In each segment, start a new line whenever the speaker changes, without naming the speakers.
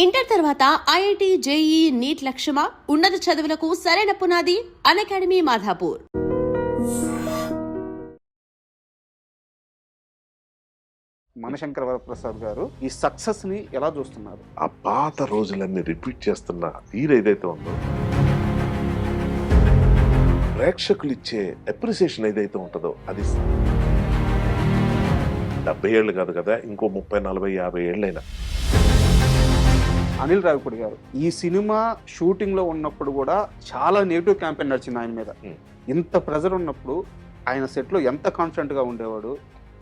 Inter తర్వాత IIT, JEE, neat లక్ష్యమా? ఉన్నత చదువులకు సరైన పునాది అన్అకాడమీ మాధాపూర్.
మనశంకర వరప్రసాద్ గారు ఈ సక్సెస్ ని ఎలా చూస్తున్నారు?
ఆ పాత రోజులన్నీ రిపీట్ చేస్తున్న తీరు ఏదైతే ఉందో, ప్రేక్షకులు ఇచ్చే అప్రిసియేషన్ ఏదైతే ఉంటుందో అది 70 ఏళ్ళు కాదు కదా, ఇంకో 30, 40, 50 ఏళ్ళైనా.
అనిల్ రావిపూడి గారు ఈ సినిమా షూటింగ్ లో ఉన్నప్పుడు కూడా చాలా నెగిటివ్ క్యాంపెయిన్ నడిచింది ఆయన మీద. ఇంత ప్రెజర్ ఉన్నప్పుడు ఆయన సెట్ లో ఎంత కాన్ఫిడెంట్ గా ఉండేవాడు,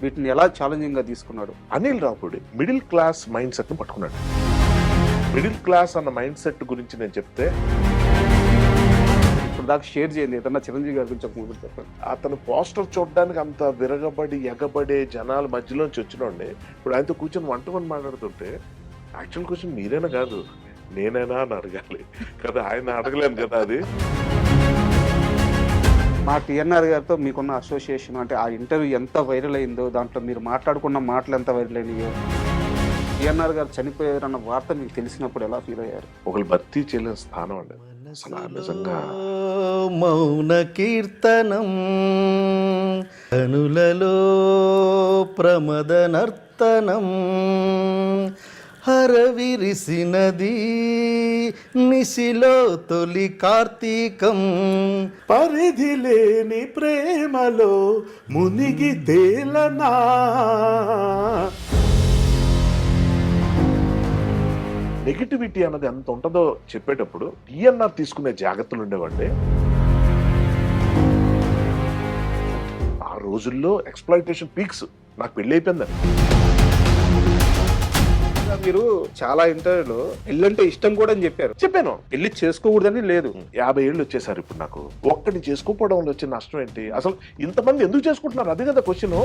వీటిని ఎలా ఛాలెంజింగ్ గా తీసుకున్నాడు?
Anil Ravipudi middle class mind set ని పట్టుకున్నాడు. మిడిల్ క్లాస్ అన్న మైండ్ సెట్ గురించి నేను చెప్తే,
ఇప్పుడు దాకా షేర్ చేయండి ఏదన్నా చిరంజీవి గారి గురించి ఒక మూవీ చెప్పండి.
అతను పోస్టర్ చూడడానికి అంత విరగబడి ఎగబడే జనాల మధ్యలోంచి వచ్చినోండి ఇప్పుడు ఆయనతో కూర్చొని 1-to-1 మాట్లాడుతుంటే యాక్చువల్ క్వశ్చన్ మీరైనా కాదు నేనైనా అని అడగాలి కదా, ఆయన అడగలేను కదా. అది
మా టిఎన్ఆర్ గారితో మీకున్న అసోసియేషన్, అంటే ఆ ఇంటర్వ్యూ ఎంత వైరల్ అయిందో, దాంట్లో మీరు మాట్లాడుకున్న మాటలు ఎంత వైరల్ అయినాయో, టిఎన్ఆర్ గారు చనిపోయారన్న వార్త మీకు తెలిసినప్పుడు ఎలా ఫీల్ అయ్యారు?
ఒకళ్ళు భర్తీ చేయలేని స్థానం అండి అసలు. నిజంగా
మౌన కీర్తనం కనులలో ప్రమద నర్తనం హరవిరిసినది నిశిలో తొలి కార్తీకం
పరిధి లేని ప్రేమలో మునిగి తేలనా. నెగిటివిటీ అన్నది ఎంత ఉంటుందో చెప్పేటప్పుడు టిఎన్ఆర్ తీసుకునే జాగ్రత్తలు ఉండేవండి. ఆ రోజుల్లో ఎక్స్‌ప్లాయిటేషన్ పీక్స్. నాకు పెళ్లి అయిపోయిందని.
మీరు చాలా ఇంటర్వ్యూలో పెళ్ళంటే ఇష్టం కూడా అని చెప్పాను. పెళ్లి చేసుకోకూడదని లేదు.
50 ఏళ్ళు వచ్చేసారు ఇప్పుడు నాకు. ఒక్కటి చేసుకోకపోవడం వల్ల వచ్చే నష్టం ఏంటి? అసలు ఇంతమంది ఎందుకు చేసుకుంటున్నారు? అదే కదా క్వశ్చన్.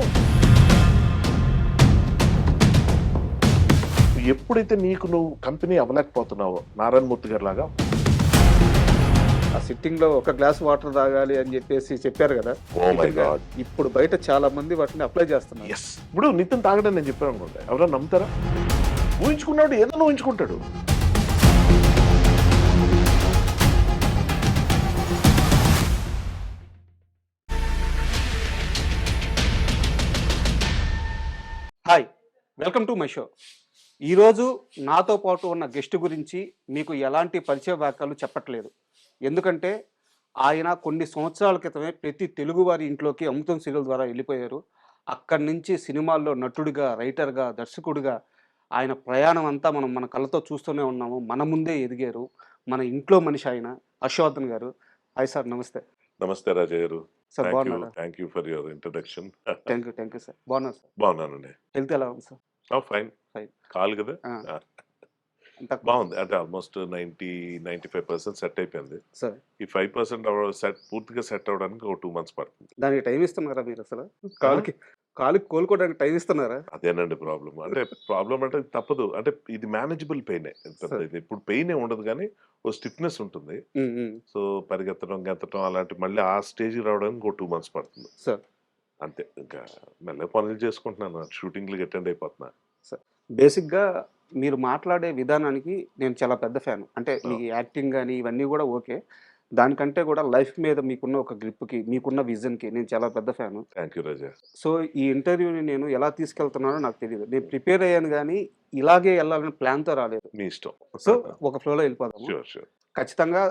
ఎప్పుడైతే నువ్వు కంపెనీ అవ్వలేకపోతున్నావో నారాయణమూర్తి గారి లాగా,
ఆ సిట్టింగ్ లో ఒక గ్లాస్ వాటర్ తాగాలి అని చెప్పారు కదా.
Oh my God.
ఇప్పుడు బయట చాలా మంది వాటిని అప్లై చేస్తున్నారు.
ఎస్. ఇప్పుడు నితిన్ తాగడం నేను చెప్పాను అనుకుంటా, ఎవరైనా నమ్ముతారా? ఊహించుకున్నాడు, ఏదైనా ఊహించుకుంటాడు.
Hi, welcome to my show. ఈరోజు నాతో పాటు ఉన్న గెస్ట్ గురించి మీకు ఎలాంటి పరిచయ వాక్యాలు చెప్పట్లేదు. ఎందుకంటే ఆయన కొన్ని సంవత్సరాల క్రితమే ప్రతి తెలుగువారి ఇంట్లోకి అమృతం సీరియల్ ద్వారా వెళ్ళిపోయారు. అక్కడి నుంచి సినిమాల్లో నటుడిగా, రైటర్గా, దర్శకుడిగా ఆయన ప్రయాణం అంతా మనం మన కళ్ళతో చూస్తూనే ఉన్నాము. మన ముందే ఎదిగారు. మన ఇంట్లో మనిషి ఆయన హర్షవర్ధన్ గారు. హాయ్ సార్, నమస్తే.
నమస్తే రాజా గారు.
సార్ బాగున్నారా?
Thank you for your introduction.
Thank you sir. బాగున్నారు సార్?
బాగున్నానండి.
హెల్త్ ఎలా ఉంది సార్?
ఫైన్.
ఫైన్.
కాలు కదా బాగుంది. అంటే ఆల్మోస్ట్ 90-95% సెట్ అయిపోయింది.
సార్
ఈ 5% సెట్ పూర్తిగా సెట్ అవడానికి ఒక 2 months పడుతుంది.
దానికి టైం ఇస్తున్నారా మీరు? అసలు కాలుకి కోలుకోవడానికి టైం ఇస్తున్నారా?
అదేనండి ప్రాబ్లం. అంటే ప్రాబ్లం అంటే తప్పదు. అంటే ఇది మేనేజబుల్ పెయిన్. ఇప్పుడు పెయిన్ ఉండదు కానీ ఓ స్టిఫ్నెస్ ఉంటుంది. సో పరిగెత్తడం, గెత్తడం అలాంటి మళ్ళీ ఆ స్టేజ్ రావడానికి ఒక 2 months పడుతుంది
సార్.
అంతే. ఇంకా మెల్లగా పనులు చేసుకుంటున్నాను, షూటింగ్లకి అటెండ్ అయిపోతున్నా.
సార్, బేసిక్గా మీరు మాట్లాడే విధానానికి నేను చాలా పెద్ద ఫ్యాన్. అంటే మీ యాక్టింగ్ కానీ ఇవన్నీ కూడా ఓకే. దానికంటే కూడా లైఫ్ మీద మీకున్న ఒక గ్రిప్కి, మీకున్న విజన్కి నేను చాలా పెద్ద fan.
Thank you Raja.
So ఈ ఇంటర్వ్యూని నేను ఎలా తీసుకెళ్తున్నానో నాకు తెలియదు. నేను ప్రిపేర్ అయ్యాను కానీ ఇలాగే వెళ్ళాలని ప్లాన్తో రాలేదు.
మీ ఇష్టం.
సో ఒక ఫ్లోలో వెళ్ళిపోదాము.
షూర్.
ఖచ్చితంగా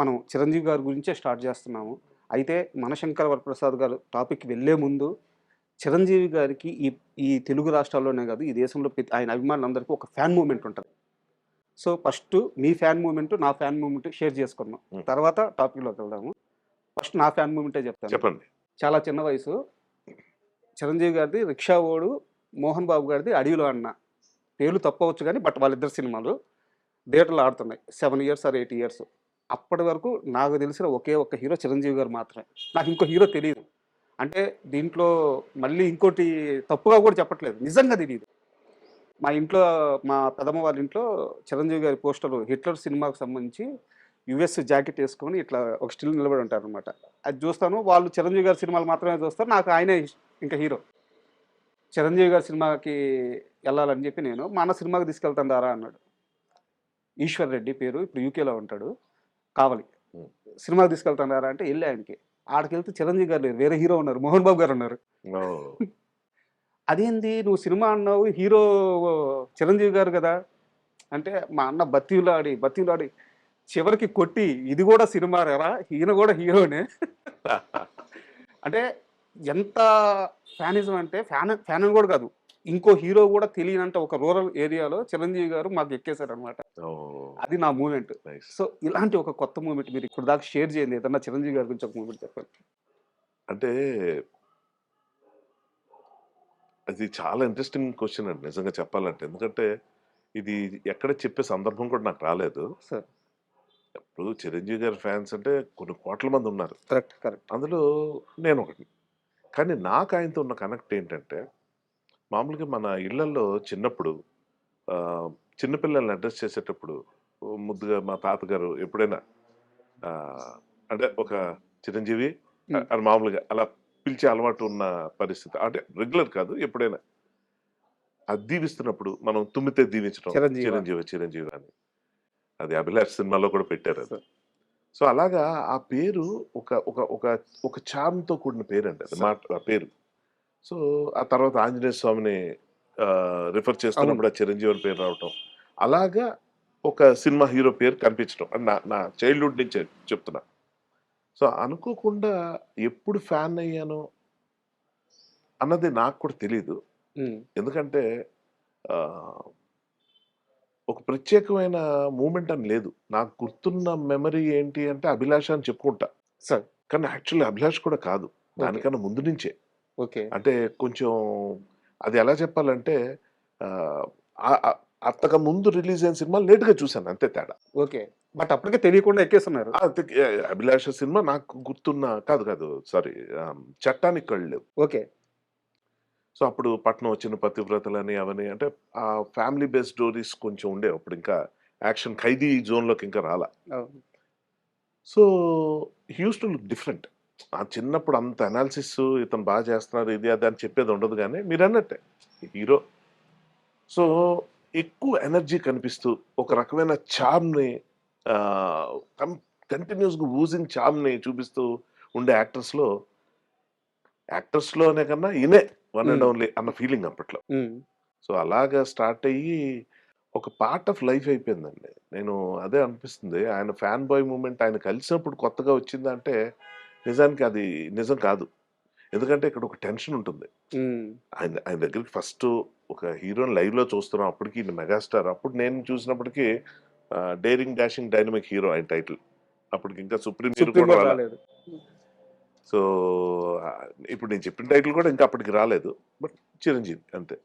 మనం చిరంజీవి గారి గురించే స్టార్ట్ చేస్తున్నాము. అయితే మనశంకర వరప్రసాద్ గారు టాపిక్ వెళ్ళే ముందు చిరంజీవి గారికి ఈ తెలుగు రాష్ట్రాల్లోనే కాదు, ఈ దేశంలో ఆయన అభిమానులందరికీ ఒక ఫ్యాన్ మూమెంట్ ఉంటుంది. సో ఫస్ట్ మీ ఫ్యాన్ మూమెంట్, నా ఫ్యాన్ మూమెంట్ షేర్ చేసుకున్నాం. తర్వాత టాపిక్లోకి వెళ్దాము. ఫస్ట్ నా ఫ్యాన్ మూమెంటే చెప్తాను.
చెప్పండి.
చాలా చిన్న వయసు. చిరంజీవి గారిది రిక్షా ఓడు, మోహన్ బాబు గారిది అడవిలో అన్న. పేర్లు తప్పవచ్చు కానీ బట్ వాళ్ళిద్దరు సినిమాలు థియేటర్లో ఆడుతున్నాయి. 7 years or 8 years. అప్పటి వరకు నాకు తెలిసిన ఒకే ఒక్క హీరో చిరంజీవి గారు మాత్రమే. నాకు ఇంకో హీరో తెలియదు. అంటే దీంట్లో మళ్ళీ ఇంకోటి తప్పుగా కూడా చెప్పట్లేదు, నిజంగా తెలియదు. మా ఇంట్లో, మా పెదమ్మ వాళ్ళ ఇంట్లో చిరంజీవి గారి పోస్టర్ హిట్లర్ సినిమాకు సంబంధించి యుఎస్ జాకెట్ వేసుకొని ఇట్లా ఒక స్టిల్ నిలబడి ఉంటారు అనమాట. అది చూస్తాను. వాళ్ళు చిరంజీవి గారి సినిమాలు మాత్రమే చూస్తారు. నాకు ఆయనే ఇంకా హీరో. చిరంజీవి గారి సినిమాకి వెళ్ళాలని చెప్పి నేను మా అన్న సినిమాకి తీసుకెళ్తాను దారా అన్నాడు. ఈశ్వర్ రెడ్డి పేరు, ఇప్పుడు యూకేలో ఉంటాడు. కావలి.
ఉమ్.
సినిమాకి తీసుకెళ్తున్నారా అంటే వెళ్ళి ఆయనకి. ఆడికెళ్తే చిరంజీవి గారు లేరు, వేరే హీరో ఉన్నారు, మోహన్ బాబు గారు ఉన్నారు.
ఓ.
అదేంది నువ్వు సినిమా అన్నావు, హీరో చిరంజీవి గారు కదా అంటే, మా అన్న బతిలాడి చివరికి కొట్టి ఇది కూడా సినిమా రా, ఈయన కూడా హీరోనే. అంటే ఎంత ఫ్యానిజం అంటే, ఫ్యాన్ అని కూడా కాదు, ఇంకో హీరో కూడా తెలియనంత ఒక రూరల్ ఏరియాలో చిరంజీవి గారు మాకు ఎక్కేశారు అనమాట.
ఓ.
అది నా మూమెంట్.
నైస్.
సో ఇలాంటి ఒక కొత్త మూమెంట్ మీరు ఇప్పుడు దాకా షేర్ చేయండి, ఏదన్నా చిరంజీవి గారి గురించి ఒక మూమెంట్ చెప్పండి.
అంటే అది చాలా ఇంట్రెస్టింగ్ క్వశ్చన్ అండి నిజంగా చెప్పాలంటే. ఎందుకంటే ఇది ఎక్కడ చెప్పే సందర్భం కూడా నాకు రాలేదు.
సార్
ఇప్పుడు చిరంజీవి గారి ఫ్యాన్స్ అంటే కొన్ని కోట్ల మంది ఉన్నారు.
కరెక్ట్.
అందులో నేను ఒకటి. కానీ నాకు ఆయనతో ఉన్న కనెక్ట్ ఏంటంటే, మామూలుగా మన ఇళ్లలో చిన్నప్పుడు చిన్నపిల్లల్ని అడ్రస్ చేసేటప్పుడు ముద్దుగా మా తాతగారు ఎప్పుడైనా అంటే ఒక చిరంజీవి అని మామూలుగా అలా పిలిచే అలవాటు ఉన్న పరిస్థితి. అంటే రెగ్యులర్ కాదు, ఎప్పుడైనా అది దీవిస్తున్నప్పుడు మనం తుమ్మితే దీవించడం, చిరంజీవి అని. అది అభిలాష్ సినిమాలో కూడా పెట్టారు అది. సో అలాగా ఆ పేరు ఒక ఒక ఒక ఒక చార్మ్తో కూడిన పేరు అండి అది, ఆ పేరు. సో ఆ తర్వాత ఆంజనేయ స్వామిని రిఫర్ చేస్తున్నప్పుడు ఆ చిరంజీవి అని పేరు రావటం, అలాగా ఒక సినిమా హీరో పేరు కనిపించడం అని నా చైల్డ్హుడ్ నుంచి చెప్తున్నా. సో అనుకోకుండా ఎప్పుడు ఫ్యాన్ అయ్యాను అన్నది నాకు కూడా తెలీదు. ఎందుకంటే ఒక ప్రత్యేకమైన మూమెంట్ అని లేదు. నాకు గుర్తున్న మెమరీ ఏంటి అంటే అభిలాష అని చెప్పుకుంటా
సార్.
కానీ యాక్చువల్లీ అభిలాష్ కూడా కాదు, దానికన్నా ముందు నుంచే.
ఓకే.
అంటే కొంచెం అది ఎలా చెప్పాలంటే అంతకు ముందు రిలీజ్ అయిన సినిమా లేట్గా చూశాను, అంతే తేడా.
ఓకే. బట్ అప్పటికే తెలియకుండా ఎక్కేస్తున్నారు.
అభిలాష సినిమా నాకు గుర్తున్న కాదు సారీ, చట్టానికి కళ్ళు లేవు.
ఓకే.
సో అప్పుడు పట్నం వచ్చిన పతివ్రతలని అవని అంటే ఆ ఫ్యామిలీ బేస్డ్ స్టోరీస్ కొంచెం ఉండే, అప్పుడు ఇంకా యాక్షన్ ఖైదీ జోన్లోకి ఇంకా రాలా. So hues to look different. ఆ చిన్నప్పుడు అంత అనాలిసిస్ ఇతను బాగా చేస్తున్నారు ఇది అది అని చెప్పేది ఉండదు, కానీ మీరు అన్నట్టే హీరో. సో ఎక్కువ ఎనర్జీ కనిపిస్తూ ఒక రకమైన చార్మ్ని కంటిన్యూస్గా ఊజింగ్ చార్మ్ని చూపిస్తూ ఉండే యాక్టర్స్లోనే కన్నా ఈయనే వన్ అండ్ ఓన్లీ అన్న ఫీలింగ్ అప్పట్లో. సో అలాగా స్టార్ట్ అయ్యి ఒక పార్ట్ ఆఫ్ లైఫ్ అయిపోయిందండి. నేను అదే అనిపిస్తుంది, ఆయన ఫ్యాన్ బాయ్ మూమెంట్ ఆయన కలిసినప్పుడు కొత్తగా వచ్చిందంటే నిజానికి అది నిజం కాదు. ఎందుకంటే ఇక్కడ ఒక టెన్షన్ ఉంటుంది. ఆయన దగ్గరికి ఫస్ట్ ఒక హీరోని లైవ్లో చూస్తున్నాం, అప్పటికి ఈయన మెగాస్టార్. అప్పుడు నేను చూసినప్పటికీ డేరింగ్ డాషింగ్ డైనమిక్ హీరో ఆయన టైటిల్. అప్పటికి ఇంకా సుప్రీం కూడా రాలేదు. సో ఇప్పుడు నేను చెప్పిన టైటిల్ కూడా ఇంకా అప్పటికి రాలేదు, బట్ చిరంజీవి అంతే.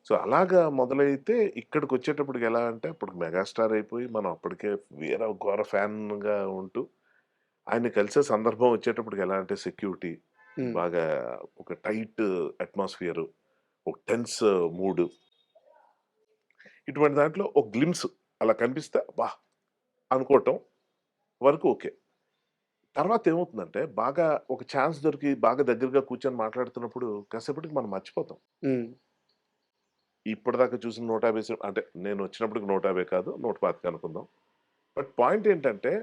సో అలాగా మొదలైతే ఇక్కడికి వచ్చేటప్పటికి ఎలా అంటే అప్పటికి మెగాస్టార్ అయిపోయి మనం అప్పటికే వేరే ఘోర ఫ్యాన్గా ఉంటూ ఆయన కలిసే సందర్భం వచ్చేటప్పటికి ఎలా అంటే సెక్యూరిటీ బాగా, ఒక టైట్ అట్మాస్ఫియర్, ఒక టెన్స్ మూడ్, ఇటువంటి దాంట్లో ఒక గ్లిమ్స్ అలా కనిపిస్తే బా అనుకోవటం వరకు ఓకే. తర్వాత ఏమవుతుందంటే బాగా ఒక ఛాన్స్ దొరికి బాగా దగ్గరగా కూర్చొని మాట్లాడుతున్నప్పుడు కాసేపటికి మనం మర్చిపోతాం. ఇప్పటిదాకా చూసిన 150 అంటే నేను వచ్చినప్పటికి 150 కాదు 125 అనుకుందాం. బట్ పాయింట్ ఏంటంటే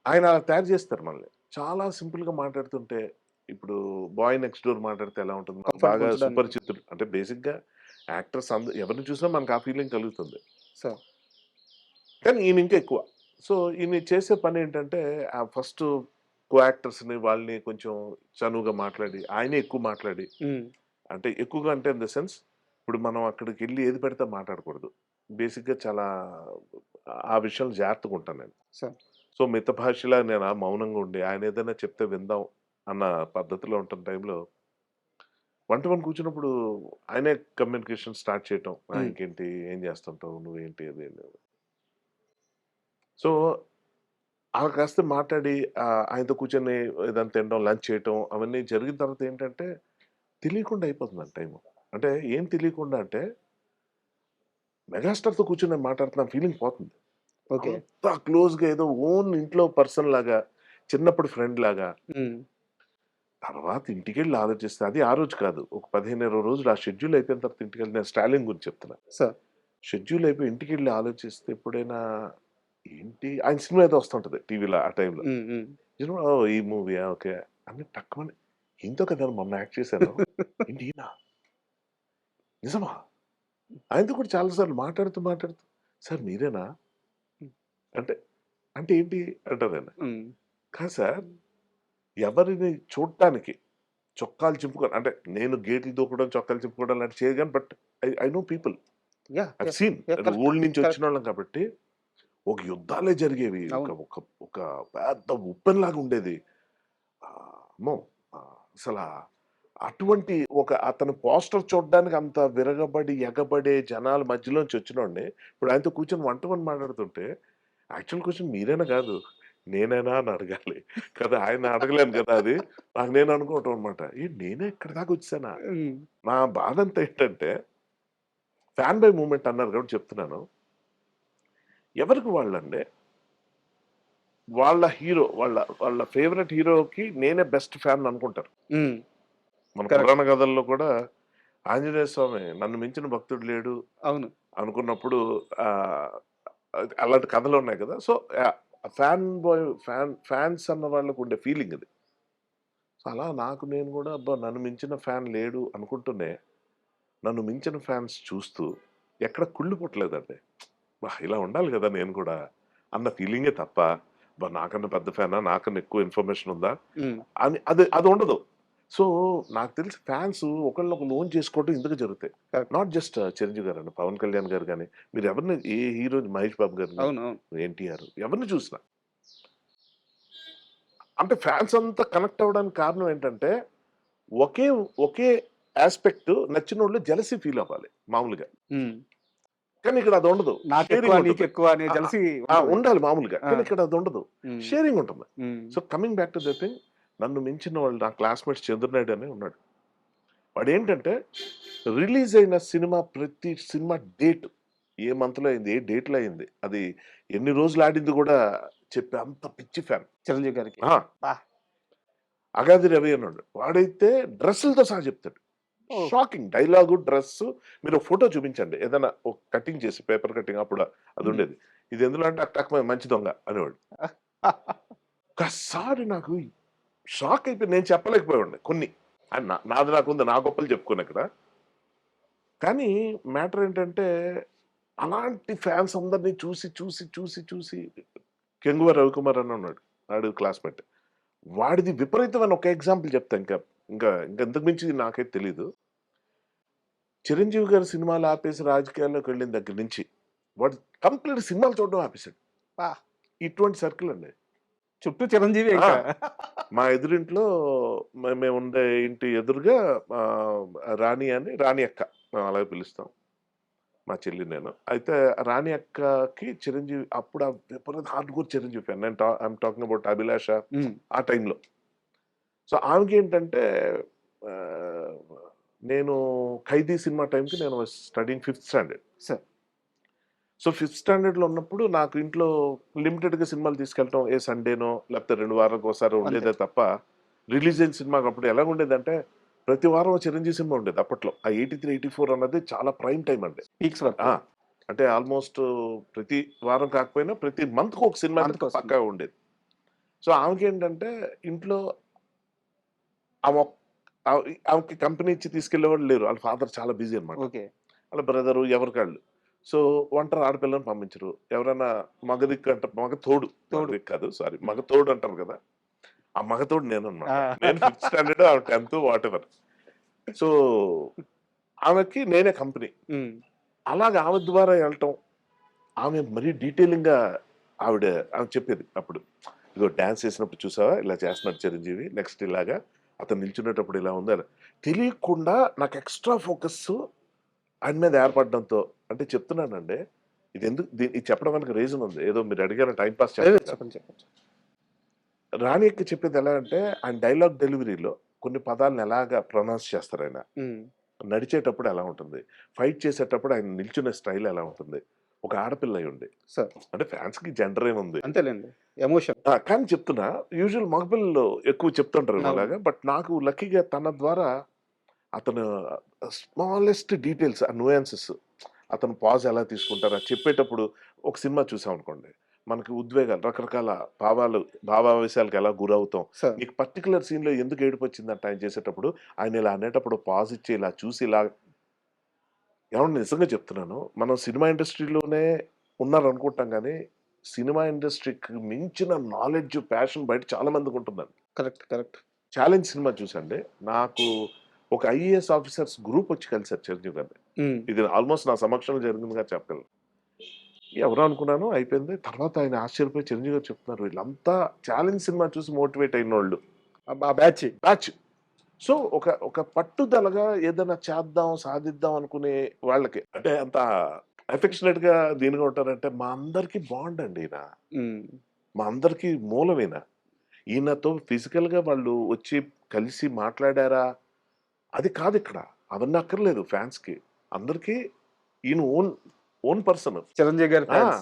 ఆయన అలా తయారు చేస్తారు మనల్ని. చాలా సింపుల్గా మాట్లాడుతుంటే, ఇప్పుడు బాయ్ నెక్స్ట్ డోర్ మాట్లాడితే ఎలా ఉంటుంది, బాగా సుపరిచితుడు అంటే బేసిక్గా యాక్టర్స్ ఎవరిని చూసినా మనకు ఆ ఫీలింగ్ కలుగుతుంది.
సో
కానీ ఈయన ఇంకా ఎక్కువ. సో ఈయన చేసే పని ఏంటంటే ఆ ఫస్ట్ కో యాక్టర్స్ని వాళ్ళని కొంచెం చనువుగా మాట్లాడి, ఆయనే ఎక్కువ మాట్లాడి, అంటే ఎక్కువగా అంటే ఇన్ ద సెన్స్ ఇప్పుడు మనం అక్కడికి వెళ్ళి ఏది పెడితే మాట్లాడకూడదు. బేసిక్గా చాలా ఆ విషయాలు జాగ్రత్తగా ఉంటాను నేను. సో మిత భాషలా నేను మౌనంగా ఉండి ఆయన ఏదైనా చెప్తే విందాం అన్న పద్ధతిలో ఉంటున్న టైంలో 1-to-1 కూర్చున్నప్పుడు ఆయనే కమ్యూనికేషన్ స్టార్ట్ చేయటం, ఇంకేంటి ఏం చేస్తుంటావు నువ్వేంటి అది. సో అలా కాస్త మాట్లాడి ఆయనతో కూర్చొని ఏదైనా తినడం, లంచ్ చేయటం అవన్నీ జరిగిన తర్వాత ఏంటంటే తెలియకుండా అయిపోతుంది టైం. అంటే ఏం తెలియకుండా అంటే మెగాస్టార్తో కూర్చొని మాట్లాడుతున్న ఫీలింగ్ పోతుంది.
ఓకే.
అంత క్లోజ్గా ఏదో ఓన్ ఇంట్లో పర్సన్ లాగా, చిన్నప్పుడు ఫ్రెండ్ లాగా. తర్వాత ఇంటికి వెళ్ళి ఆలోచిస్తే అది ఆ రోజు కాదు, ఒక 15-20 రోజులు ఆ షెడ్యూల్ అయిపోయిన తర్వాత ఇంటికి వెళ్ళి, నేను స్టాలిన్ గురించి చెప్తున్నా. షెడ్యూల్ అయిపోయి ఇంటికి వెళ్ళి ఆలోచిస్తే ఎప్పుడైనా ఏంటి ఆయన సినిమా ఏదో వస్తుంటది టీవీలో ఆ టైంలో. ఈ మూవీయా ఓకే అని టక్కుమని ఇంతో కదా మొన్న యాక్ట్ చేశాను. ఏంటి ఈయన నిజమా? ఆయనతో కూడా చాలాసార్లు మాట్లాడుతూ సార్ మీరేనా అంటే అంటే ఏంటి అంటారు ఆయన. కాదు సార్, ఎవరిని చూడటానికి చొక్కాలు చింపుకోవడం అంటే నేను గేట్లు దూకడం చొక్కాలు చింపుకోవడం లాంటి చేయగాను. But I know people I seen ఊళ్ళ నుంచి వచ్చిన వాళ్ళం కాబట్టి ఒక యుద్ధాలే జరిగేవి. ఒక ఒక ఒక పెద్ద ఉప్పెనలాగా ఉండేది. అమ్మో అసలు అటువంటి ఒక అతను పోస్టర్ చూడడానికి అంత విరగబడి ఎగబడే జనాల మధ్యలోంచి వచ్చినోడిని ఇప్పుడు ఆయనతో కూర్చొని వంట మాట్లాడుతుంటే యాక్చువల్ క్వశ్చన్ మీరైనా కాదు నేనైనా అని అడగాలి కదా. ఆయన అడగలేను కదా. అది నాకు నేను అనుకోవటం అనమాట. నేనే ఇక్కడ దాకా వచ్చానా. నా బాధ అంతా ఏంటంటే ఫ్యాన్ బై మూమెంట్ అన్నారు కాబట్టి చెప్తున్నాను. ఎవరికి వాళ్ళండి వాళ్ళ హీరో వాళ్ళ వాళ్ళ ఫేవరెట్ హీరోకి నేనే బెస్ట్ ఫ్యాన్ అనుకుంటారు. మన పురాణ కథల్లో కూడా ఆంజనేయ స్వామి నన్ను మించిన భక్తుడు లేడు
అవును
అనుకున్నప్పుడు అలాంటి కథలు ఉన్నాయి కదా. సో ఫ్యాన్స్ అన్న వాళ్ళకు ఉండే ఫీలింగ్ ఇది. సో అలా నాకు నేను కూడా అబ్బా నన్ను మించిన ఫ్యాన్ లేడు అనుకుంటూనే నన్ను మించిన ఫ్యాన్స్ చూస్తూ ఎక్కడ కుళ్ళు పుట్టలేదండి. బా ఇలా ఉండాలి కదా నేను కూడా అన్న ఫీలింగే తప్ప బా నాకన్నా పెద్ద ఫ్యానా నాకన్నా ఎక్కువ ఇన్ఫర్మేషన్ ఉందా అని అది ఉండదు. సో నాకు తెలిసి ఫ్యాన్స్ ఒకళ్ళొకరు ఓన్ చేసుకోవడం ఇందుకు జరుగుతాయి. నాట్ జస్ట్ చిరంజీవి గారు అండి, పవన్ కళ్యాణ్ గారు కానీ మీరు ఎవరిని ఏ హీరో మహేష్ బాబు గారు ఎన్టీఆర్ ఎవరిని చూసినా అంటే ఫ్యాన్స్ అంతా కనెక్ట్ అవ్వడానికి కారణం ఏంటంటే ఒకే ఒకే ఆస్పెక్ట్ నచ్చిన వాళ్ళు జెలసీ ఫీల్ అవ్వాలి మామూలుగా. కానీ ఇక్కడ అది ఉండదు. ఉండాలి మామూలుగా, కానీ ఇక్కడ అది ఉండదు. షేరింగ్ ఉంటుంది. So coming back to the thing, నన్ను మించిన వాళ్ళు నా క్లాస్మేట్స్ చంద్రనాయుడు అనే ఉన్నాడు. వాడు ఏంటంటే రిలీజ్ అయిన సినిమా ప్రతి సినిమా డేట్ ఏ మంత్లో అయింది ఏ డేట్లో అయింది అది ఎన్ని రోజులు ఆడింది కూడా చెప్పే అంత పిచ్చి ఫ్యాన్
చిరంజీవి గారికి.
అగాది రవి అన్నాడు, వాడైతే డ్రెస్సులతో సహా చెప్తాడు. Shocking dialogue dress. మీరు ఫోటో చూపించండి ఏదైనా ఒక కటింగ్ చేసి పేపర్ కటింగ్ అప్పుడు అది ఉండేది. ఇది ఎందులో అంటే అక్క మంచి దొంగ అనేవాడు. ఒక్కసారి నాకు షాక్ అయిపోయి నేను చెప్పలేకపోయాడు కొన్ని. నాది నాకుంది, నా గొప్పలు చెప్పుకుని అక్కడ. కానీ మ్యాటర్ ఏంటంటే అలాంటి ఫ్యాన్స్ అందరినీ చూసి చూసి చూసి చూసి కెంగువ రవికుమార్ అని ఉన్నాడు, వాడు క్లాస్మేట్. వాడిది విపరీతమైన ఒక ఎగ్జాంపుల్ చెప్తా. ఇంకా ఇంకా ఇంకా ఇంతకు మించి నాకైతే తెలీదు. చిరంజీవి గారి సినిమాలు ఆపేసి రాజకీయాల్లోకి వెళ్ళిన దగ్గర నుంచి వాడు కంప్లీట్ సినిమాలు చూడడం ఆపేశాడు. ఇటువంటి సర్కిల్ అండి
చుట్టూ చిరంజీవి.
మా ఎదురింట్లో మేము ఉండే ఇంటి ఎదురుగా రాణి అని, రాణి అక్క మేము అలాగే పిలుస్తాం, మా చెల్లి నేను. అయితే రాణి అక్కకి చిరంజీవి అప్పుడు విపరీత hardcore Chiranjeevi fan. I'm talking about Abhilasha ఆ టైంలో. సో ఆమెకి ఏంటంటే నేను ఖైదీ సినిమా టైంకి నేను studying 5th standard
sir.
So 5th స్టాండర్డ్లో ఉన్నప్పుడు నాకు ఇంట్లో లిమిటెడ్గా సినిమాలు తీసుకెళ్ళటం ఏ సండేనో లేకపోతే 2 వారాలకు ఒకసారి ఉండేదే తప్ప రిలీజ్ అయిన సినిమాకి అప్పుడు ఎలా ఉండేదంటే ప్రతి వారం చిరంజీవి సినిమా ఉండేది. అప్పట్లో ఆ 83, 84 అన్నది చాలా ప్రైమ్ టైం అండి. అంటే ఆల్మోస్ట్ ప్రతి వారం కాకపోయినా ప్రతి మంత్కి ఒక సినిమా పక్కా ఉండేది. సో ఆమెకి ఏంటంటే ఇంట్లో ఆమెకి కంపెనీ ఇచ్చి తీసుకెళ్లేవాళ్ళు లేరు. వాళ్ళ ఫాదర్ చాలా బిజీ అనమాట. వాళ్ళ బ్రదరు ఎవరికాళ్ళు. సో ఒంటరి ఆడపిల్లని పంపించరు. ఎవరైనా మగదిక్కు అంటారు, మగ తోడు కాదు సారీ మగ తోడు అంటారు కదా, ఆ మగతోడు నేను అనమాట. నేను 5th స్టాండర్డ్, ఆమె 10th వాట్ ఎవర్. సో ఆమెకి నేనే కంపెనీ. అలాగే ఆమె ద్వారా వెళ్ళటం, ఆమె మరీ డీటెయిలింగ్గా ఆమె చెప్పేది. అప్పుడు ఇగో డ్యాన్స్ చేసినప్పుడు చూసావా ఇలా చేస్తున్నాడు చిరంజీవి, నెక్స్ట్ ఇలాగా అతను నిల్చునేటప్పుడు ఇలా ఉంది అని తెలియకుండా నాకు ఎక్స్ట్రా ఫోకస్ ఆయన మీద ఏర్పడడంతో. అంటే చెప్తున్నానండి ఇది ఎందుకు ఇది చెప్పడం వెనక రీజన్ ఉంది. ఏదో మీరు అడిగారు టైం పాస్ చెప్పండి. రాణి యొక్క చెప్పేది ఎలా అంటే ఆయన డైలాగ్ డెలివరీలో కొన్ని పదాలను ఎలాగా ప్రొనౌన్స్ చేస్తారు, ఆయన నడిచేటప్పుడు ఎలా ఉంటుంది, ఫైట్ చేసేటప్పుడు ఆయన నిల్చునే స్టైల్ ఎలా ఉంటుంది. ఒక ఆడపిల్ల అయి ఉంది సార్, అంటే ఫ్యాన్స్ కి జెండర్ ఏముంది
అంతేలేండి, ఎమోషన్.
కానీ చెప్తున్నా యూజువల్ మగపిల్లలు ఎక్కువ చెప్తుంటారు అలాగా. బట్ నాకు లక్కీగా తన ద్వారా అతను స్మాలెస్ట్ డీటెయిల్స్ ఆ నుయాన్సెస్ అతను పాజ్ ఎలా తీసుకుంటారు అది చెప్పేటప్పుడు ఒక సినిమా చూసాం అనుకోండి, మనకి ఉద్వేగాలు రకరకాల భావావేశాలకు ఎలా గురవుతాం.
సార్
నీకు పర్టికులర్ సీన్‌లో ఎందుకు ఏడుపొచ్చిందంట ఆయన చేసేటప్పుడు, ఆయన ఇలా అనేటప్పుడు పాజ్ ఇచ్చి ఇలా చూసి ఇలా ఏవండీ నిజంగా చెప్తున్నాను. మనం సినిమా ఇండస్ట్రీలోనే ఉన్నారనుకుంటాం గానీ, సినిమా ఇండస్ట్రీకి మించిన నాలెడ్జ్, ప్యాషన్ బయట చాలా మందికుంటుందండి.
Correct correct.
'ఛాలెంజ్' సినిమా చూసండి. నాకు ఒక ఐఏఎస్ ఆఫీసర్స్ గ్రూప్ వచ్చి కలిసారు చిరంజీవి గారిని. ఇది ఆల్మోస్ట్ నా సమక్షంలో జరిగిందిగా చెప్పగలను. ఎవరో అనుకున్నాను అయిపోయింది. తర్వాత ఆయన ఆశ్చర్యపోయి చిరంజీవి గారు చెప్తున్నారు, వీళ్ళంతా 'ఛాలెంజ్' సినిమా చూసి మోటివేట్ అయినోళ్ళు.
ఆ బ్యాచ్
బ్యాచ్. సో, ఒక పట్టుదలగా ఏదైనా చేద్దాం, సాధిద్దాం అనుకునే వాళ్ళకి అంటే అంత అఫెక్షనేట్‌గా దీనిగా ఉంటారంటే మా అందరికి బాండ్ అండి ఈయన. మా అందరికి మూలం ఈయన. ఈయనతో ఫిజికల్‌గా వాళ్ళు వచ్చి కలిసి మాట్లాడారా? అది కాదిక్కడ. అవన్నీ అక్కర్లేదు ఫ్యాన్స్‌కి. అందరికి ఈయన ఓన్ పర్సన్.
చిరంజీవి గారి
ఆ!
fans.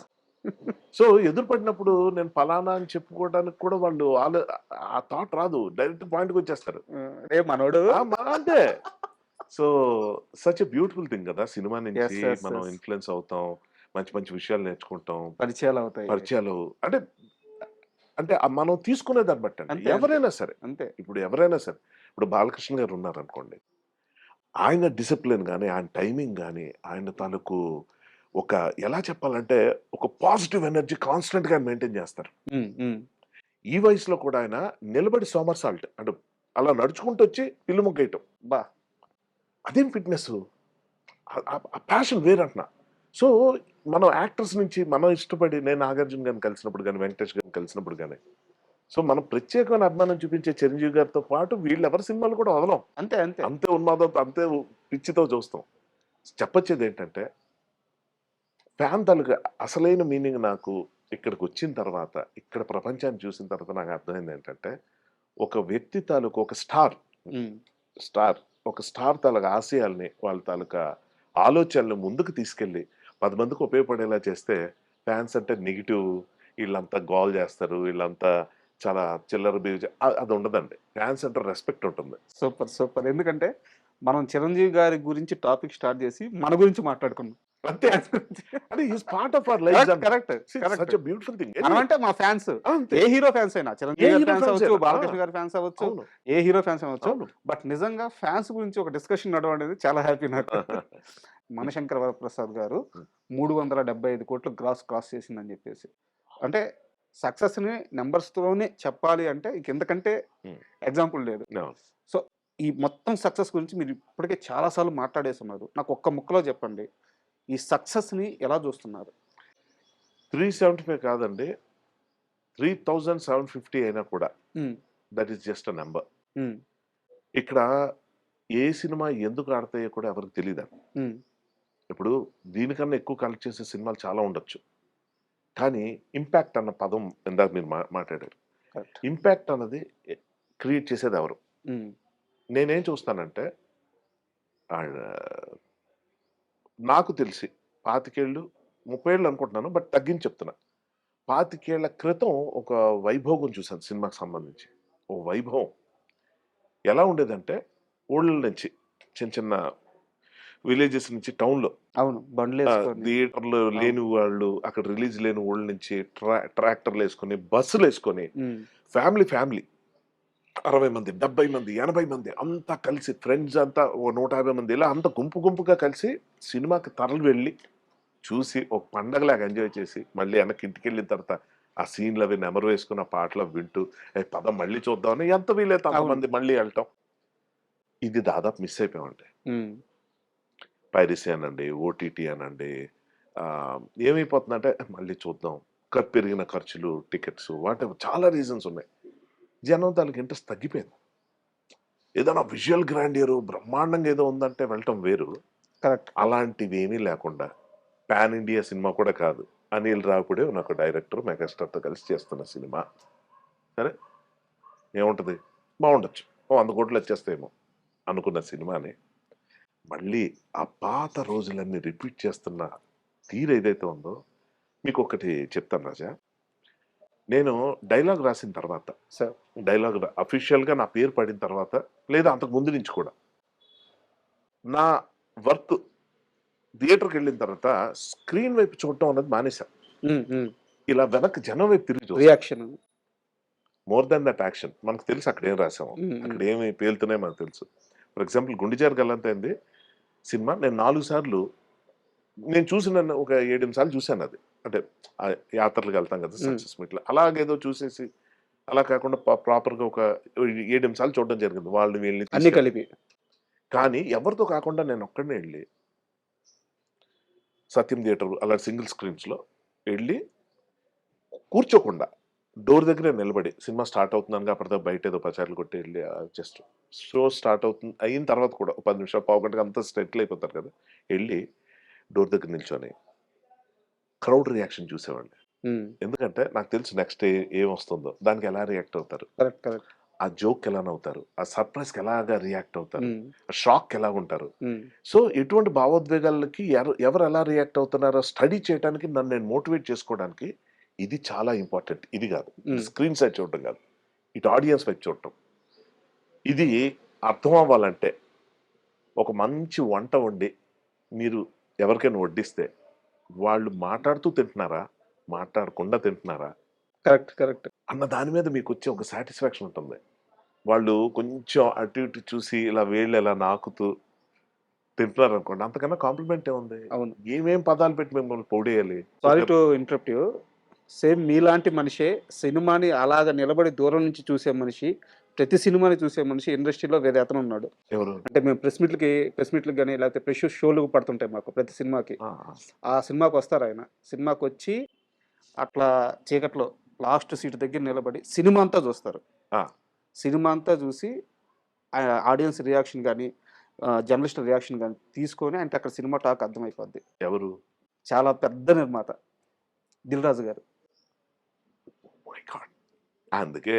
సో, ఎదురు పడినప్పుడు నేను పలానా అని చెప్పుకోవడానికి కూడా వాళ్ళు ఆ థాట్ రాదు. డైరెక్ట్ పాయింట్‌కొచ్చేస్తారు.
రే మనోడు.
అంతే. So, such a beautiful thing కదా! సినిమా
Yes,
నుంచి
yes,
మనం
yes.
ఇన్‌ఫ్లూయెన్స్ అవుతాం. మంచి మంచి విషయాలు నేర్చుకుంటాం.
పరిచయాలు అవుతాయి.
పరిచయాలు అంటే మనం తీసుకునే దాన్ని బట్టండి.
అంతే,
ఎవరైనా సరే.
అంతే.
ఇప్పుడు ఎవరైనా సరే. ఇప్పుడు బాలకృష్ణ గారు ఉన్నారనుకోండి. ఆయన డిసిప్లిన్ గాని, ఆయన టైమింగ్ గాని, ఆయన తాలూకు ఒక ఎలా చెప్పాలంటే ఒక పాజిటివ్ ఎనర్జీ కాన్స్టెంట్‌గా మెయింటైన్ చేస్తారు. ఈ వయసులో కూడా ఆయన నిలబడి సోమర్సాల్ట్ అంటే అలా నడుచుకుంటూ వచ్చి పిల్లి మొగ్గేయటం.
బా!
అదేం ఫిట్‌నెస్. ఆ ప్యాషన్ వేరంటున్నా. సో, మనం యాక్టర్స్ నుంచి మనం ఇష్టపడి నేను నాగార్జున గారిని కలిసినప్పుడు గాని, వెంకటేష్ గారిని కలిసినప్పుడు గాని, సో, మనం ప్రత్యేకమైన అభిమానం చూపించే చిరంజీవి గారితో పాటు వీళ్ళెవరి సినిమాలు కూడా వదలం.
అంతే అంతే.
అంతే ఉన్మాదంతో, అంతే పిచ్చితో చూస్తాం. చెప్పొచ్చేదేంటంటే, ఫ్యాన్ తాలూకా అసలైన మీనింగ్ నాకు ఇక్కడికొచ్చిన తర్వాత, ఇక్కడ ప్రపంచాన్ని చూసిన తర్వాత నాకు అర్థమైందేంటంటే, ఒక వ్యక్తి తాలూకు ఒక స్టార్ ఒక స్టార్ తాలూకా ఆశయాల్ని, వాళ్ళ తాలూకా ఆలోచనలు ముందుకు తీసుకెళ్ళి 10 మందికి ఉపయోగపడేలా చేస్తే, ఫ్యాన్స్ అంటే నెగెటివ్, ఈళ్ళంతా గోల చేస్తారు, ఈళ్ళంతా చాలా చిల్లర బిహేవ్ అది ఉండదండి. ఫ్యాన్స్ అంటే రెస్పెక్ట్ ఉంటుంది.
Super super. ఎందుకంటే మనం చిరంజీవి గారి గురించి టాపిక్ స్టార్ట్ చేసి మన గురించి మాట్లాడుకున్నాం.
అంతే. అంటే is part of our lifes అండి.
Correct
such a beautiful thing.
మనం అంటే మా ఫ్యాన్స్
అంతే.
ఏ హీరో ఫ్యాన్స్ అయినా చిరంజీవి
ఏ
గారి
హీరో
ఫ్యాన్స్
fans
అవ్వచ్చు,
అయినా.
బాలకృష్ణ గారి ఫ్యాన్స్ అవ్వచ్చు,
అవును.
ఏ హీరో ఫ్యాన్స్ అవ్వచ్చు.
అవును.
బట్ నిజంగా ఫ్యాన్స్ గురించి ఒక డిస్కషన్ నడవడం అనేది చాలా హ్యాపీ నాకు. మనశంకర వరప్రసాద్ గారు 375 కోట్లు క్రాస్ చేసిందని చెప్పేసి, అంటే సక్సెస్ ని నెంబర్స్ తోనే చెప్పాలి అంటే ఇంకెంతకంటే ఎగ్జాంపుల్ లేదు.
No.
సో ఈ మొత్తం సక్సెస్ గురించి మీరు ఇప్పటికే చాలా సార్లు మాట్లాడేస్తున్నారు. నాకు ఒక్క ముక్కలో చెప్పండి, ఈ సక్సెస్ ని ఎలా చూస్తున్నారు?
375 కాదండి. 3750 అయినా కూడా that is just a number. ఇక్కడ ఏ సినిమా ఎందుకు ఆడతాయో కూడా ఎవరికి తెలియదండి. ఇప్పుడు దీనికన్నా ఎక్కువ కలెక్ట్ చేసే సినిమాలు చాలా ఉండొచ్చు. కానీ ఇంపాక్ట్ అన్న పదం ఇందాక మీరు మాట్లాడారు. ఇంపాక్ట్ అన్నది క్రియేట్ చేసేది ఎవరు? నేనేం చూస్తానంటే నాకు తెలిసి 25 ఏళ్ళు 30 ఏళ్ళు అనుకుంటున్నాను, బట్ తగ్గించి చెప్తున్నా. 25 ఏళ్ల క్రితం ఒక వైభోగం చూశాను సినిమాకి సంబంధించి. ఓ వైభవం ఎలా ఉండేదంటే ఊళ్ళ నుంచి చిన్న చిన్న విలేజెస్ నుంచి టౌన్‌లో
అవును. బండ్లేసుకొని
థియేటర్‌లు లేని వాళ్ళు, అక్కడ రిలీజ్ లేని ఊళ్ళ నుంచి ట్రాక్టర్‌లేసుకొని, బస్సులేసుకొని ఫ్యామిలీ 60 మంది, 70 మంది, 80 మంది అంతా కలిసి ఫ్రెండ్స్ అంతా ఓ 150 మంది ఇలా అంతా గుంపుగా కలిసి సినిమాకి తరలి వెళ్ళి చూసి ఒక పండగలాగా ఎంజాయ్ చేసి మళ్ళీ వెనక్కి ఇంటికెళ్ళిన తర్వాత ఆ సీన్‌లు అవి నెమరు వేసుకొని ఆ పాటలు వింటూ పద మళ్ళీ చూద్దామని ఎంత వీలైతే అంతమంది మళ్ళీ వెళ్ళటం. ఇది దాదాపు మిస్ అయిపోయామండి. పైరసీ అనండి, ఓటీటీ అనండి, ఏమైపోతుందంటే మళ్ళీ చూద్దాం, పెరిగిన ఖర్చులు, టికెట్స్, వాటెవర్ చాలా రీజన్స్ ఉన్నాయి. జనం తాలూకు ఇంట్రెస్ట్ తగ్గిపోయింది. ఏదైనా విజువల్ గ్రాండియర్ బ్రహ్మాండంగా ఏదో ఉందంటే వెళ్ళటం వేరు.
కరెక్ట్.
అలాంటివి ఏమీ లేకుండా పాన్ ఇండియా సినిమా కూడా కాదు, అనిల్ రావిపూడే నాకు డైరెక్టర్ మెగాస్టార్తో కలిసి చేస్తున్న సినిమా. సరే ఏముంటుంది, బాగుండొచ్చు, 100 కోట్లు వచ్చేస్తాయేమో అనుకున్న సినిమాని మళ్ళీ ఆ పాత రోజులన్నీ రిపీట్ చేస్తున్న తీరు ఏదైతే ఉందో, మీకు ఒకటి చెప్తాను రాజా. నేను డైలాగ్ రాసిన తర్వాత,
సార్
డైలాగ్ అఫీషియల్గా నా పేరు పడిన తర్వాత, లేదా అంతకు ముందు నుంచి కూడా నా వర్క్ థియేటర్కి వెళ్ళిన తర్వాత స్క్రీన్ వైపు చూడటం అన్నది మానేశాం. ఇలా వెనక్కి జనం వైపు తిరిగి చూస్తాం.
Reaction.
More than that action. మనకు తెలుసు అక్కడ ఏం రాసాము, అక్కడ ఏమి పేలుతున్నాయో మనకు తెలుసు. ఫర్ ఎగ్జాంపుల్ 'గుండెజారు గల్లంతైంది' సినిమా నేను 4 సార్లు నేను చూసిన ఒక 7-8 సార్లు చూశాను అది. అంటే ఆ యాత్రలకు వెళ్తాం కదా సక్సెస్ మీట్లో, అలాగేదో చూసేసి అలా కాకుండా ప్రాపర్గా ఒక 7-8 సార్లు చూడడం జరిగింది వాళ్ళు వీళ్ళని
అన్ని
తీసుకెళ్ళి.
కలిపి.
కానీ ఎవరితో కాకుండా నేను ఒక్కడనే వెళ్ళి సత్యం థియేటర్ అలా సింగిల్ స్క్రీన్స్లో వెళ్ళి కూర్చోకుండా డోర్ దగ్గరే నిలబడి సినిమా స్టార్ట్ అవుతుందని అప్పటిదాకా బయట ఏదో పచారులు కొట్టి వెళ్ళి జస్ట్ షో స్టార్ట్ అవుతుంది అయిన తర్వాత కూడా 10 నిమిషాలు పావు గంటగా అంతా సెటిల్ అయిపోతారు కదా, వెళ్ళి డోర్ దగ్గర నిల్చొని క్రౌడ్ రియాక్షన్ చూసేవాడిని. ఎందుకంటే నాకు తెలుసు నెక్స్ట్ ఏం వస్తుందో, దానికి ఎలా రియాక్ట్ అవుతారు,
కరెక్ట్ కరెక్ట్.
ఆ జోక్ ఎలా నవ్వుతారు, ఆ సర్ప్రైజ్కి ఎలాగా రియాక్ట్ అవుతారు, ఆ షాక్ ఎలా ఉంటారు. సో ఎటువంటి భావోద్వేగాలకి ఎవరు ఎలా రియాక్ట్ అవుతున్నారో స్టడీ చేయడానికి నన్ను నేను మోటివేట్ చేసుకోవడానికి ఇది చాలా ఇంపార్టెంట్. ఇది కాదు స్క్రీన్ సైడ్ చూడటం కాదు, ఇటు ఆడియన్స్ వైపు చూడటం. ఇది అర్థం అవ్వాలంటే ఒక మంచి వంట వండి మీరు ఎవరికైనా వడ్డిస్తే వాళ్ళు మాట్లాడుతూ తింటున్నారా మాట్లాడకుండా తింటున్నారా
కరెక్ట్ కరెక్ట్
అన్న దాని మీద మీకు వచ్చే ఒక సాటిస్ఫాక్షన్ ఉంటుంది. వాళ్ళు కొంచెం అటు ఇటు చూసి ఇలా వేళ్ళు ఎలా నాకుతూ తింటున్నారు అనుకోండి, అంతకన్నా కాంప్లిమెంట్ ఏముంది.
అవును.
ఏమేం పదాలు పెట్టి మిమ్మల్ని పొడియాలి.
Sorry to interrupt you. Same మీలాంటి మనిషే సినిమాని అలాగ నిలబడి దూరం నుంచి చూసే మనిషి, ప్రతి సినిమాని చూసే మనిషి ఇండస్ట్రీలో వేరే అతను ఉన్నాడు.
ఎవరు
అంటే మేము ప్రెస్ మీట్లకు కానీ లేకపోతే ప్రెస్ షోలు పడుతుంటాయి మాకు ప్రతి సినిమాకి. ఆ సినిమాకి వస్తారు ఆయన. సినిమాకి వచ్చి అట్లా చీకట్లో లాస్ట్ సీట్ దగ్గర నిలబడి సినిమా అంతా చూస్తారు. సినిమా అంతా చూసి ఆడియన్స్ రియాక్షన్ కానీ జర్నలిస్ట్ రియాక్షన్ కానీ తీసుకొని ఆయనకి అక్కడ సినిమా టాక్ అర్థమైపోద్ది.
ఎవరు?
చాలా పెద్ద నిర్మాత దిల్ రాజు గారు.
My God. అందుకే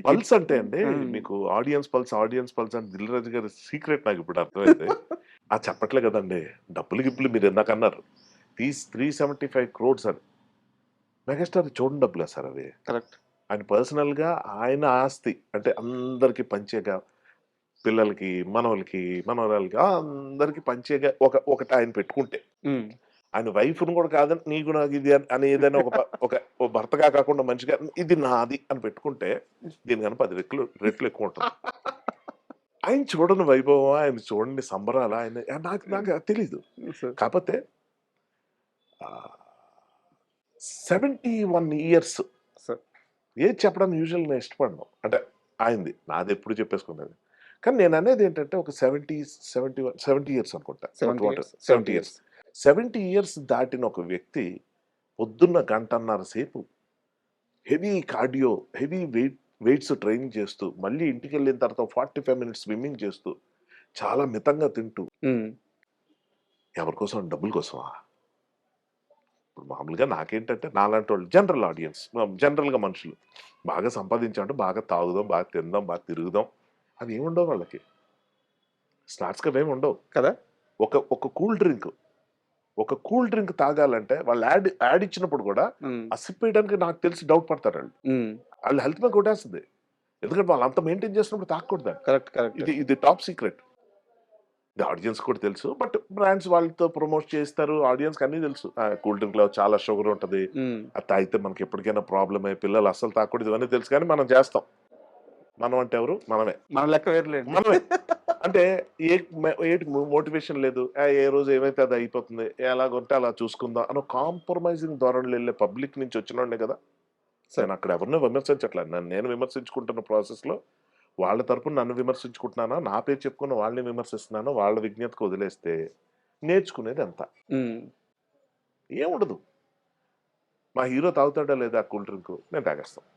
పల్స్ అంటే అండి మీకు ఆడియన్స్ పల్స్ అంటే దిల్ రాజు గారి సీక్రెట్ నాకు ఇప్పుడు అర్థమైంది. అది చెప్పట్లే కదండి, డబ్బులు గిప్పులు మీరు ఎందాక అన్నారు 375 crores అని. మెగాస్టార్ చూడండి డబ్బులే సార్ అవి.
కరెక్ట్.
ఆయన పర్సనల్గా ఆయన ఆస్తి అంటే అందరికి పంచేగా, పిల్లలకి మనవలకి మనవరాలకి అందరికి పంచేగా ఒకటి ఆయన పెట్టుకుంటే, ఆయన వైఫ్ను కూడా కాదని నీకు నాకు ఇది అని ఏదైనా ఒక భర్తగా కాకుండా మంచిగా ఇది నాది అని పెట్టుకుంటే దీనికన్నా 10 రెట్లు ఎక్కువ ఉంటుంది. ఆయన చూడని వైభవం, ఆయన చూడండి సంబరాలు, ఆయన నాకు తెలీదు. కాకపోతే 71 years ఏది చెప్పడానికి యూజువల్ నేను ఇష్టపడను. అంటే ఆయనది నాది ఎప్పుడు చెప్పేసుకున్నది. కానీ నేను అనేది ఏంటంటే ఒక 70 years అనుకుంటా. 70 years దాటిన ఒక వ్యక్తి పొద్దున్న 1.5 గంటల సేపు heavy cardio, heavy weights training చేస్తూ, మళ్ళీ ఇంటికి వెళ్ళిన తర్వాత 45 minutes స్విమ్మింగ్ చేస్తూ, చాలా మితంగా తింటూ, ఎవరి కోసం? డబ్బుల కోసమా? ఇప్పుడు మామూలుగా నాకేంటంటే నాలాంటి వాళ్ళు జనరల్ ఆడియన్స్, జనరల్గా మనుషులు బాగా సంపాదించామంటే బాగా తాగుదాం, బాగా తిందాం, బాగా తిరుగుదాం, అవి ఏముండవు వాళ్ళకి. స్నాక్స్గా ఏమి ఉండవు కదా. ఒక కూల్ డ్రింక్ తాగాలంటే వాళ్ళు యాడ్ ఇచ్చినప్పుడు కూడా అసిప్పేయడానికి నాకు తెలిసి డౌట్ పడతారు వాళ్ళు. వాళ్ళు హెల్త్ మీద కొట్టేస్తుంది, ఎందుకంటే వాళ్ళు అంత మెయింటైన్ చేసినప్పుడు తాగకూడదు.
Correct correct.
ఇది టాప్ సీక్రెట్. ఇది ఆడియన్స్ కూడా తెలుసు, బట్ బ్రాండ్స్ వాళ్ళతో ప్రమోట్ చేస్తారు, ఆడియన్స్ అన్నీ తెలుసు. కూల్ డ్రింక్ లో చాలా షుగర్ ఉంటుంది, అది తాగితే మనకి ఎప్పటికైనా ప్రాబ్లమ్ అయ్యి పిల్లలు అస్సలు తాగకూడదు, ఇవన్నీ తెలుసు. కానీ మనం చేస్తాం. మనం అంటే ఎవరు? మనమే.
మన లెక్క వేరులేదు,
మనమే. అంటే ఏటి మోటివేషన్ లేదు, ఏ రోజు ఏమైతే అది అయిపోతుంది, ఎలాగంటే అలా చూసుకుందాం అని కాంప్రమైజింగ్ ధోరణిలో వెళ్ళే పబ్లిక్ నుంచి వచ్చిన కదా. నేను అక్కడ ఎవరినో విమర్శించట్లేదు, నేను విమర్శించుకుంటున్న ప్రాసెస్లో వాళ్ళ తరపున నన్ను విమర్శించుకుంటున్నానా, నా పేరు చెప్పుకున్న వాళ్ళని విమర్శిస్తున్నాను, వాళ్ళ విజ్ఞతకు వదిలేస్తే నేర్చుకునేది ఎంత ఏముండదు. మా హీరో తాగుతాడా లేదా కూల్ డ్రింక్, నేను తాగేస్తాను,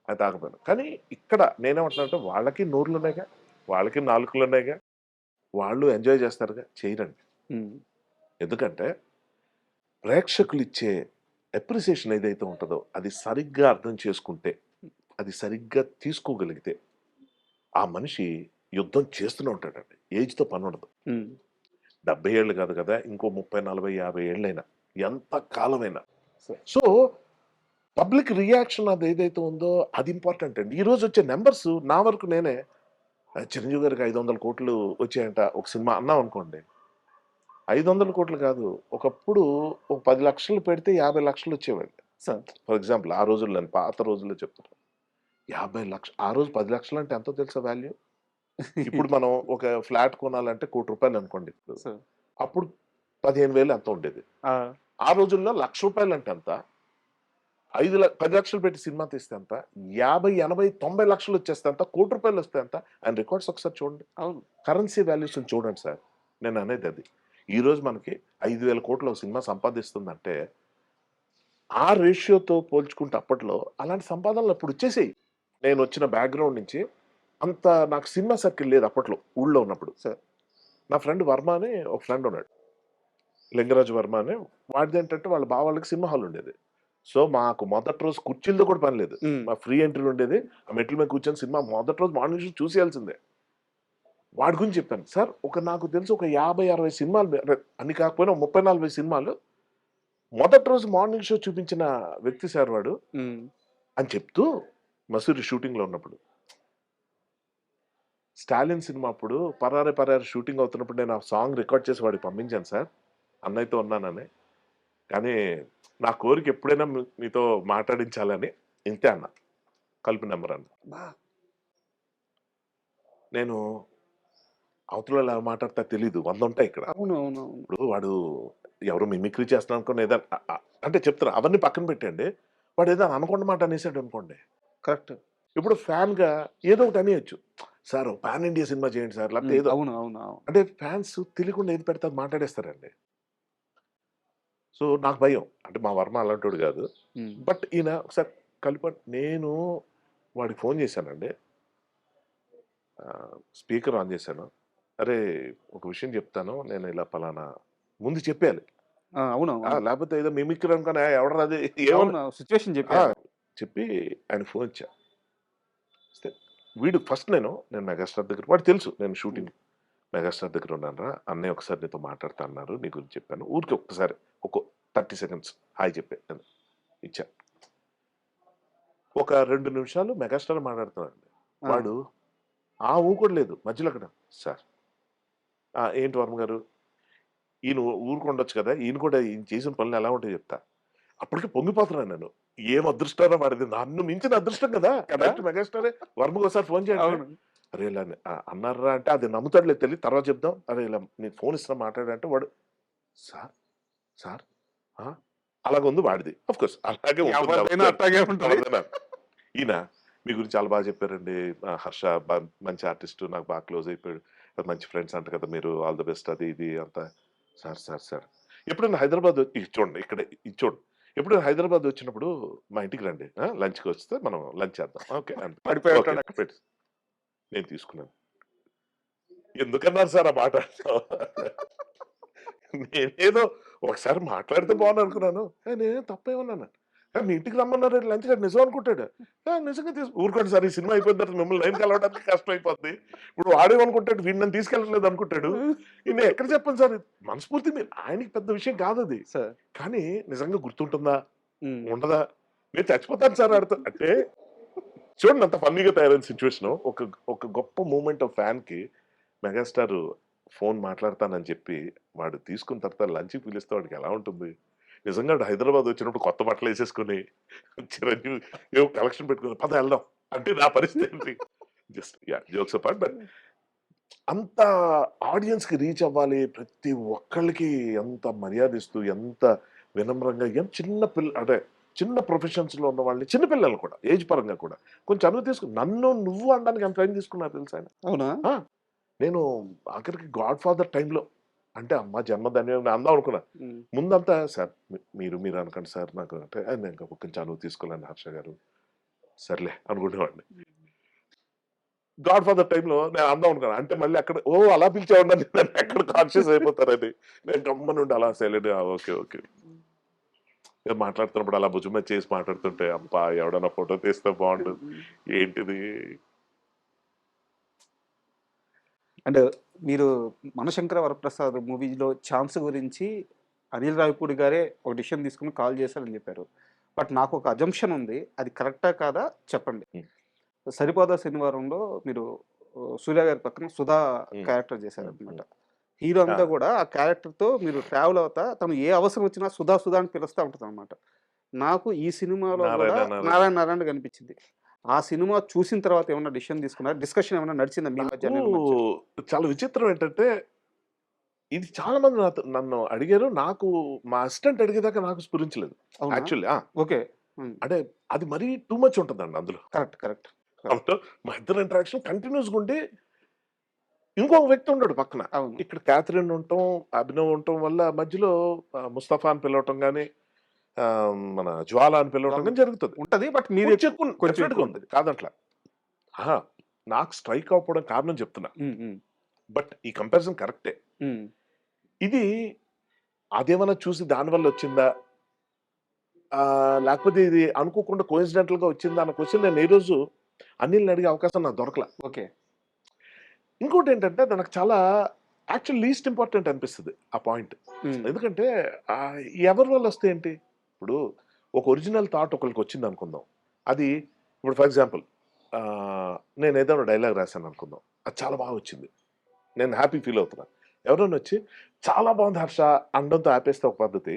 అది తాగపోయాను. కానీ ఇక్కడ నేనేమంటున్నానంటే వాళ్ళకి నోర్లు ఉన్నాయిగా, వాళ్ళకి నాలుకలు ఉన్నాయిగా, వాళ్ళు ఎంజాయ్ చేస్తారుగా, చేయరండి. ఎందుకంటే ప్రేక్షకులు ఇచ్చే అప్రిసియేషన్ ఏదైతే ఉంటుందో అది సరిగ్గా అర్థం చేసుకుంటే, అది సరిగ్గా తీసుకోగలిగితే ఆ మనిషి యుద్ధం చేస్తూనే ఉంటాడండి. ఏజ్తో పని ఉండదు. 70 ఏళ్ళు కాదు కదా, ఇంకో 30, 40, 50 ఏళ్ళైనా, ఎంత కాలమైనా. సో పబ్లిక్ రియాక్షన్ అది ఏదైతే ఉందో అది ఇంపార్టెంట్ అండి. ఈరోజు వచ్చే నెంబర్స్ నా వరకు నేనే చిరంజీవి గారికి 500 కోట్లు వచ్చాయంట ఒక సినిమా అన్నాం అనుకోండి. 500 కోట్లు కాదు. ఒకప్పుడు ఒక 10 లక్షలు పెడితే 50 లక్షలు వచ్చేవండి.
సార్
ఫర్ ఎగ్జాంపుల్ ఆ రోజుల్లో నేను పాత రోజుల్లో చెప్తున్నాను. 50 లక్షలు ఆ రోజు 10 లక్షలు అంటే ఎంతో తెలుసా వాల్యూ? ఇప్పుడు మనం ఒక ఫ్లాట్ కొనాలంటే ₹1,00,00,000 అనుకోండి ఇప్పుడు.
సార్
అప్పుడు 15,000 ఎంతో ఉండేది. ఆ రోజుల్లో ₹1,00,000 అంటే ఎంత? 10 లక్షలు పెట్టి సినిమా తీస్తే ఎంత? 50, 80, 90 లక్షలు వచ్చేస్తే ఎంత? ₹1,00,00,000 వస్తే ఎంత? ఆయన రికార్డ్స్ ఒకసారి చూడండి.
అవును
కరెన్సీ వాల్యూస్ చూడండి సార్. నేను అనేది అది. ఈ రోజు మనకి 5,000 కోట్లు ఒక సినిమా సంపాదిస్తుందంటే ఆ రేషియోతో పోల్చుకుంటే అప్పట్లో అలాంటి సంపాదనలు అప్పుడు వచ్చేసాయి. నేను వచ్చిన బ్యాక్గ్రౌండ్ నుంచి అంత నాకు సినిమా సర్కిల్ లేదు అప్పట్లో ఊళ్ళో ఉన్నప్పుడు.
సార్
నా ఫ్రెండ్ వర్మ అని ఒక ఫ్రెండ్ ఉన్నాడు. లింగరాజు వర్మ అని. వాడిది ఏంటంటే వాళ్ళ బావాళ్ళకి సినిమా హాల్ ఉండేది. సో మాకు మొదటి రోజు కుర్చీలతో కూడా పని లేదు. మా ఫ్రీ ఎంట్రీ ఉండేది. ఆ మెట్ల మీద కూర్చొని సినిమా మొదటి రోజు మార్నింగ్ షో చూసేయాల్సిందే. వాడి గురించి చెప్పాను. సార్ నాకు తెలిసి ఒక 50, 60 సినిమాలు అన్ని కాకపోయినా 30, 40 సినిమాలు మొదటి రోజు మార్నింగ్ షో చూపించిన వ్యక్తి సార్ వాడు అని చెప్తూ మసూరి షూటింగ్లో ఉన్నప్పుడు. స్టాలిన్ సినిమా అప్పుడు పరారే పరారే షూటింగ్ అవుతున్నప్పుడు నేను ఆ సాంగ్ రికార్డ్ చేసి వాడికి పంపించాను సార్ అన్నయ్యతో ఉన్నానని. కానీ నా కోరిక ఎప్పుడైనా మీతో మాట్లాడించాలని ఇంతే అన్న. కలిపి నెంబర్ అన్న. నేను అవతల ఎలా మాట్లాడతా తెలీదు. 100 ఉంటాయి ఇక్కడ.
అవును అవును అవును
ఇప్పుడు వాడు ఎవరు మిమిక్రీ చేస్తున్నాను అనుకోండి ఏదైనా అంటే చెప్తారు అవన్నీ పక్కన పెట్టండి. వాడు ఏదైనా అనుకున్న మాట అనేసాడు అనుకోండి.
కరెక్ట్.
ఇప్పుడు ఫ్యాన్ గా ఏదో ఒకటి అనేయచ్చు. సార్ పాన్ ఇండియా సినిమా చేయండి సార్ లేకపోతే ఏదో.
అవును అవును అవును
అంటే ఫ్యాన్స్ తెలియకుండా ఏది పెడతారు మాట్లాడేస్తారండి. సో నాకు భయం. అంటే మా వర్మ అలాంటోడు కాదు. బట్ ఈయన ఒకసారి కలిపి నేను వాడికి ఫోన్ చేశానండి. స్పీకర్ ఆన్ చేశాను. అరే ఒక విషయం చెప్తాను నేను ఇలా పలానా ముందు చెప్పాలి.
అవును
లేకపోతే ఏదో మిమిక్రీ అనుకున్నా ఎవడరా అది ఏమన్నా
సిచ్యువేషన్
చెప్పి ఆయన ఫోన్ ఇచ్చా. వీడు ఫస్ట్ నేను మెగాస్టార్ దగ్గర వాడు తెలుసు నేను షూటింగ్ మెగాస్టార్ దగ్గర ఉన్నానరా అన్నయ్య ఒకసారి నీతో మాట్లాడుతా అన్నారు నీ గురించి చెప్పాను ఊరికి ఒక్కసారి ఒక 30 సెకండ్స్ హాయ్ చెప్పాను ఇచ్చా. ఒక 2 నిమిషాలు మెగాస్టార్ మాట్లాడుతున్నాడండి. వాడు ఊరుకోడు లేదు మధ్యలో అక్కడ సార్ ఏంటి వర్మ గారు ఈయన ఊరుకుండొచ్చు కదా ఈయన కూడా ఈయన చేసిన పనులు ఎలా ఉంటాయో చెప్తా. అప్పటికే పొంగిపోతున్నాను నేను. ఏం అదృష్టారో వాడిది నన్ను మించిన అదృష్టం కదా మెగాస్టారే వర్మకు ఒకసారి ఫోన్ చేయండి. అరే ఇలా అన్నారా అంటే అది నమ్ముతాడులే తెలియదు తర్వాత చెప్దాం. అరే ఇలా నేను ఫోన్ ఇస్తున్నా మాట్లాడంటే వాడు సార్ సార్ అలాగే ఉంది వాడిది. అఫ్ కోర్స్ అలాగే ఈయన మీ గురించి చాలా బాగా చెప్పారండి. హర్ష మంచి ఆర్టిస్ట్ నాకు బాగా క్లోజ్ అయిపోయాడు మంచి ఫ్రెండ్స్ అంట కదా మీరు ఆల్ ద బెస్ట్ అది ఇది అంతా. సార్ సార్ సార్ ఎప్పుడైనా హైదరాబాద్ చూడండి ఇక్కడ చూడండి ఎప్పుడైనా హైదరాబాద్ వచ్చినప్పుడు మా ఇంటికి రండి లంచ్కి వస్తే మనం లంచ్ చేద్దాం. ఓకే పెట్టి నేను తీసుకున్నాను. ఎందుకన్నారు సార్ ఆ మాట? నేనేదో ఒకసారి మాట్లాడితే బాగుంది అనుకున్నాను. నేనేం తప్పేమన్నాను. మీ ఇంటికి రమ్మన్నారు లంచ్ గారు నిజం అనుకుంటాడు. నిజంగా ఊరుకోండి సార్ ఈ సినిమా అయిపోయిన తర్వాత మిమ్మల్ని లైన్ కలవడానికి కష్టం అయిపోద్ది. ఇప్పుడు వాడేమనుకుంటాడు వీడిని నన్ను తీసుకెళ్ళట్లేదు అనుకుంటాడు. నేను ఎక్కడ చెప్పను సార్ మనస్ఫూర్తి మీరు ఆయనకి పెద్ద విషయం కాదు అది. కానీ నిజంగా గుర్తుంటుందా ఉండదా నేను చచ్చిపోతాను సార్ ఆడుతా అంటే చూడండి అంత ఫన్నీగా తయారైన సిచ్యువేషన్. ఒక గొప్ప మూమెంట్ ఆఫ్ ఫ్యాన్ కి మెగాస్టార్ ఫోన్ మాట్లాడతానని చెప్పి వాడు తీసుకున్న తర్వాత లంచ్కి పిలిస్తే వాడికి ఎలా ఉంటుంది? నిజంగా హైదరాబాద్ వచ్చినప్పుడు కొత్త బట్టలు వేసేసుకుని చిరంజీవి ఏవో కలెక్షన్ పెట్టుకుని పద వెళ్దాం అంటే నా పరిస్థితి ఏంటి? జస్ట్ జోక్స్ అపార్ట్ బట్ అంత ఆడియన్స్ కి రీచ్ అవ్వాలి ప్రతి ఒక్కళ్ళకి ఎంత మర్యాద ఇస్తూ ఎంత వినమ్రంగా చిన్న అంటే చిన్న ప్రొఫెషన్స్ లో ఉన్న వాళ్ళని చిన్నపిల్లలు కూడా ఏజ్ పరంగా కూడా కొంచెం అనుమతి తీసుకుని నన్ను నువ్వు అనడానికి ఎంత టైం తీసుకున్నారు తెలుసా ఆయన?
అవునా?
నేను ఆఖరికి గాడ్ ఫాదర్ టైంలో అంటే అమ్మ జన్మధన్యం అందాం అనుకున్నా. ముందంతా సార్ మీరు అనకండి సార్ నాకు అంటే నేను కొంచెం అనుమతి తీసుకోలేండి హర్ష గారు సర్లే అనుకునేవాడిని. గాడ్ ఫాదర్ టైంలో నేను అందాం అనుకున్నాను. అంటే మళ్ళీ అక్కడ అలా పిలిచేవాడిని ఎక్కడ కాన్షియస్ అయిపోతారని నేను గమ్మనుండి అలా సైలెంట్ ఓకే ఓకే మాట్లాడుతున్నప్పుడు అలా భుజమ చేసి మాట్లాడుతుంటే అబ్బా ఎవడన్నా ఫోటో తీస్తే బాగుంటుంది ఏంటిది.
అండ్ మీరు మనశంకర వరప్రసాద్ మూవీలో ఛాన్స్ గురించి అనిల్ రావిపూడి గారే ఒక డిసిషన్ తీసుకుని కాల్ చేశారని చెప్పారు. బట్ నాకు ఒక అజంప్షన్ ఉంది, అది కరెక్టా కాదా చెప్పండి. సరిపోదా శనివారంలో మీరు సూర్య గారి పక్కన సుధా
ఉమ్,
క్యారెక్టర్
ఉమ్,
చేశారనమాట.
ఉమ్.
హీరో
ఆ,
అంతా కూడా ఆ క్యారెక్టర్‌తో మీరు ట్రావెల్ అవుతా తను ఏ అవసరం వచ్చినా సుధా, సుధా అని పిలుస్తా ఉంటదనమాట. నాకు ఈ సినిమాలో గూడా
నారాయణ నారాయణ
నారాయణ నారాయణ కనిపించింది. ఆ సినిమా చూసిన తర్వాత ఏమన్నా డిసిషన్ తీసుకున్నారా? డిస్కషన్ ఏమన్నా నడిచిందా మీ మధ్య,
నాకు
అనిల్ మధ్య?
చాలా విచిత్రం ఏంటంటే ఇది చాలా మంది నన్ను అడిగారు. నాకు మా అసిస్టెంట్ అడిగేదాకా నాకు స్ఫురించలేదు
అవునా?
యాక్చువల్లీ.
ఓకే. హ్మ్.
అంటే అది మరీ టూ మచ్ ఉంటుందండి అందులో.
కరెక్ట్. కరెక్ట్. కరెక్ట్.
అందులో మా ఇద్దరు ఇంటరాక్షన్ కంటిన్యూస్గా ఉండి ఇంకొక వ్యక్తి ఉండడు పక్కన.
అవును.
ఇక్కడ క్యాథరిన్ ఉండటం, అభినవ్ ఉండటం వల్ల మధ్యలో ముస్తఫా అని పిలవటం గాని, మన జ్వాల అని పిలవటం గాని జరుగుతది.
ఉంటది. బట్ మీది
కొంచెం ఎక్కువ
కొంచెం
డెఫినెట్‌గా
ఎక్కువ
ఉంది.
ఉంటది.
కాదంట్లా. అహా! నాకు స్ట్రైక్ అవ్వకపోవడం కారణం చెప్తున్నా.
హ్మ్. హ్మ్.
బట్ ఈ కంపారిజన్ కరెక్టే.
హ్మ్.
ఇది అదేమన్నా చూసి దానివల్ల వచ్చిందా? లేకపోతే ఇది అనుకోకుండా కోయిన్సిడెంటల్‌గా వచ్చిందా అన్న క్వెషన్ నేను ఏ రోజు అనిల్‌ని అడిగే అవకాశం నాకు దొరకల.
ఓకే.
ఇంకోటేంటంటే అది నాకు చాలా యాక్చువల్ లీస్ట్ ఇంపార్టెంట్ అనిపిస్తది ఆ పాయింట్.
హ్మ్.
ఎందుకంటే ఎవరి వల్ల వస్తే ఏంటి? ఇప్పుడు ఒక ఒరిజినల్ థాట్ ఒకళ్ళకొచ్చిందనుకుందాం. అది ఇప్పుడు ఫర్ ఎగ్జాంపుల్ నేను ఏదైనా డైలాగ్ రాశాననుకుందాం. అది చాలా బాగా వచ్చింది. నేను హ్యాపీ ఫీల్ అవుతున్నా. ఎవరైనా వచ్చి "చాలా బాగుంది హర్ష" అనడంతో ఆపేస్తే ఒక పద్ధతి.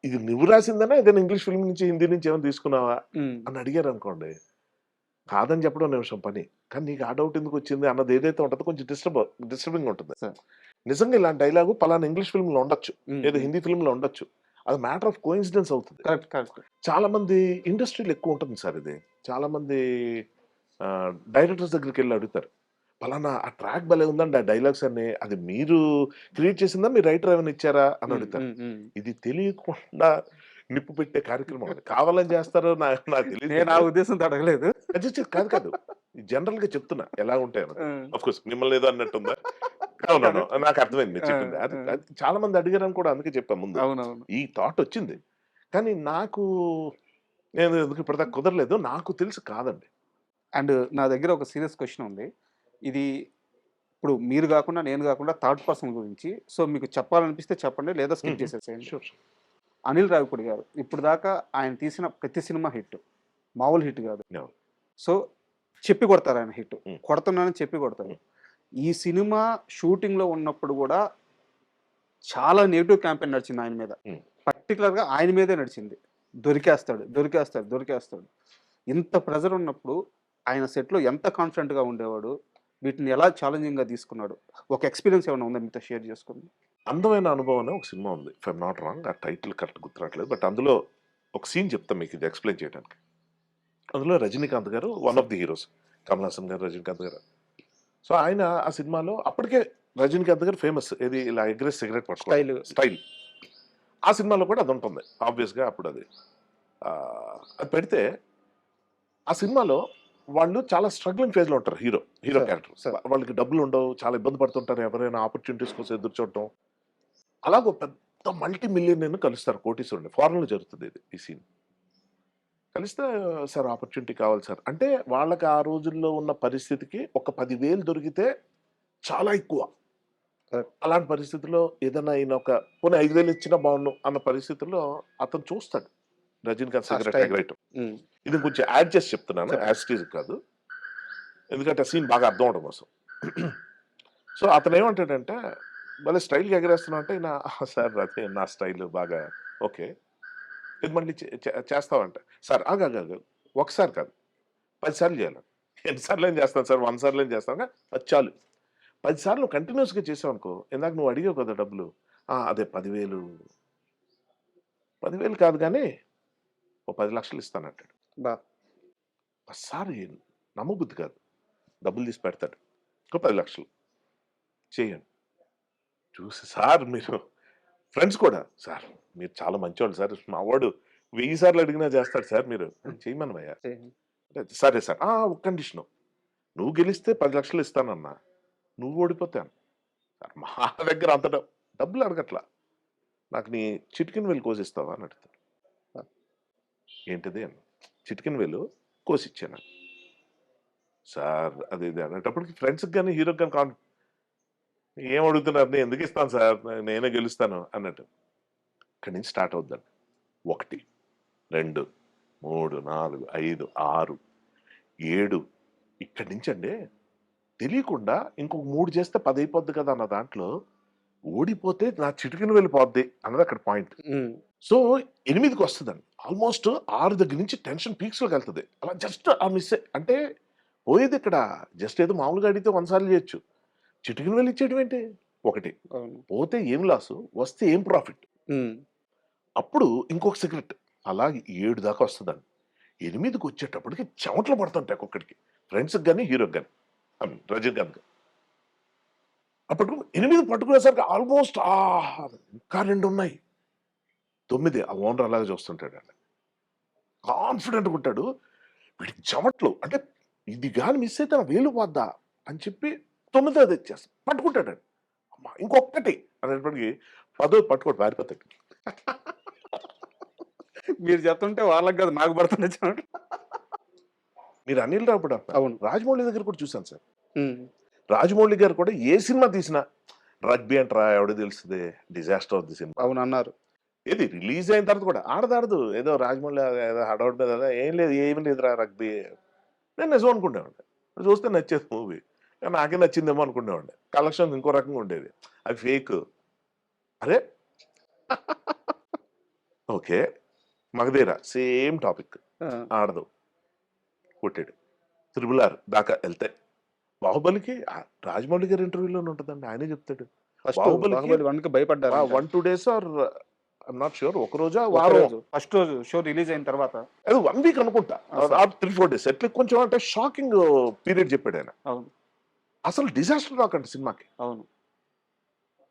ఇది నువ్వు రాసిందేనా? ఏదైనా ఇంగ్లీష్ ఫిల్మ్ నుంచి, హిందీ నుంచి ఏమైనా తీసుకున్నావా?
హ్మ్.
అని అడిగారనుకోండి. కాదని చెప్పడం నిమిషం పని. కానీ నీకు ఆ డౌట్ ఎందుకొచ్చింది అన్నది ఏదైతే ఉంటదో కొంచెం డిస్టర్బింగ్‌గా ఉంటుంది.
సరే.
నిజంగా ఇలాంటి డైలాగు పలానా ఇంగ్లీష్ ఫిల్మ్‌లో ఉండొచ్చు.
హ్మ్.
ఏదో
హ్మ్.
హిందీ ఫిల్మ్‌లో ఉండొచ్చు. అది మ్యాటర్ ఆఫ్ కోయిన్సిడెన్స్ అవుతది.
కరెక్ట్. కరెక్ట్.
చాలా మంది ఇండస్ట్రీలో ఎక్కువ ఉంటుంది సార్ ఇది. చాలా మంది డైరెక్టర్స్ దగ్గరికెళ్లి అడుగుతారు. పలానా ఆ ట్రాక్ భలే ఉందండి ఆ డైలాగ్స్ అన్ని. అది మీరు క్రియేట్ చేసిందా? మీ రైటర్ ఏమైనా ఇచ్చారా? అని
హ్మ్.
అడుగుతారు.
హ్మ్. హ్మ్.
ఇది తెలియకుండా నిప్పు పెట్టే కార్యక్రమం అది. కావాలని చేస్తారో నాకు తెలీదు
నేను ఆ
గానీ
ఉద్దేశంతో అడగలేదు.
కాదు కాదు. జనరల్‌గా చెప్తున్నా ఎలా ఉంటాయన్నది.
ఆ!
ఆఫ్ కోర్స్ మిమ్మల్ని ఏదో అన్నట్టుందా?
కాదు.
నో.
కాదు.
నాకు అర్థమైంది మీరు
ఆ!
చెప్పింది. అది
ఆ!
అది చాలా మంది అడిగారని కూడా అందుకే చెప్పా ముందు.
అవునవును.
ఈ థాట్ వచ్చింది. కానీ నాకు నేను ఎందుకు ఇప్పటిదాకా కుదరలేదు. నాకు తెలుసు కాదండి.
అండ్ నా దగ్గర ఒక సీరియస్ క్వెషన్ ఉంది. ఇది ఇప్పుడు మీరు గాకుండా, నేను గాకుండా థర్డ్ పర్సన్ గురించి. సో, మీకు చెప్పాలనిపిస్తే చెప్పండి. లేదా స్కిప్
హుహు.
చేసేసేయండి.
షూర్.
అనిల్ రావిపూడి గారు ఇప్పటిదాకా ఆయన తీసిన ప్రతి సినిమా హిట్. మామూలు హిట్ గాదు.
యాహ్!
సో, చెప్పి కొడతారు ఆయన హిట్.
హ్మ్.
కొడుతున్నానని చెప్పి కొడతారు.
హ్మ్.
ఈ సినిమా షూటింగ్‌లో ఉన్నప్పుడు గూడా చాలా నెగెటివ్ క్యాంపెయిన్ నడిచింది ఆయన మీద.
హ్మ్.
పర్టిక్యులర్‌గా ఆయన మీదే నడిచింది. దొరికేస్తాడు, దొరికేస్తాడు, దొరికేస్తాడు. ఇంత ప్రెషర్ ఉన్నప్పుడు ఆయన సెట్‌లో ఎంత కాన్ఫిడెంట్‌గా ఉండేవాడు? వీటిని ఎలా ఛాలెంజింగ్‌గా తీసుకున్నాడు? ఒక ఎక్స్‌పీరియన్స్ ఏమైనా ఉందా మీతో షేర్ చేసుకోండి?
'అందమైన అనుభవం' అని ఒక సినిమా ఉంది. If I'm not wrong. ఆ టైటిల్ కరెక్ట్ గుర్తురాట్లేదు. బట్ అందులో ఒక సీన్ చెప్తా మీకు ఇది ఎక్స్‌ప్లెయిన్ చేయడానికి. అందులో రజనీకాంత్ గారు one of the heroes. Kamal Haasan గారు, రజనీకాంత్ గారు. సో, ఆయన ఆ సినిమాలో అప్పటికే రజనీకాంత్ గారు ఫేమస్. ఏది ఇలా ఎగరేసి సిగరెట్ పట్టుకోవడం.
స్టైల్.
స్టైల్. ఆ సినిమాలో కూడా అదుంటుంది. ఆబ్వియస్‌గా అప్పుడది. అది పెడితే ఆ సినిమాలో వాళ్ళు చాలా స్ట్రగ్లింగ్ ఫేజ్‌లో ఉంటారు హీరో
సార్.
క్యారెక్టర్.
సార్.
వాళ్ళకి డబ్బులుండవు. చాలా ఇబ్బంది పడుతుంటారు. ఎవరైనా ఆపర్చునిటీస్ కోసం ఎదురు చూడటం. అలాగ ఓ పెద్ద మల్టీ మిలియనీర్‌ని కలుస్తారు కోటీశ్వరుడిని. ఫారెన్‌లో జరుగుతది ఇది ఈ సీన్. కలిస్తే సార్ ఆపర్చునిటీ కావాలి సార్. అంటే వాళ్ళకి ఆ రోజుల్లో ఉన్న పరిస్థితికి ఒక 10,000 దొరికితే చాలా ఎక్కువ.
కరెక్ట్.
అలాంటి పరిస్థితుల్లో ఏదైనా ఈయన ఒక పోనీ 5,000 ఇచ్చినా బావుండు అన్న పరిస్థితుల్లో అతను చూస్తాడు. రజనీకాంత్
ఆ
సిగరెట్
స్టైల్.
ఎగరేయటం.
హ్మ్.
ఇది కొంచెం యాడ్ చేసి చెప్తున్నాను.
చెప్పండి.
యాజ్ ఇట్ ఈజ్ కాదు. ఎందుకంటే ఆ సీన్ బాగా అర్థం అవ్వడం కోసం. సో, అతనేమంటాడంటే, భలే స్టైల్‌గా ఎగరేస్తున్నావు అంటే ఈయన సార్ అదే నా స్టైల్ బాగా ఓకే. ఇది మళ్ళీ చేస్తావంట. సార్ ఆగాగాగు. ఒకసారి కాదు. 10 సార్లు చేయాలి. ఎన్ని సార్లేం చేస్తాను సార్? 100 సార్లేం చేస్తాను. అది చాలు. 10 సార్లు కంటిన్యూయస్‌గా చేసావనుకో, ఇందాక నువ్వు అడిగావు కదా డబ్బులు. అదే 10,000 10,000 కాదు గానీ, ఓ 10,00,000 ఇస్తానంటాడు.
బా
ఒక్కసారి నమ్మబుద్ధి కాదు. డబ్బులు తీసి పెడతాడు. ఇంకో 10,00,000 చేయండి. చూసి సార్ మీరు ఫ్రెండ్స్ కూడా, సార్ మీరు చాలా మంచోళ్ళు సార్. మా వాడు 1000 సార్లు అడిగినా చేస్తాడు సార్ మీరు. చేయమనవయ్యా.
చేయండి.
సరే సార్. ఒక కండిషను. నువ్వు గెలిస్తే 10,00,000 ఇస్తానన్నా. నువ్వు ఓడిపోతే సార్ మా దగ్గర అంత డబ్బులు అడగట్లా. నాకు నీ చిటికెన వేలు కోసిస్తావా అని అడుగుతాడు. ఏంటిది అన్నా. చిటికెన వేలు కోసిచ్చాను. సార్ అది ఇది అనేటప్పటికి ఫ్రెండ్స్‌కి గాని, హీరోకి గాని ఏం అడుగుతున్నారు? నేను ఎందుకు ఇస్తాను సార్? నేనే గెలుస్తాను అన్నట్టు. ఇక్కడి నుంచి స్టార్ట్ అవుద్దండి. 1, 2, 3, 4, 5, 6, 7 ఇక్కడి నుంచండి తెలియకుండా ఇంకొక 3 చేస్తే 10 అయిపోద్ది కదా అన్న దాంట్లో ఓడిపోతే నా చిటికెన వెళ్ళిపోద్ది అన్నది అక్కడ పాయింట్. సో 8కి వస్తుందండి. ఆల్మోస్ట్ 6 దగ్గర నుంచి టెన్షన్ పీక్స్‌లోకి వెళ్తది. అలా జస్ట్ ఆ మిస్ అంటే పోయేది ఇక్కడ జస్ట్ ఏదో మామూలుగా అడిగితే 100 సార్లు చేయొచ్చు. చిటికెన వెళ్ళి ఇచ్చేయడం ఏంటి? ఒకటి.
అవును.
పోతే ఏం లాసు, వస్తే ఏం ప్రాఫిట్. అప్పుడు ఇంకొక సీక్రెట్ అలాగే 7 దాకా వస్తదండి. 8కి వచ్చేటప్పటికి చెమటలు పడుతుంటాయి ఒక్కొక్కడికి. ఫ్రెండ్స్‌కి గాని, హీరోకి గాని. రజనీకాంత్‌కి. అప్పుడు 8 పట్టుకునేసరికి ఆల్మోస్ట్ ఇంకా 2 ఉన్నాయి. 9 ఆ ఓనర్ అలాగే చూస్తుంటాడండి. కాన్ఫిడెంట్‌గా ఉంటాడు. వీడికి చెమటలు అంటే ఇది గాని మిస్ అయితే నా వేలు పోద్దా అని చెప్పి 9 తెచ్చేస్తా పట్టుకుంటాడండి. అమ్మా ఇంకొక్కటి అనేటప్పటికి 10 పట్టుకోడు పారిపోతాడు.
మీరు చెప్తుంటే వాళ్ళకి కాదు నాకు పడుతుంది చెమటలు.
మీరు అనిల్ రావుపూడి
అవును.
రాజమౌళి దగ్గర కూడా చూసాను సార్. రాజమౌళి గారు కూడా ఏ సినిమా తీసినా రగ్బీ అంటరా ఎవడో తెలుస్తుంది డిజాస్టర్ అవుద్ది సినిమా.
అవును అన్నారు.
ఏది రిలీజ్ అయిన తర్వాత కూడా ఆడదాడదు ఏదో రాజమౌళి ఏదో హడౌట్ మీద ఏం లేదు ఏమి లేదురా రగ్బీ నేను నిజం అనుకునేవాడిని. చూస్తే నచ్చేది మూవీ నాకే నచ్చిందేమో అనుకునేవాడిని. కలెక్షన్ ఇంకో రకంగా ఉండేది. అవి ఫేక్. అరే ఓకే మగధీర సేమ్ టాపిక్ ఆడదు కొట్టాడు. త్రిబుల్ దాకా వెళ్తే బాహుబలికి రాజమౌళి గారి ఇంటర్వ్యూలోనే ఉంటుందండి. ఆయనే చెప్తాడు
ఫస్ట్
బాహుబలికి
బాహుబలి 1కి భయపడ్డారు.
1-2 days or I'm not sure ఒక రోజా వారం
ఫస్ట్ రోజు షో రిలీజ్ అయిన తర్వాత
అది 1 week అనుకుంటా. 3-4 days ఎట్లా కొంచెం అంటే షాకింగ్ పీరియడ్ చెప్పాడు ఆయన.
అవును.
అసలు డిజాస్టర్ రాకండి సినిమాకి.
అవును.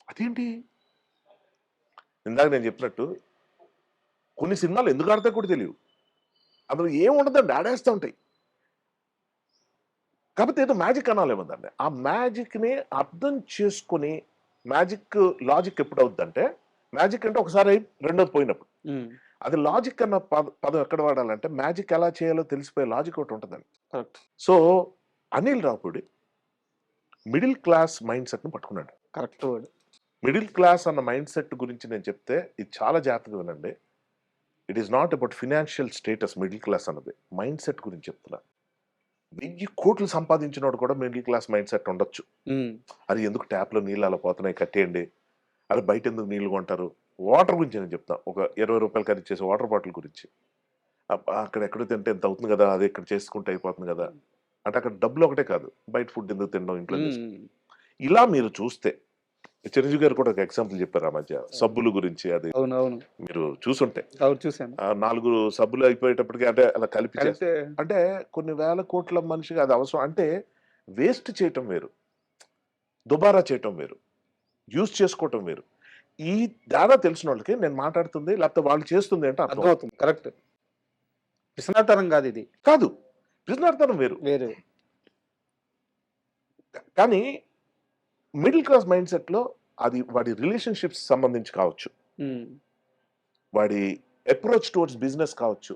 అదేంటి ఇందాక నేను చెప్పినట్టు కొన్ని సినిమాలు ఎందుకు ఆడతాయి కూడా తెలియదు. అందులో ఏం ఉండదండి ఆడేస్తూ ఉంటాయి. కాకపోతే ఏదో మ్యాజిక్ అనాలేమందండి. ఆ మ్యాజిక్ని అర్థం చేసుకుని మ్యాజిక్ లాజిక్ ఎప్పుడు అవుద్దంటే మ్యాజిక్ అంటే ఒకసారి రెండోది పోయినప్పుడు. అది లాజిక్ అన్న పదం ఎక్కడ వాడాలంటే మ్యాజిక్ ఎలా చేయాలో తెలిసిపోయే లాజిక్ ఒకటి ఉంటుందండి.
Correct.
So Anil Ravipudi middle class mind సెట్ని పట్టుకున్నాడు.
Correct word.
మిడిల్ క్లాస్ అన్న మైండ్ సెట్ గురించి నేను చెప్తే ఇది చాలా జాగ్రత్తగా వినండి. It is not about financial status. Middle class అన్నది మైండ్ సెట్ గురించి చెప్తున్నా. 1000 కోట్లు సంపాదించినోడు కూడా మిడిల్ క్లాస్ మైండ్ సెట్ ఉండొచ్చు. అది ఎందుకు ట్యాప్లో నీళ్ళు అలా పోతున్నాయి కట్టేయండి, అది బయట ఎందుకు నీళ్ళు కొంటారు. వాటర్ గురించి నేను చెప్తాను. ఒక 20 రూపాయలు ఖరీదు చేసే వాటర్ బాటిల్ గురించి. అక్కడ ఎక్కడో తింటే ఎంత అవుతుంది కదా, అది ఇక్కడ చేసుకుంటే అయిపోతుంది కదా అంటే అక్కడ డబ్బులు ఒకటే కాదు బయట ఫుడ్ ఎందుకు తినడం ఇంట్లో ఇలా మీరు చూస్తే చిరంజీవి గారు కూడా ఒక ఎగ్జాంపుల్ చెప్పారు ఆ మధ్య సబ్బులు గురించి. అది
అవునవును
మీరు చూసుంటే
అవును చూసాను.
4 సబ్బులు అయిపోయేటప్పటికి అంటే అలా కలిపి చేస్తే అంటే కొన్ని వేల కోట్ల మనిషికి అది అవసరం. అంటే వేస్ట్ చేయటం వేరు, దుబారా చేయటం వేరు, యూజ్ చేసుకోవటం వేరు. ఈ దాదా తెలిసిన వాళ్ళకి నేను మాట్లాడుతుంది లేకపోతే వాళ్ళు చేస్తుంది అంటే అర్థం
అర్థమవుతుంది. కరెక్ట్. పిసనాతనం కాదు ఇది.
కాదు, పిసినారితనం వేరు.
వేరే.
కానీ మిడిల్ క్లాస్ మైండ్ సెట్లో అది వాడి రిలేషన్షిప్స్ సంబంధించి కావచ్చు, వాడి అప్రోచ్ టువర్డ్స్ బిజినెస్ కావచ్చు,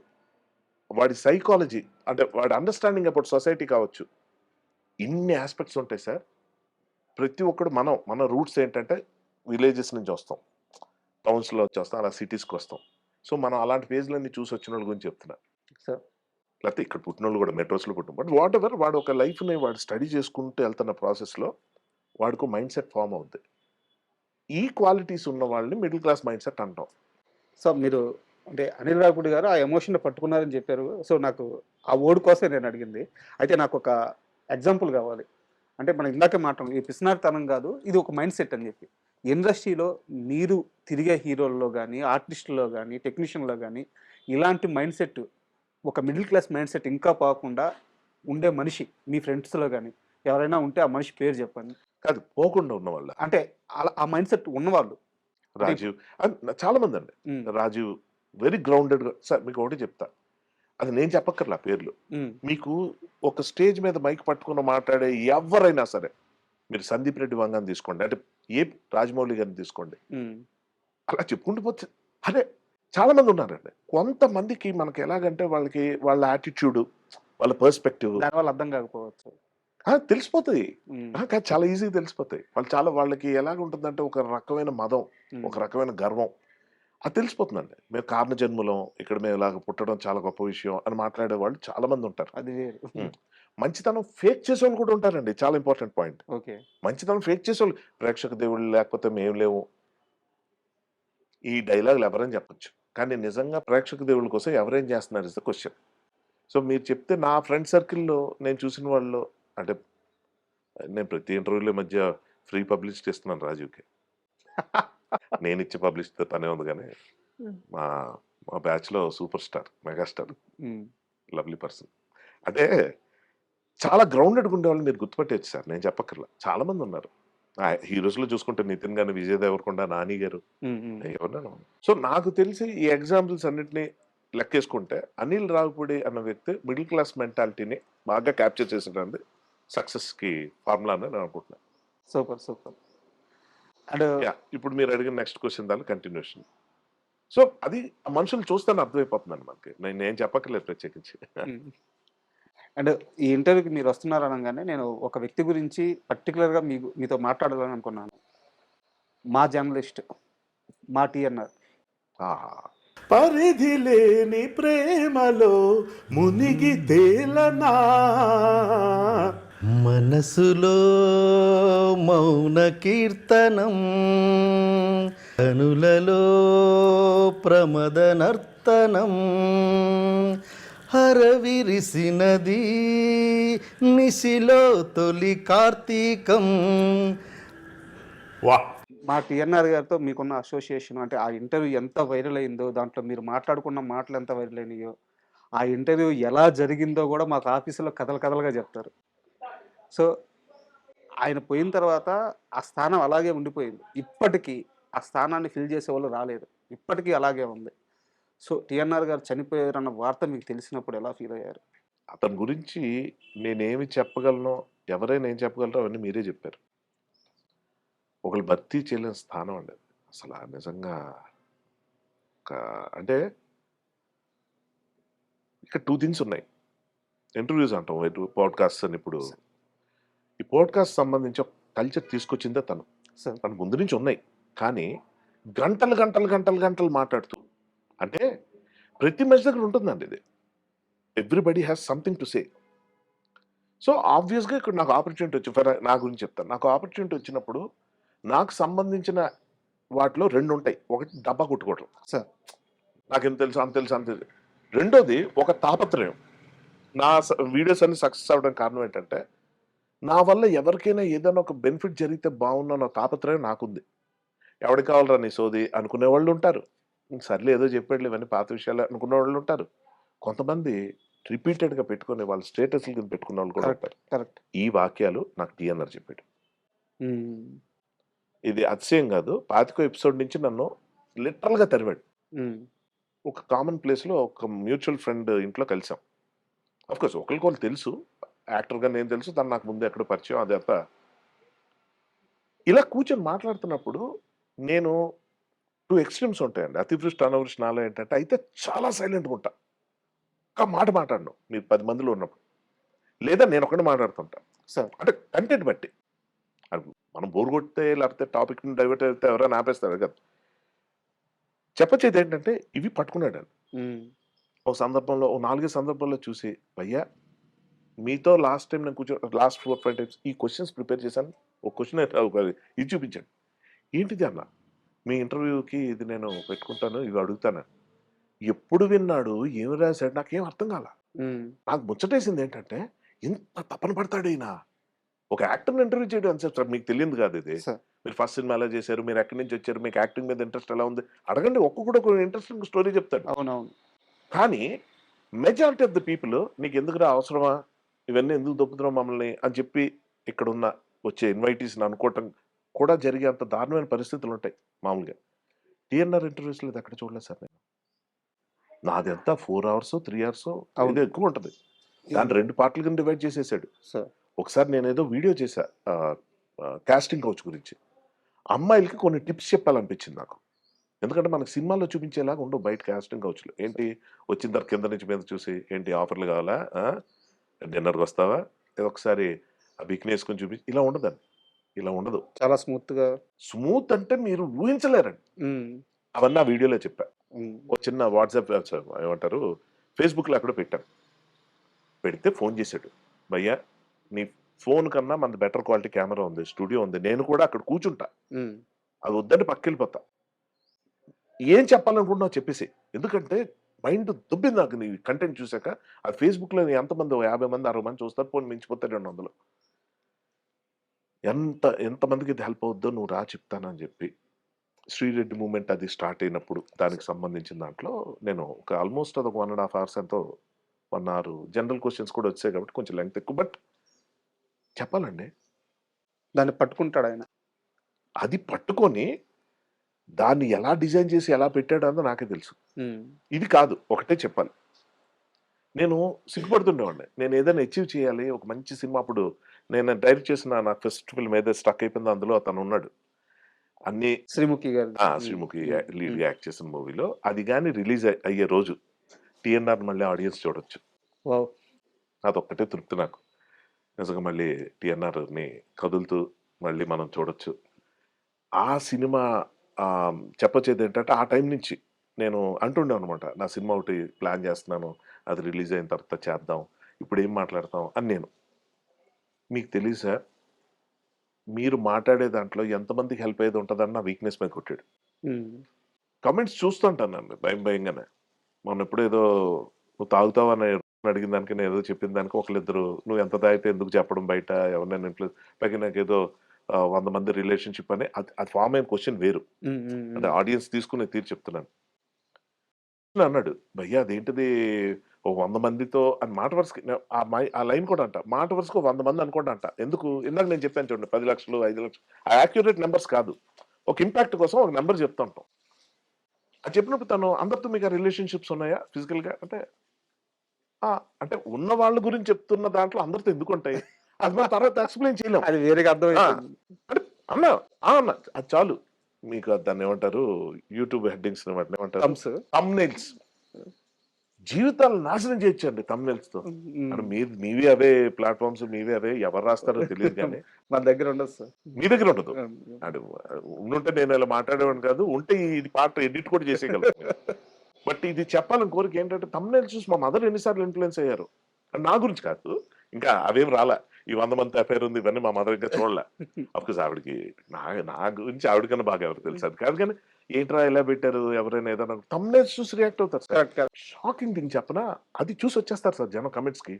వాడి సైకాలజీ అంటే వాడి అండర్స్టాండింగ్ అబౌట్ సొసైటీ కావచ్చు. ఇన్ని ఆస్పెక్ట్స్ ఉంటాయి సార్. ప్రతి ఒక్కడు మన రూట్స్ ఏంటంటే విలేజెస్ నుంచి వస్తాం, టౌన్స్లో వచ్చి వస్తాం, అలా సిటీస్కి వస్తాం. సో మనం అలాంటి ఫేజ్లన్నీ చూసి వచ్చిన వాళ్ళ గురించి చెప్తున్నా.
సార్
లేకపోతే ఇక్కడ పుట్టిన వాళ్ళు కూడా మెట్రోస్లో పుట్టిన బట్ వాట్ ఎవర్ వాడు ఒక లైఫ్ని వాడు స్టడీ చేసుకుంటూ వెళ్తున్న ప్రాసెస్లో వాడికి మైండ్ సెట్ ఫామ్ అవుద్ది. ఈ క్వాలిటీస్ ఉన్న వాళ్ళని మిడిల్ క్లాస్ మైండ్ సెట్ అంటాం.
సో మీరు అంటే అనిల్ రావుపూడి గారు ఆ ఎమోషన్ పట్టుకున్నారని చెప్పారు. సో నాకు ఆ వర్డ్ కోసమే నేను అడిగింది. అయితే నాకు ఒక ఎగ్జాంపుల్ కావాలి. అంటే మనం ఇందాకే మాట్లాడు ఈ పిసినారితనం కాదు, ఇది ఒక మైండ్ సెట్ అని చెప్పి. ఇండస్ట్రీలో మీరు తిరిగే హీరోల్లో కానీ, ఆర్టిస్టుల్లో కానీ, టెక్నీషియన్లో కానీ ఇలాంటి మైండ్ సెట్ ఒక మిడిల్ క్లాస్ మైండ్ సెట్ ఇంకా పోకుండా ఉండే మనిషి మీ ఫ్రెండ్స్లో కానీ ఎవరైనా ఉంటే ఆ మనిషి పేరు చెప్పండి.
కాదు, పోకుండా ఉన్న వాళ్ళ
అంటే ఆ మైండ్ సెట్ ఉన్నవాళ్ళు
రాజీవ్ చాలా మంది అండి. Rajiv very grounded. సార్ మీకు ఒకటి చెప్తా, అది నేను చెప్పక్కర్లా పేర్లు. మీకు ఒక స్టేజ్ మీద మైక్ పట్టుకుని మాట్లాడే ఎవరైనా సరే, మీరు సందీప్ రెడ్డి వంగాన్ని తీసుకోండి, అంటే ఏ రాజమౌళి గారిని తీసుకోండి, అలా చెప్పుకుంటూ పోతే అదే చాలా మంది ఉన్నారండి. కొంతమందికి మనకి ఎలాగంటే వాళ్ళకి వాళ్ళ యాటిట్యూడ్, వాళ్ళ పర్స్పెక్టివ్
దానివల్ల అర్థం కాకపోవచ్చు,
తెలిసిపోతాయి. కానీ చాలా ఈజీగా తెలిసిపోతాయి. వాళ్ళకి ఎలాగ ఉంటుందంటే ఒక రకమైన మదం, ఒక రకమైన గర్వం, అది తెలిసిపోతుందండి. మేము కారణ జన్మలం, ఇక్కడ మేము ఇలాగ పుట్టడం చాలా గొప్ప విషయం అని మాట్లాడే వాళ్ళు చాలా మంది ఉంటారు.
అది వేరు.
మంచితనం ఫేక్ చేసేవాళ్ళు కూడా ఉంటారండి. చాలా ఇంపార్టెంట్ పాయింట్.
ఓకే.
మంచితనం ఫేక్ చేసేవాళ్ళు ప్రేక్షక దేవుళ్ళు లేకపోతే మేము లేవు. ఈ డైలాగులు ఎవరైనా చెప్పొచ్చు. కానీ నిజంగా ప్రేక్షక దేవుళ్ళ కోసం ఎవరేం చేస్తున్నారు ఇస్ ద క్వెషన్. సో మీరు చెప్తే నా ఫ్రెండ్ సర్కిల్‌లో నేను చూసిన వాళ్ళలో అంటే నేను ప్రతి ఇంటర్వ్యూలో ఈ మధ్య ఫ్రీ పబ్లిసిటీ ఇస్తున్నాను రాజీవ్‌కి. నేనిచ్చే పబ్లిసిటీతో పనే ఉంది గానీ మా మా బ్యాచ్‌లో సూపర్ స్టార్, మెగాస్టార్,
హ్మ్.
Lovely person. అంటే చాలా గ్రౌండెడ్‌గా ఉండేవాళ్ళని మీరు గుర్తుపట్టేయచ్చు సార్. నేను చెప్పక్కర్లా. చాలా మంది ఉన్నారు. హీరోస్‌లో చూసుకుంటే నితిన్ గాని, విజయ్ దేవరకొండ, నాని గారు
హ్మ్. హ్మ్.
ఎవరినైనా. సో నాకు తెలిసి ఈ ఎగ్జాంపుల్స్ అన్నిటిని లెక్కేసుకుంటే అనిల్ రావిపూడి అన్న వ్యక్తి మిడిల్ క్లాస్ మెంటాలిటీని బాగా క్యాప్చర్ చేసాడన్నది సక్సెస్‌కి ఫార్ములా అని నేను అనుకుంటున్నాను.
సూపర్. సూపర్. And
yeah! ఇప్పుడు మీరు అడిగిన నెక్స్ట్ క్వెషన్ దాని కంటిన్యూషన్. సో అది ఆ మనుషుల్ని చూస్తేనే అర్థమైపోతుందండి మనకి. నేను చెప్పక్కర్లేదు ప్రత్యేకించి.
హ్మ్. అండ్ ఈ ఇంటర్వ్యూకి మీరు వస్తున్నారు అనంగానే నేను ఒక వ్యక్తి గురించి పర్టిక్యులర్‌గా మీతో మాట్లాడాలని అనుకున్నాను. మా జర్నలిస్ట్, మా టీఎన్ఆర్.
ఆహా!
పరిధి లేని ప్రేమలో మునిగి తేలనా
మనసులో మౌన కీర్తనం కనులలో ప్రమద నర్తనం హరవిరిసినది నిశిలో తొలి కార్తీకం.
వా
మా టీఎన్ఆర్ గారితో మీకున్న అసోసియేషన్ అంటే ఆ ఇంటర్వ్యూ ఎంత వైరల్ అయిందో, దాంట్లో మీరు మాట్లాడుకున్న మాటలు ఎంత వైరల్ అయినాయో, ఆ ఇంటర్వ్యూ ఎలా జరిగిందో కూడా మాకు ఆఫీసులో కథలు కథలుగా చెప్తారు. సో ఆయన పోయిన తర్వాత ఆ స్థానం అలాగే ఉండిపోయింది. ఇప్పటికీ ఆ స్థానాన్ని ఫిల్ చేసేవాళ్ళు రాలేదు. ఇప్పటికీ అలాగే ఉంది. సో టీఎన్ఆర్ గారు చనిపోయారన్న వార్త మీకు తెలిసినప్పుడు ఎలా ఫీల్ అయ్యారు?
అతని గురించి నేనేమి చెప్పగలనో, ఎవరైనా ఏం చెప్పగలరో అవన్నీ మీరే చెప్పారు. ఒకళ్ళు భర్తీ చేయలేని స్థానం అండి అది. అసల నిజంగా ఒక అంటే ఇక్కడ 2 థింగ్స్ ఉన్నాయి. ఇంటర్వ్యూస్ అంటాం. పాడ్‌కాస్ట్స్ అని ఇప్పుడు. ఈ పాడ్‌కాస్ట్ సంబంధించి ఒక కల్చర్ తీసుకొచ్చిందే తను.
సార్.
తన ముందు నుంచి ఉన్నాయి. కానీ గంటలు మాట్లాడుతూ అంటే ప్రతి మనిషి దగ్గర ఉంటుందండి ఇది. Everybody has something to say. So ఆబ్వియస్‌గా ఇక్కడ నాకు ఆపర్చునిటీ వచ్చి నా గురించి చెప్తాను. నాకు ఆపర్చునిటీ వచ్చినప్పుడు నాకు సంబంధించిన వాటిలో 2 ఉంటాయి. ఒకటి డబ్బా కొట్టుకోవడం.
సార్.
నాకింత తెలుసు, అంత తెలుసు, అంత తెలుసు. రెండోది ఒక తాపత్రయం. నా వీడియోస్ అన్ని సక్సెస్ అవ్వడానికి కారణం ఏంటంటే, నా వల్ల ఎవరికైనా ఏదైనా ఒక బెనిఫిట్ జరిగితే బాగుందన్న తాపత్రయం నాకుంది. ఎవడికి కావాలిరా నీ సోది అనుకునేవాళ్ళు ఉంటారు. సర్లే ఏదో చెప్పాడులే ఇవన్నీ పాత విషయాలే అనుకునేవాళ్ళు ఉంటారు. కొంతమంది రిపీటెడ్‌గా పెట్టుకొని వాళ్ళ స్టేటస్‌ల కింద పెట్టుకున్నవాళ్ళు కూడా
కరెక్ట్.
ఉంటారు.
కరెక్ట్.
ఈ వాక్యాలు నాకు టీఎన్ఆర్ చెప్పాడు.
హ్మ్.
ఇది అతిశయం కాదు. 25 ఎపిసోడ్ నుంచి నన్ను లిటరల్‌గా తరిమాడు.
హ్మ్.
ఒక కామన్ ప్లేస్‌లో ఒక మ్యూచువల్ ఫ్రెండ్ ఇంట్లో కలిసాం. ఆఫ్‌కోర్స్ ఒకళ్ళకొకళ్ళు తెలుసు. యాక్టర్‌గా నేను తెలుసు. తను నాకు ముందు ఎక్కడో పరిచయం అదంతా. ఇలా కూర్చొని మాట్లాడుతున్నప్పుడు నేను 2 ఎక్స్‌ట్రీమ్స్ ఉంటాయండి. అతివృష్టి, అనావృష్టి నాలో ఏంటంటే అయితే చాలా సైలెంట్‌గా ఉంటా. ఒక్క మాట మాట్లాడను. మీరు 10 మందిలో ఉన్నప్పుడు. లేదా నేను ఒక్కడినే మాట్లాడుతుంటా.
సార్.
అంటే కంటెంట్ బట్టి. అది మనం బోర్ కొడితే లేకపోతే టాపిక్‌ని డైవర్ట్ అయితే ఎవరైనా ఆపేస్తారు కదా! చెప్పొచ్చేది ఏంటంటే ఇవి పట్టుకున్నాడు.
హ్మ్.
ఒక సందర్భంలో ఓ 4, 5 సందర్భాల్లో చూసి భయ్యా మీతో లాస్ట్ టైం నేను లాస్ట్ 4, 5 టైమ్స్ ఈ క్వెషన్స్ ప్రిపేర్ చేశాను. ఒక క్వెషన్ ఇది చూపించాడు. ఏంటిది అన్న? మీ ఇంటర్వ్యూకి ఇది నేను పెట్టుకుంటాను. ఇవి అడుగుతాను. ఎప్పుడు విన్నాడు? ఏమి రాసాడు? నాకేం అర్థం కాల.
హ్మ్.
నాకు ముచ్చటేసింది ఏంటంటే ఇంత తపన పడతాడు ఈయన. ఒక యాక్టర్‌ని ఇంటర్వ్యూ చేయడం ఎంతసేపు సార్? మీకు తెలియదు కాదు ఇది.
సార్.
మీరు ఫస్ట్ సినిమా ఎలా చేశారు? మీరు ఎక్కడి నుంచి వచ్చారు? మీకు యాక్టింగ్ మీద ఇంట్రెస్ట్ ఎలా ఉంది? అడగండి. ఒక్కొక్కడు ఒక ఇంట్రెస్టింగ్ స్టోరీ చెప్తాడు.
అవునవును.
కానీ మెజారిటీ ఆఫ్ ద పీపుల్ నీకెందుకురా అవసరమా? ఇవన్నీ ఎందుకు దొబ్బుతున్నావు మమ్మల్ని అని చెప్పి ఇక్కడున్న వచ్చే ఇన్వైటీస్‌ని అనుకోవటం కూడా జరిగే అంత దారుణమైన పరిస్థితులుంటాయి మామూలుగా. టీఎన్ఆర్ ఇంటర్వ్యూస్‌లో ఇది ఎక్కడ చూడలేదు సార్ నేను. నాదెంత 4 అవర్సో, 3 అవర్సో
అవును.
ఏదో ఎక్కువుంటది. దాన్ని 2 పార్ట్‌ల కింద డివైడ్ చేసేసాడు.
సార్.
ఒకసారి నేనేదో వీడియో చేశా. కాస్టింగ్ కౌచ్ గురించి. అమ్మాయిలకి కొన్ని టిప్స్ చెప్పాలనిపించింది నాకు. ఎందుకంటే మనకు సినిమాల్లో చూపించేలాగా ఉండవు బయట కాస్టింగ్ కౌచ్‌లు. ఏంటి వచ్చిన తర్వాత కింద నుంచి మీద చూసి ఏంటి ఆఫర్‌లు కావాలా? డిన్నర్‌కొస్తావా? ఒకసారి ఆ బికినీ ఏసుకొని చూపించి ఇలా ఉండదండి. ఇలా ఉండదు.
చాలా స్మూత్‌గా.
స్మూత్ అంటే మీరు ఊహించలేరండి.
హ్మ్.
అవన్నీ ఆ వీడియోలో చెప్పా.
హ్మ్.
ఒక చిన్న వాట్సాప్ ఏమంటారు ఫేస్‌బుక్‌లో ఎక్కడో పెట్టాను. పెడితే ఫోన్ చేశాడు. భయ్యా నీ ఫోన్ కన్నా మనది బెటర్ క్వాలిటీ కెమెరా ఉంది, స్టూడియో ఉంది, నేను కూడా అక్కడ కూర్చుంటా,
ఉమ్,
అది వద్దని పక్కెళ్ళిపోతా, ఏం చెప్పాలనుకుంటున్నావు చెప్పేసి. ఎందుకంటే మైండ్ దుబ్బింది నాకు నీ కంటెంట్ చూసాక. అది ఫేస్బుక్లో ఎంతమంది 50 మంది 60 మంది చూస్తారు, పోనీ మించిపోతే 200. ఎంతమందికి ఇది హెల్ప్ అవుద్దో నువ్వు రా చెప్తానని చెప్పి శ్రీరెడ్డి మూమెంట్ అది స్టార్ట్ అయినప్పుడు దానికి సంబంధించిన దాంట్లో నేను ఒక ఆల్మోస్ట్ అది ఒక 1.5 hours ఎంతో 1 hour జనరల్ క్వశ్చన్స్ కూడా వచ్చాయి కాబట్టి కొంచెం లెంగ్త్ ఎక్కువ. బట్ చెప్పాలండి,
దాన్ని పట్టుకుంటాడు ఆయన.
అది పట్టుకొని దాన్ని ఎలా డిజైన్ చేసి ఎలా పెట్టాడు అన్నది నాకే తెలుసు.
ఉమ్,
ఇది కాదు, ఒకటే చెప్పాలి, నేను సిగ్గుపడుతుండేవాడిని. నేను ఏదైనా అచీవ్ చేయాలి, ఒక మంచి సినిమా. అప్పుడు నేను డైరెక్ట్ చేసిన నా ఫస్ట్ ఫిల్మ్ ఏదైతే స్టక్ అయిపోయిందో అందులో అతను ఉన్నాడు. అన్ని
శ్రీముఖి గారు.
శ్రీముఖి లీడ్ యాక్ట్ చేసిన మూవీలో. అది కానీ రిలీజ్ అయ్యే రోజు టీఎన్ఆర్ మళ్ళీ ఆడియన్స్ చూడొచ్చు.
వావ్.
అదొక్కటే తృప్తి నాకు. నిజంగా మళ్ళీ టీఎన్ఆర్ని కదులుతూ మళ్ళీ మనం చూడొచ్చు. ఆ సినిమా చెప్పొచ్చేది ఏంటంటే ఆ టైం నుంచి నేను అంటుండే అనమాట, నా సినిమా ఒకటి ప్లాన్ చేస్తున్నాను, అది రిలీజ్ అయిన తర్వాత చేద్దాం, ఇప్పుడు ఏం మాట్లాడతాం అని. నేను మీకు తెలియదు సార్, మీరు మాట్లాడే దాంట్లో ఎంతమందికి హెల్ప్ అయ్యేది ఉంటుందని నా వీక్నెస్ మీద కొట్టాడు.
ఉమ్,
కమెంట్స్ చూస్తుంటాను నన్ను భయంగానే. మొన్న ఎప్పుడు ఏదో నువ్వు తాగుతావు అని అడిగిన దానికి నేను ఏదో చెప్పిన దానికి ఒకళ్ళిద్దరు నువ్వు ఎంత తాగితే ఎందుకు చెప్పడం బయట ఎవరినైనా ఇన్ఫ్లుయెన్స్, పైకి నాకు ఏదో 100 మంది రిలేషన్షిప్ అని అది ఫామ్ అయిన క్వశ్చన్ వేరు.
ఉమ్, ఉమ్,
అంటే ఆడియన్స్ తీసుకునే తీరు చెప్తున్నాను. అన్నాడు భయ్యా అదేంటిది ఓ 100 మందితో అని మాట వరుసకి ఆ లైన్ కూడా అంట, మాట వరుసకు 100 మంది అనుకోండి అంట. ఎందుకు? ఇందాక నేను చెప్పాను చూడండి, 10 లక్షలు 5 లక్షలు ఆ యాక్యురేట్ నెంబర్స్ కాదు, ఒక ఇంపాక్ట్ కోసం ఒక నెంబర్ చెప్తా ఉంటాం. అది చెప్పినప్పుడు తను అందరితో మీకు రిలేషన్షిప్స్ ఉన్నాయా ఫిజికల్ గా అంటే అంటే ఉన్న వాళ్ళ గురించి చెప్తున్న దాంట్లో అందరితో ఎందుకు ఉంటాయి, అది మన తర్వాత ఎక్స్ప్లెయిన్ చేయలేం.
అది వేరేగా అర్థమైంది.
అంటే అన్నా అన్న అది చాలు మీకు. దాన్ని ఏమంటారు యూట్యూబ్ హెడ్డింగ్స్ ఏమంటారు, థంబ్నెయిల్స్. జీవితాలు నాశనం చేయొచ్చండి థంబ్నెయిల్స్ తో. అంటే మీవే అవే ప్లాట్ఫామ్స్, మీవే అవే ఎవరు రాస్తారో తెలియదు కానీ
మన దగ్గర ఉండదు సార్.
మీ దగ్గర ఉండదు. అంటే ఉండుంటే నేను ఇలా మాట్లాడేవాడిని కాదు, ఉంటే ఇది పార్ట్ ఎడిట్ కూడా చేసేయగలను. బట్ ఇది చెప్పాలని కోరిక ఏంటంటే థంబ్నెయిల్స్ చూసి మా మదర్ ఎన్నిసార్లు ఇన్ఫ్లుయెన్స్ అయ్యారు. నా గురించి కాదు, ఇంకా అవేం రాలా. ఈ 100 మంది అఫైర్ ఉంది ఇవన్నీ మా మదర్ ఇంకా చూడలే. అఫ్కోర్స్ ఆవిడకి నా గురించి ఆవిడకన్నా బాగా ఎవరు తెలుసు, అది కాదు. కానీ ఏంట్రా ఎలా పెట్టారు, ఎవరైనా ఏదైనా థంబ్నెయిల్స్ చూసి రియాక్ట్ అవుతారు సార్. షాకింగ్ థింగ్ చెప్పనా, అది చూసి వచ్చేస్తారు సార్ జనం కమెంట్స్ కి.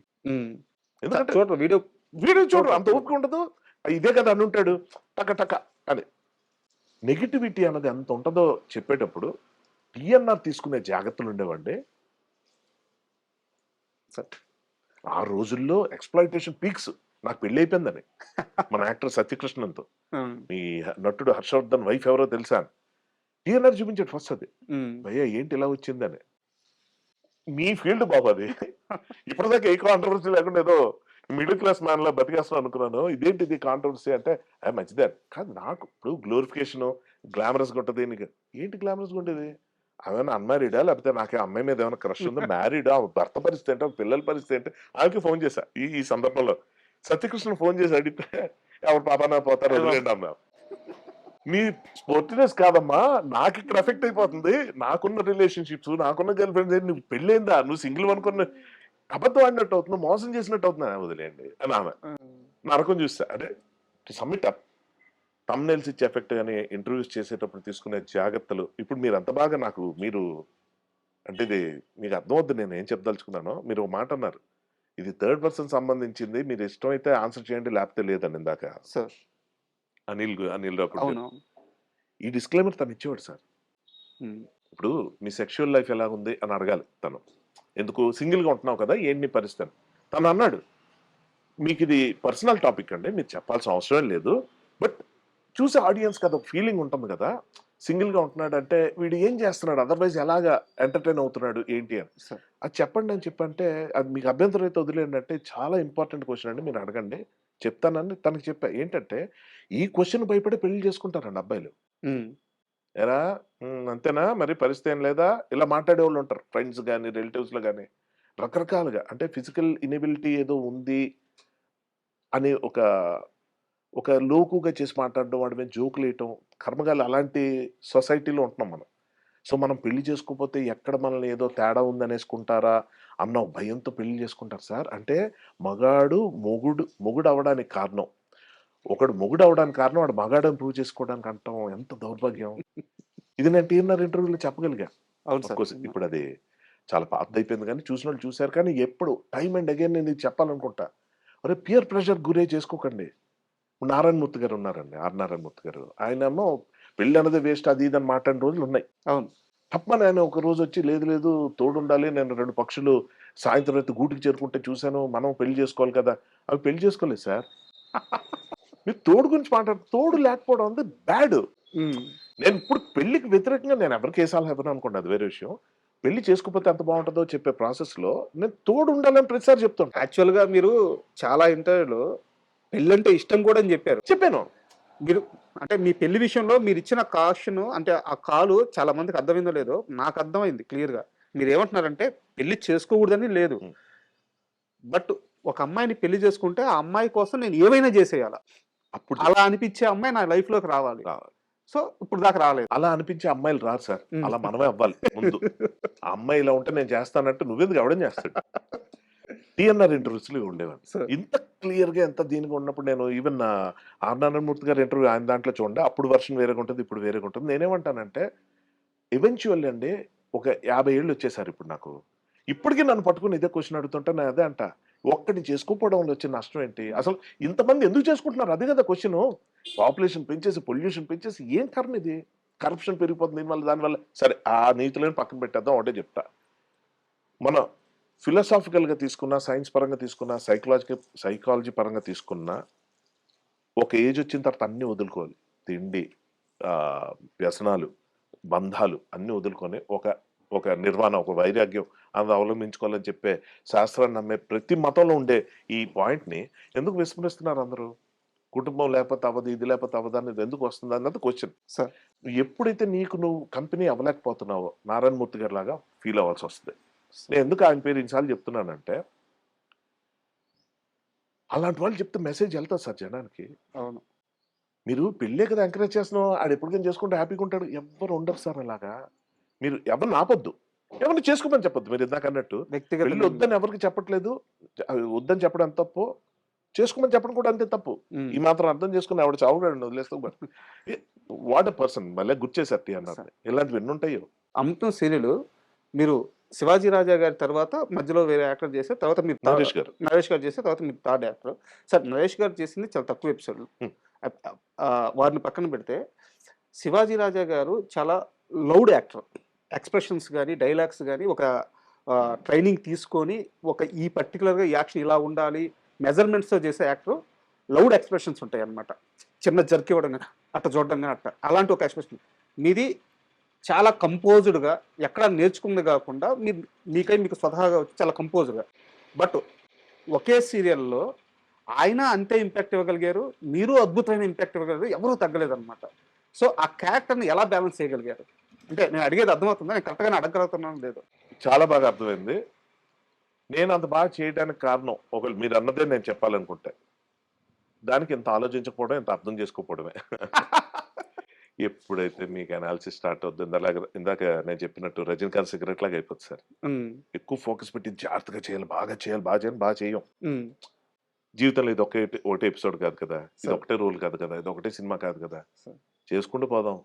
ఎందుకంటే
చూడరు,
వీడియో చూడరు, అంత ఓపిక ఉండదు. ఇదే కదా అని ఉంటాడు టక టక అని. నెగిటివిటీ అన్నది ఎంత ఉంటుందో చెప్పేటప్పుడు టీఎన్ఆర్ తీసుకునే జాగ్రత్తలు ఉండేవండి. ఆ రోజుల్లో ఎక్స్‌ప్లాయిటేషన్ పీక్స్. నాకు పెళ్లి అయిపోయిందని మన యాక్టర్ సత్యకృష్ణన్‌తో. ఈ నటుడు హర్షవర్ధన్ వైఫ్ ఎవరో తెలుసా? టీఎన్ఆర్ చూపించాడు ఫస్ట్ అది. భయ్యా ఏంటి ఇలా వచ్చిందని. మీ ఫీల్డ్ బాబు అది. ఇప్పటిదాకా ఏ కాంట్రవర్సీ లేకుండా ఏదో మిడిల్ క్లాస్ మ్యాన్ లా బతికేస్తున్నాను అనుకున్నాను. ఇదేంటిది కాంట్రవర్సీ అంటే మంచిదే కాదు. నాకు ఇప్పుడు గ్లోరిఫికేషన్ గ్లామరస్ గా ఉంటది. నీకు ఏంటి గ్లామరస్ గా ఉండేది? ఆమెనా అన్మ్యారీడా, లేకపోతే నాకే అమ్మాయి మీద ఏమైనా క్రష్ ఉందా, మ్యారీడా, భర్త పరిస్థితి ఏంటో, పిల్లల పరిస్థితి ఏంటి, ఆమెకి ఫోన్ చేశా ఈ సందర్భంలో. సత్యకృష్ణ ఫోన్ చేసి అడిగితే ఎవరు పాపనా పోతారు వదిలేండి అన్నా. నీ స్పోర్టినెస్ కాదమ్మా, నాకు ఇక్కడ ఎఫెక్ట్ అయిపోతుంది. నాకున్న రిలేషన్షిప్స్, నాకున్న గర్ల్ ఫ్రెండ్స్, నువ్వు పెళ్ళైందా, నువ్వు సింగిల్ అనుకున్న అబద్ధం ఆడినట్టు అవుతున్నా, మోసం చేసినట్టు అవుతున్నా, వదిలేండి అని ఆమె. నరకం చూస్తా అంటే సబ్మిట్ అప్. థంబ్నెయిల్స్ ఇచ్చే ఎఫెక్ట్ కానీ ఇంటర్వ్యూస్ చేసేటప్పుడు తీసుకునే జాగ్రత్తలు. ఇప్పుడు మీరు అంత బాగా మీరు అంటే ఇది మీకు అర్థమవుద్ది నేను ఏం చెప్పదలుచుకున్నానో. మీరు ఒక మాట అన్నారు, ఇది థర్డ్ పర్సన్ సంబంధించింది, మీరు ఇష్టమైతే ఆన్సర్ చేయండి లేకపోతే లేదని ఇందాక
సార్.
అనిల్ రావు ఈ డిస్క్లైమర్ తను ఇచ్చేవాడు సార్. ఇప్పుడు మీ సెక్షువల్ లైఫ్ ఎలా ఉంది అని అడగాలి తను. ఎందుకు సింగిల్ గా ఉంటున్నావు కదా, ఏంటి నీ పరిస్థితి? తను అన్నాడు, మీకు ఇది పర్సనల్ టాపిక్ అండి, మీరు చెప్పాల్సిన అవసరం లేదు. బట్ చూసే ఆడియన్స్ కదా ఒక ఫీలింగ్ ఉంటుంది కదా, సింగిల్ గా ఉంటున్నాడు అంటే వీడు ఏం చేస్తున్నాడు, అదర్వైజ్ ఎలాగా ఎంటర్టైన్ అవుతున్నాడు ఏంటి అని. అది చెప్పండి అని చెప్పంటే, అది మీకు అభ్యంతరం అయితే వదిలేండి అంటే, చాలా ఇంపార్టెంట్ క్వశ్చన్ అండి, మీరు అడగండి చెప్తానని తనకి చెప్పా. ఏంటంటే ఈ క్వశ్చన్ భయపడి పెళ్లి చేసుకుంటారండి అబ్బాయిలు. ఎరా అంతేనా మరి, పరిస్థితి ఏం లేదా, ఇలా మాట్లాడే వాళ్ళు ఉంటారు ఫ్రెండ్స్ కానీ రిలేటివ్స్ లో కానీ రకరకాలుగా. అంటే ఫిజికల్ ఇనబిలిటీ ఏదో ఉంది అని ఒక లోకుగా చేసి మాట్లాడడం, వాడి మీద జోకులు వేయటం, కర్మగాలు అలాంటి సొసైటీలో ఉంటున్నాం మనం. సో మనం పెళ్లి చేసుకోకపోతే ఎక్కడ మనల్ని ఏదో తేడా ఉందనేసుకుంటారా అన్న ఒక భయంతో పెళ్లి చేసుకుంటారు సార్. అంటే మగాడు మొగుడు అవ్వడానికి కారణం, ఒకడు మొగుడు అవ్వడానికి కారణం వాడు మగాడని ప్రూవ్ చేసుకోవడానికి అంటాం ఎంత దౌర్భాగ్యం. ఇది నేను టీఎన్ఆర్ ఇంటర్వ్యూలో చెప్పగలిగా.
అవును
Of
సార్.
course ఇప్పుడు అది చాలా పాతదైపోయింది కానీ చూసిన వాళ్ళు చూశారు. కానీ ఎప్పుడు టైమ్ అండ్ అగైన్ నేను ఇది చెప్పాలనుకుంటా, అరే పియర్ ప్రెషర్ గురే చేసుకోకండి. నారాయణమూర్తి గారు ఉన్నారండి, ఆర్ నారాయణమూర్తి గారు. ఆయనేమో పెళ్లి అన్నది వేస్ట్ అది ఇది అని మాట్లాడిన రోజులు ఉన్నాయి.
అవును.
తప్పని ఆయన ఒక రోజు వచ్చి లేదు లేదు తోడుండాలి, నేను 2 పక్షులు సాయంత్రం అయితే గూటికి చేరుకుంటే చూశాను, మనం పెళ్లి చేసుకోవాలి కదా. అవి పెళ్లి చేసుకోలేదు సార్. మీరు తోడు గురించి మాట్లాడు, తోడు లేకపోవడం అంటే బ్యాడ్.
ఉమ్.
నేను ఇప్పుడు పెళ్లికి వ్యతిరేకంగా నేను ఎవరికి కేసాలు ఇవ్వను అనుకోండి, అది వేరే విషయం. పెళ్లి చేసుకోకపోతే ఎంత బాగుంటుందో చెప్పే ప్రాసెస్ లో నేను తోడు ఉండాలని ప్రతిసారి చెప్తుంటా.
యాక్చువల్ గా మీరు చాలా ఇంటర్వ్యూలో పెళ్ళంటే ఇష్టం కూడా అని చెప్పారు.
చెప్పాను.
మీరు అంటే మీ పెళ్లి విషయంలో మీరు ఇచ్చిన కాషన్ అంటే ఆ కాలు చాలా మందికి అర్థమైందో లేదో నాకు అర్థమైంది క్లియర్ గా. మీరు ఏమంటున్నారంటే పెళ్లి చేసుకోకూడదని లేదు,
ఉం.
బట్ ఒక అమ్మాయిని పెళ్లి చేసుకుంటే ఆ అమ్మాయి కోసం నేను ఏమైనా చేసేయాల,
అప్పుడు
అలా అనిపించే అమ్మాయి నా లైఫ్ లోకి రావాలి.
రావాలి.
సో ఇప్పుడు దాకా రాలేదు.
అలా అనిపించే అమ్మాయిలు రారు సార్,
ఉం.
అలా మనమే అవ్వాలి ముందు. ఆ అమ్మాయి ఇలా ఉంటే నేను చేస్తానంటే నువ్వెందుకు ఎవడం చేస్తాడు. టీఎన్ఆర్ ఇంటర్వ్యూస్ లో ఉండేవాడిని
సార్.
ఇంత క్లియర్ గా ఎంత దీనిగా ఉన్నప్పుడు. నేను ఈవెన్ ఆర్ నారాయణమూర్తి గారి ఇంటర్వ్యూ ఆయన దాంట్లో చూడండి, అప్పుడు వర్షన్ వేరేగా ఉంటుంది, ఇప్పుడు వేరేగా ఉంటుంది. నేనేమంటానంటే ఈవెన్చువల్లీ అండి ఒక 50 ఏళ్ళు వచ్చేసారు ఇప్పుడు నాకు. ఇప్పటికీ నన్ను పట్టుకుని ఇదే క్వశ్చన్ అడుగుతుంటే నేను అదే అంట, ఒక్కటి చేసుకోకపోవడంలో వచ్చే నష్టం ఏంటి, అసలు ఇంతమంది ఎందుకు చేసుకుంటున్నారు, అదే కదా క్వశ్చన్. పాపులేషన్ పెంచేసి పొల్యూషన్ పెంచేసి ఏం కారణం ఇది, కరప్షన్ పెరిగిపోతుంది దీనివల్ల దానివల్ల. సరే ఆ నీతులను పక్కన పెట్టేద్దాం, ఒకటే చెప్తా. మన ఫిలాసాఫికల్గా తీసుకున్నా, సైన్స్ పరంగా తీసుకున్నా, సైకాలజీ పరంగా తీసుకున్నా, ఒక ఏజ్ వచ్చిన తర్వాత అన్నీ వదులుకోవాలి. తిండి, వ్యసనాలు, బంధాలు అన్నీ వదులుకొని ఒక నిర్వాణ, ఒక వైరాగ్యం అది అవలంబించుకోవాలని చెప్పే శాస్త్రాన్ని నమ్మే ప్రతి మతంలో ఉండే ఈ పాయింట్ని ఎందుకు విస్మరిస్తున్నారు అందరూ. కుటుంబం లేకపోతే అవ్వదు, ఇది లేకపోతే అవ్వదు అనేది ఎందుకు వస్తుంది అన్నది క్వశ్చన్.
సార్.
ఎప్పుడైతే నువ్వు కంపెనీ అవ్వలేకపోతున్నావో నారాయణమూర్తి గారి లాగా ఫీల్ అవ్వాల్సి వస్తుంది. నేను ఎందుకు ఆయన పేరు ఇన్నిసార్లు చెప్తున్నానంటే, అలాంటి వాళ్ళు చెప్తే మెసేజ్ వెళ్తుంది సార్ జనానికి.
అవును.
మీరు పెళ్ళే కదా ఎంకరేజ్ చేస్తున్నావు, ఆడు ఎప్పటికైనా చేసుకుంటే హ్యాపీగా ఉంటాడు. ఎవ్వరు ఉండరు సార్ అలాగా. మీరు ఎవరిని ఆపొద్దు, ఎవరిని చేసుకోమని చెప్పొద్దు. మీరు ఇందాక అన్నట్టు
వ్యక్తిగత
పెళ్ళి వద్దని ఎవరికి చెప్పట్లేదు, వద్దని చెప్పడం ఎంత తప్పు, చేసుకోమని చెప్పడం కూడా అంతే తప్పు.
ఉమ్.
ఈ మాత్రం అర్థం చేసుకుని ఆవిడ చావుగాడు వదిలేస్తాం. బట్ వాట్ ఎ పర్సన్, మళ్ళీ గుర్తు చేశారు అన్నారు. ఇలాంటివి ఎన్ని ఉంటాయో.
అమృతం సీరియల్ మీరు శివాజీ రాజా గారి తర్వాత మధ్యలో వేరే యాక్టర్ చేస్తే, తర్వాత మీరు
నరేష్ గారు.
నరేష్ గారు చేస్తే తర్వాత మీరు థర్డ్ యాక్టర్. సార్ నరేష్ గారు చేసింది చాలా తక్కువ ఎపిసోడ్లు,
Hmm.
వారిని పక్కన పెడితే శివాజీ రాజా గారు చాలా లౌడ్ యాక్టర్. ఎక్స్ప్రెషన్స్ కానీ డైలాగ్స్ కానీ ఒక ట్రైనింగ్ తీసుకొని ఈ పర్టికులర్గా యాక్షన్ ఇలా ఉండాలి మెజర్మెంట్స్తో చేసే యాక్టర్. లౌడ్ ఎక్స్ప్రెషన్స్ ఉంటాయి అన్నమాట, చిన్న జర్క్ ఇవ్వడం కానీ అట్ట చూడడం కానీ అట్ట అలాంటి ఒక ఎక్స్ప్రెషన్. మీది చాలా కంపోజ్డ్గా, ఎక్కడ నేర్చుకున్నది కాకుండా మీకు స్వతహాగా వచ్చి చాలా కంపోజ్డ్గా. బట్ ఒకే సీరియల్లో ఆయన అంతే ఇంపాక్ట్ ఇవ్వగలిగారు, మీరు అద్భుతమైన ఇంపాక్ట్ ఇవ్వగలిగారు, ఎవరూ తగ్గలేదన్నమాట. సో ఆ క్యారెక్టర్ని ఎలా బ్యాలెన్స్ చేయగలిగారు అంటే నేను అడిగేది అర్థమవుతుందా, నేను కరెక్ట్గానే అడగలుగుతున్నాను లేదు?
చాలా బాగా అర్థమైంది. నేను అంత బాగా చేయడానికి కారణం ఒకవేళ మీరు అన్నదే నేను చెప్పాలనుకుంటే, దానికి ఇంత ఆలోచించకపోవడం, ఇంత అర్థం చేసుకోకపోవడమే. ఎప్పుడైతే మీకు అనాలిసిస్ స్టార్ట్ అవుతుంది, ఇందాక నేను చెప్పినట్టు రజనీకాంత్ సిగరెట్ లాగా అయిపోతుంది సార్. ఎక్కువ ఫోకస్ పెట్టి జాగ్రత్తగా చేయాలి, బాగా చేయాలి, బాగా చేయం. జీవితంలో ఇది ఒకటే ఎపిసోడ్ కాదు కదా, ఇది ఒకటే రోల్ కాదు కదా, ఇది ఒకటే సినిమా కాదు కదా, చేసుకుంటూ పోదాం.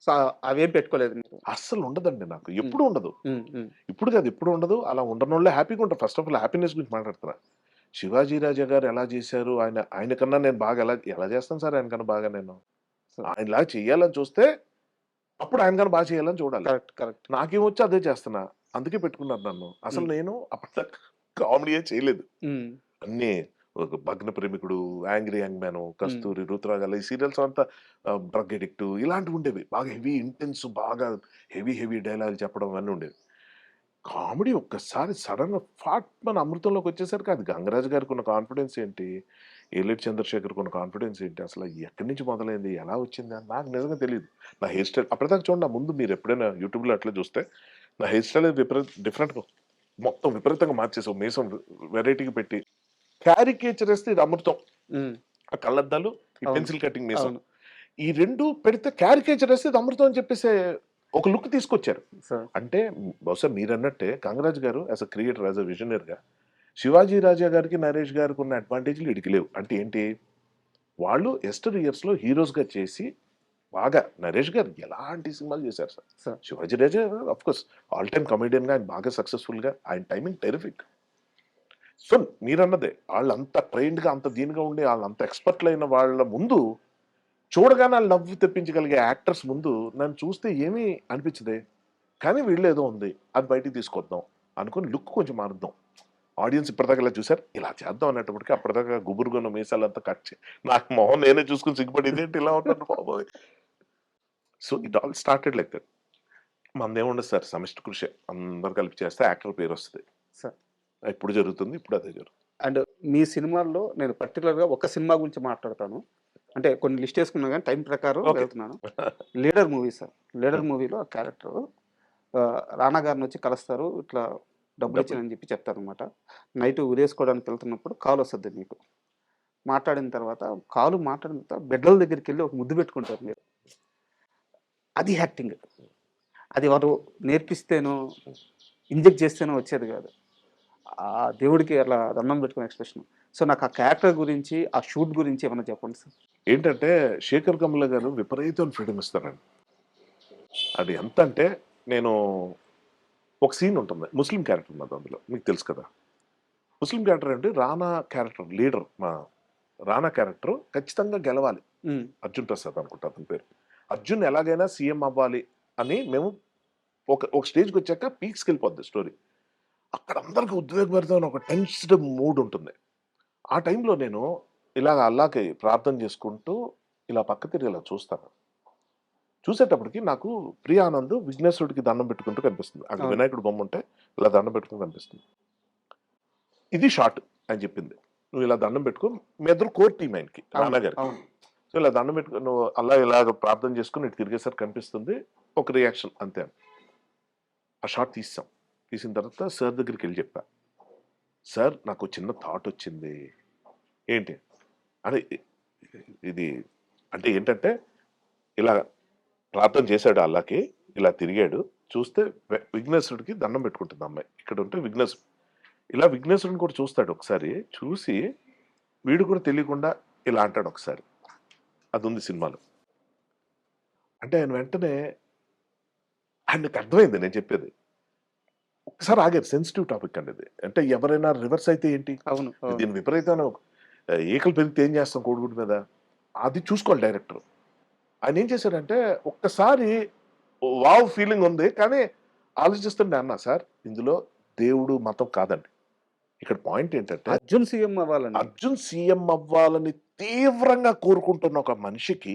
సో అవేం పెట్టుకోలేదు మీరు?
అస్సలు ఉండదండి నాకు, ఎప్పుడు ఉండదు. ఇప్పుడు కాదు, ఎప్పుడు ఉండదు. అలా ఉండనోళ్ళే హ్యాపీగా ఉంటారు. ఫస్ట్ ఆఫ్ ఆల్ హ్యాపీనెస్ గురించి మాట్లాడుతున్నా. శివాజీ రాజా గారు ఎలా చేశారు, ఆయన కన్నా నేను బాగా ఎలా చేస్తాను సార్, ఆయన కన్నా బాగా నేను ఆయనలా చెయ్యాలని చూస్తే అప్పుడు ఆయన కన్నా బాగా చేయాలని చూడాలి.
Correct correct.
నాకేమొచ్చి అదే చేస్తున్నా, అందుకే పెట్టుకున్నారు నన్ను. అసలు నేను అప్పటిదాకా కామెడీయే చేయలేదు. అన్నీ ఒక భగ్న ప్రేమికుడు, యాంగ్రీ యంగ్ మ్యాన్, కస్తూరి, రుతురాగాల, ఈ సీరియల్స్ అంతా డ్రగ్ ఎడిక్ట్ ఇలాంటివి ఉండేవి. బాగా హెవీ ఇంటెన్స్, బాగా హెవీ డైలాగులు చెప్పడం అన్నీ ఉండేవి. కామెడీ ఒక్కసారి సడన్ గా ఫాట్ మన అమృతంలోకి వచ్చేసరికి అది గంగరాజు గారికి ఉన్న కాన్ఫిడెన్స్ ఏంటి, ఏలేటి చంద్రశేఖర్కి ఉన్న కాన్ఫిడెన్స్ ఏంటి, అసలు ఎక్కడి నుంచి మొదలైంది, ఎలా వచ్చింది అని నాకు నిజంగా తెలియదు. నా హెయిర్ స్టైల్ అప్పటిదాకా చూడండి, ముందు మీరు ఎప్పుడైనా యూట్యూబ్లో అట్లా చూస్తే నా హెయిర్ స్టైల్ డిఫరెంట్గా మొత్తం విపరీతంగా మార్చేసాం. మీసం వెరైటీకి పెట్టి క్యారికేచర్ వేస్తే ఇది అమృతం. ఆ కళ్ళద్దాలు, ఈ పెన్సిల్ కటింగ్ మీసం, ఈ రెండు పెడితే క్యారికేచర్ వేస్తే ఇది అమృతం అని చెప్పేసే ఒక లుక్ తీసుకొచ్చారు.
సార్
అంటే బహుశా మీరన్నట్టే Gangaraju garu as a creator, as a విజనరీగా శివాజీ రాజా గారికి, నరేష్ గారికి ఉన్న అడ్వాంటేజ్‌లు ఈడికి లేవు. అంటే ఏంటి? వాళ్ళు యెస్టర్ ఇయర్స్‌లో హీరోస్‌గా చేసి బాగా నరేష్ గారు ఎలాంటి సినిమాలు చేశారు సార్.
సార్
శివాజీ రాజా ఆఫ్‌కోర్స్ ఆల్ టైమ్ కమెడియన్‌గా ఆయన బాగా సక్సెస్‌ఫుల్‌గా ఆయన టైమింగ్ టెరిఫిక్. సో మీరన్నదే ఆళ్ళంత ట్రైన్డ్‌గా అంత దీనిగా ఉండి ఆళ్ళంత ఎక్స్‌పర్ట్‌లైన వాళ్ళ ముందు చూడగానే ఆళ్ళు నవ్వు తెప్పించగలిగే యాక్టర్స్ ముందు నన్ను చూస్తే ఏమీ అనిపించదే. కానీ వీళ్ళేదో ఉంది. అది బయటికి తీసుకొద్దాం అనుకుని లుక్ కొంచెం మారుద్దాం. ఆడియన్స్ ఇప్పటిదాకా ఇలా చూసారు. ఇలా చేద్దాం అనేటప్పటికి అప్పటిదాకా గుబురుగున్న మీసాలంతా కట్ నాకు మొహం నేనే చూసుకొని సిగ్గుపడి ఇదేంటి ఇలా ఉన్నాను బాబోయ్! So it all started like that. మనదేముండదు సార్ సమిష్టి కృషే. అందరూ కలిపి చేస్తే యాక్టర్ పేరొస్తది.
సార్
ఇప్పుడు జరుగుతుంది. ఇప్పుడు అదే జరుగుతుంది.
అండ్ మీ సినిమాల్లో నేను పర్టికులర్‌గా ఒక సినిమా గురించి మాట్లాడతాను. అంటే కొన్ని లిస్ట్ వేసుకున్నా గానీ టైం ప్రకారం
ఓకే.
వెళ్తున్నాను. 'Leader' movie sir. 'లీడర్' మూవీలో ఆ క్యారెక్టర్ రానా గారినొచ్చి కలుస్తారు. ఇట్లా డబ్బులిచ్చానని చెప్పి చెప్తారనమాట. నైట్ ఉరేసుకోవడానికి వెళ్తున్నప్పుడు కాలొస్తది మీకు. మాట్లాడిన తర్వాత మాట్లాడిన తర్వాత బెడ్‌ల దగ్గరికెళ్ళి ఒక ముద్దు పెట్టుకుంటారు మీరు. అది యాక్టింగ్. అది వారు నేర్పిస్తేనో, ఇంజెక్ట్ చేస్తేనో వచ్చేది కాదు. ఆ దేవుడికి అలా దండం పెట్టుకునే ఎక్స్‌ప్రెషన్. సో నాకు ఆ క్యారెక్టర్ గురించి, ఆ షూట్ గురించి ఏమన్నా చెప్పండి సార్?
ఏంటంటే శేఖర్ కమ్ముల గారు విపరీతమైన ఫ్రీడమ్ ఇస్తారండి. అది ఎంతంటే నేను ఒక సీన్ ఉంటుంది. ముస్లిం క్యారెక్టర్ ఉన్నది అందులో. మీకు తెలుసు కదా! ముస్లిం క్యారెక్టర్ అంటే రానా క్యారెక్టర్ లీడర్ రానా క్యారెక్టర్ ఖచ్చితంగా గెలవాలి.
హ్మ్.
అర్జున్ ప్రసాద్ అనుకుంటా అతని పేరు. అర్జున్ ఎలాగైనా సీఎం అవ్వాలి అని మేము ఒక స్టేజ్‌కొచ్చాక పీక్స్‌కెళ్ళిపోద్ది స్టోరీ. అక్కడ అందరికి ఉద్వేగభరితమైన ఒక టెన్స్డ్ మూడ్ ఉంటుంది. ఆ టైంలో నేను ఇలాగ అల్లాకి ప్రార్థన చేసుకుంటూ ఇలా పక్క తిరిగి ఇలా చూస్తాను. చూసేటప్పటికి నాకు ప్రియానంద్ విఘ్నేశ్వరుడికి దండం పెట్టుకుంటూ కనిపిస్తుంది. అక్కడ
అవును.
వినాయకుడి బొమ్మ ఉంటే ఇలా దండం పెట్టుకుని కనిపిస్తుంది. ఇది షార్ట్ ఆయన చెప్పింది. నువ్వు ఇలా దండం పెట్టుకో మీ ఇద్దరు కోర్ టీమ్ ఆయనకి రానా గారికి.
అవును.
సో ఇలా దండం పెట్టుకో నువ్వు అలా ఇలాగ ప్రార్థన చేసుకుని ఇటు తిరిగేసరికి కనిపిస్తుంది. ఒక రియాక్షన్ అంతే. ఆ షార్ట్ తీసాం. తీసిన తర్వాత సార్ దగ్గరికి వెళ్ళి చెప్పా. సార్ నాకు చిన్న థాట్ వచ్చింది. ఏంటి? అదే ఇది అంటే ఏంటంటే ఇలా ప్రార్థన చేశాడు అల్లాకి. ఇలా తిరిగాడు. చూస్తే విఘ్నేశ్వరుడికి దండం పెట్టుకుంటుంది అమ్మాయి. ఇక్కడ ఉంటే ఇలా విఘ్నేశ్వరుడిని కూడా చూస్తాడు ఒకసారి. చూసి వీడు కూడా తెలియకుండా ఇలా అంటాడు ఒకసారి. అది ఉంది సినిమాలో. అంటే ఆయన వెంటనే ఆయనకి అర్థమైంది నేను చెప్పేది. ఒక్కసారి ఆగారు. సెన్సిటివ్ టాపిక్ అండి ఇది. అంటే ఎవరైనా రివర్స్ అయితే ఏంటి?
అవును. అవును.
దీని విపరీతమైన ఈకలు పెరిగితే ఏం చేస్తాం కోడిగుడ్డు మీద? అది చూసుకోవాలి డైరెక్టర్. ఆయన ఏం చేశారంటే ఒక్కసారి వావ్ ఫీలింగ్ ఉంది. కానీ ఆలోచిస్తుంటే అన్నా సార్ ఇందులో దేవుడు మతం కాదండి. ఇక్కడ పాయింట్ ఏంటంటే
అర్జున్ సీఎం అవ్వాలని.
అర్జున్ సీఎం అవ్వాలని తీవ్రంగా కోరుకుంటున్న ఒక మనిషికి